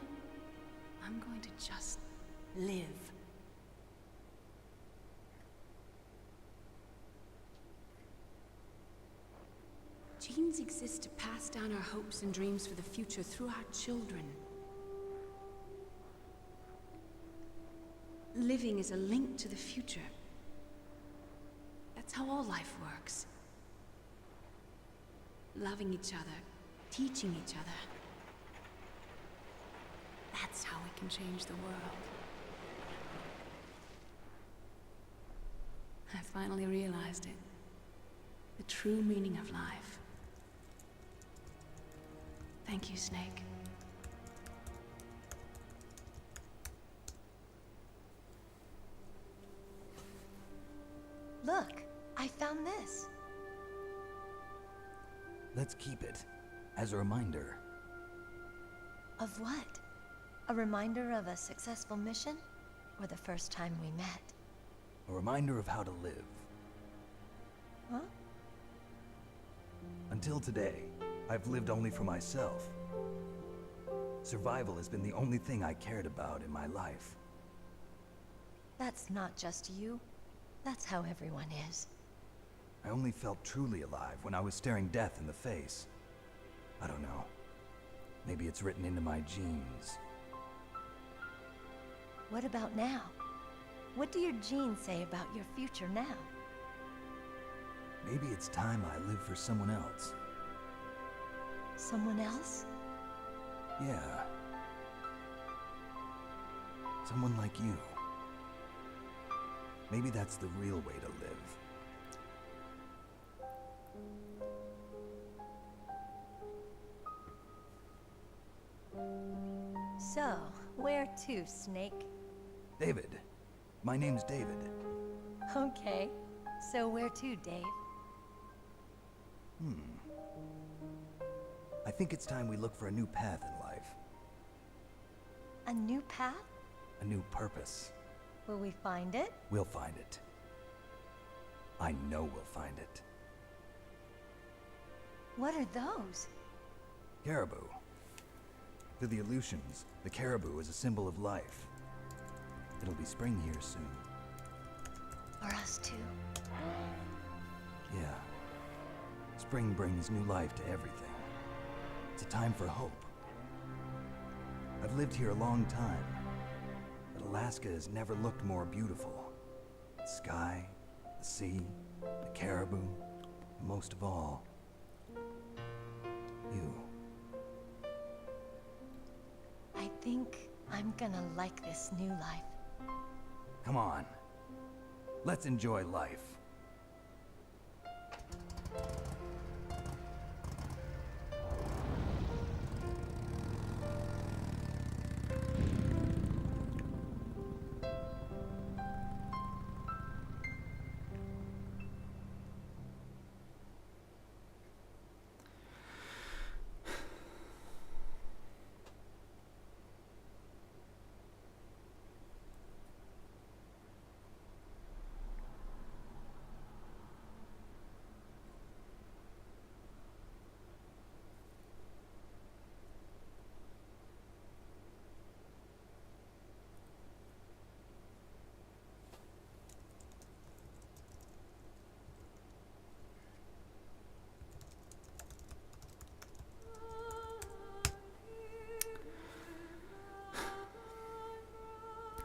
I'm going to just live. Genes exist to pass down our hopes and dreams for the future through our children. Living is a link to the future. That's how all life works. Loving each other, teaching each other. That's how we can change the world. I finally realized it. The true meaning of life. Thank you, Snake. Look, I found this. Let's keep it as a reminder. Of what? A reminder of a successful mission? Or the first time we met? A reminder of how to live. Huh? Until today, I've lived only for myself. Survival has been the only thing I cared about in my life. That's not just you. That's how everyone is. I only felt truly alive when I was staring death in the face. I don't know. Maybe it's written into my genes. What about now? What do your genes say about your future now? Maybe it's time I live for someone else. Someone else? Yeah. Someone like you. Maybe that's the real way to live. So, where to, Snake? David. My name's David. Okay. So where to, Dave? I think it's time we look for a new path in life. A new path? A new purpose. Will we find it? We'll find it. I know we'll find it. What are those? Caribou. To the Aleutians, the caribou is a symbol of life. It'll be spring here soon. For us too. Yeah. Spring brings new life to everything. It's a time for hope. I've lived here a long time, but Alaska has never looked more beautiful. The sky, the sea, the caribou, and most of all, you. I think I'm gonna like this new life. Come on. Let's enjoy life.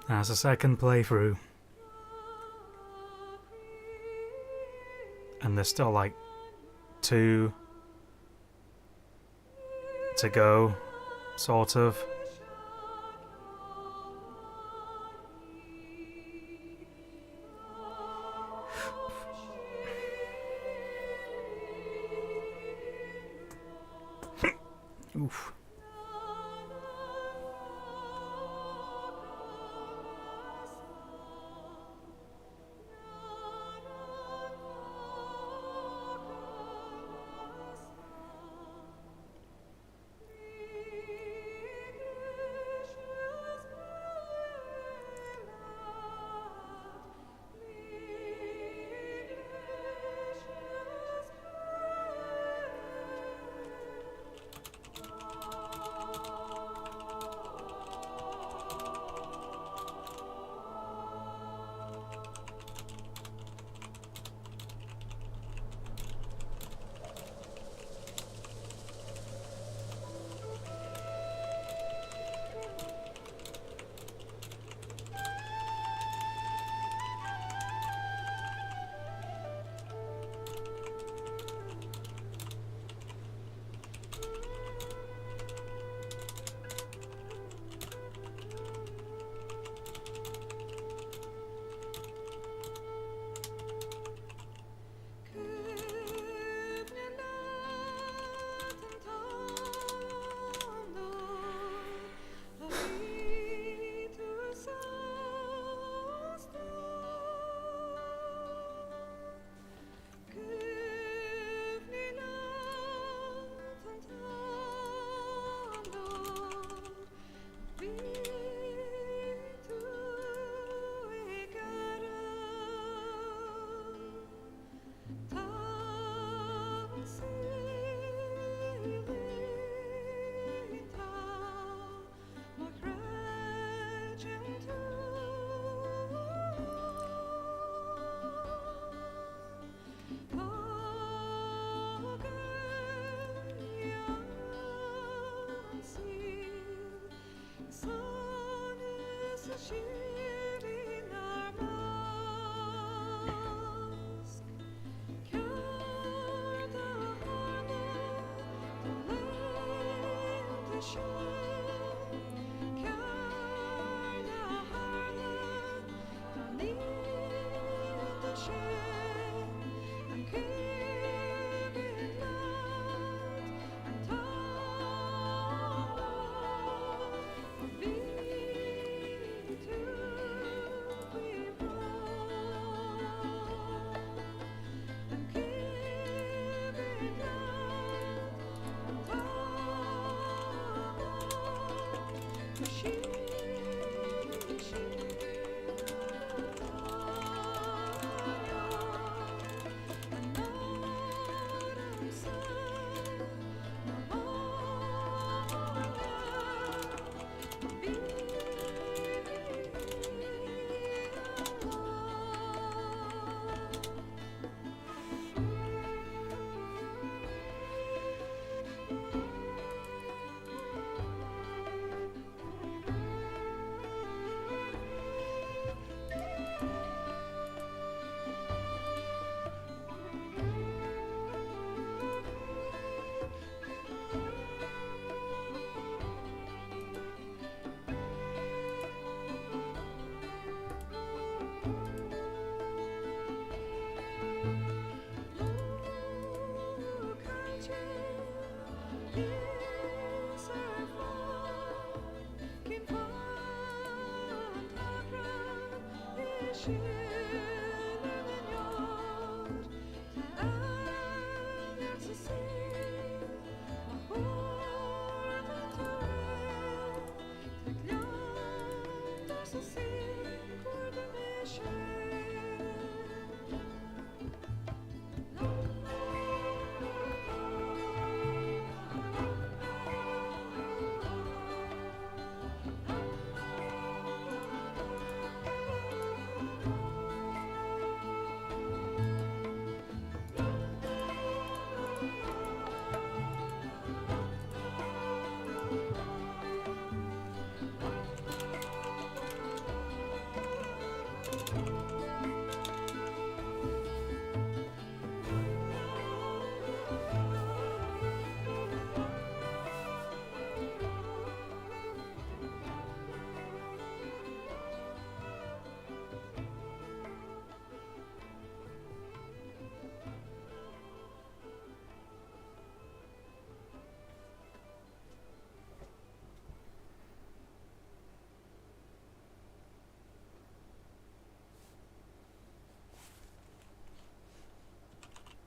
That's a second playthrough. And there's still like 2 to go, sort of. Oof.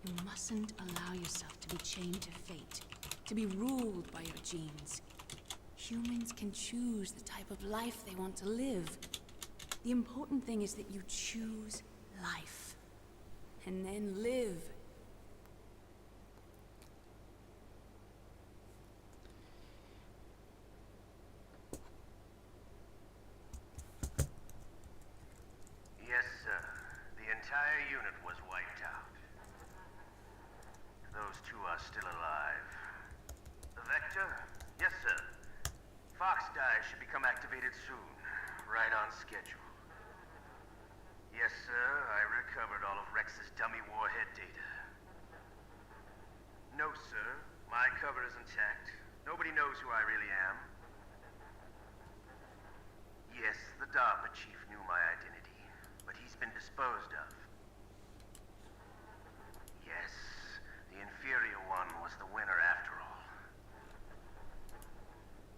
You mustn't allow yourself to be chained to fate, to be ruled by your genes. Humans can choose the type of life they want to live. The important thing is that you choose life, and then live. Yes, sir. The entire unit was wiped out. Those two are still alive. The Vector? Yes, sir. Fox die should become activated soon. Right on schedule. Yes, sir. I recovered all of Rex's dummy warhead data. No, sir. My cover is intact. Nobody knows who I really am. Yes, the DARPA chief knew my identity, but he's been disposed of. Yes, the inferior one was the winner after all.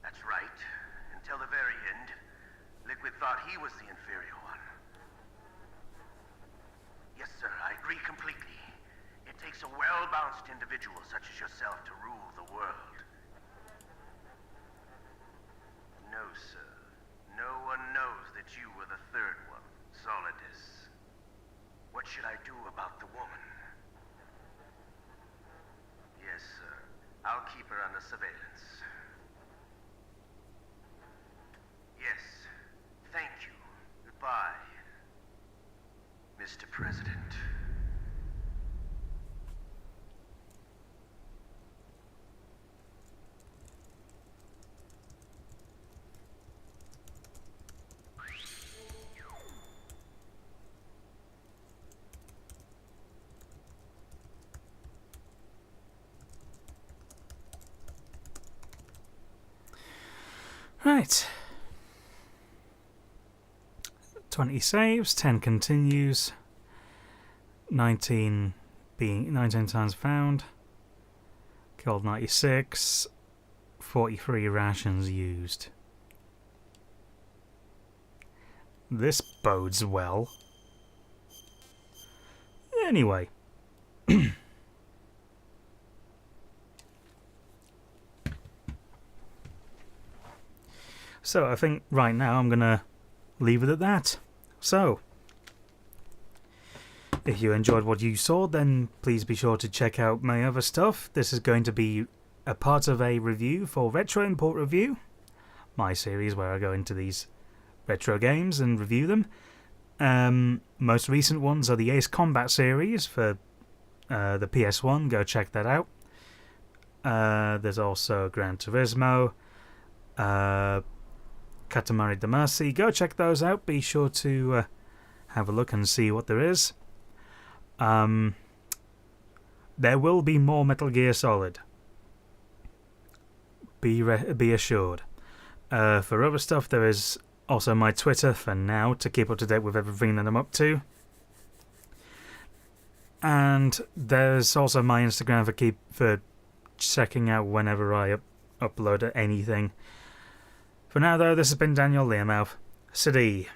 That's right. Until the very end, Liquid thought he was the inferior one. Yes, sir, I agree completely. It takes a well-balanced individual such as yourself to rule the world. No, sir. No one knows that you were the third one, Solidus. What should I do about the woman? Yes, sir. I'll keep her under surveillance. Yes. Thank you. Goodbye, Mr. President. Right. 20 saves, 10 continues, 19 times found, killed 96, 43 rations used. This bodes well. Anyway. So I think right now I'm gonna leave it at that. So, if you enjoyed what you saw, then please be sure to check out my other stuff. This is going to be a part of a review for Retro Import Review, my series where I go into these retro games and review them. Most recent ones are the Ace Combat series for the PS1. Go check that out. There's also Gran Turismo, Katamari Damacy. Go check those out. Be sure to have a look and see what there is. There will be more Metal Gear Solid. Be assured. For other stuff, there is also my Twitter for now to keep up to date with everything that I'm up to. And there's also my Instagram for checking out whenever I upload anything. For now, though, this has been Daniel Learmouth. City.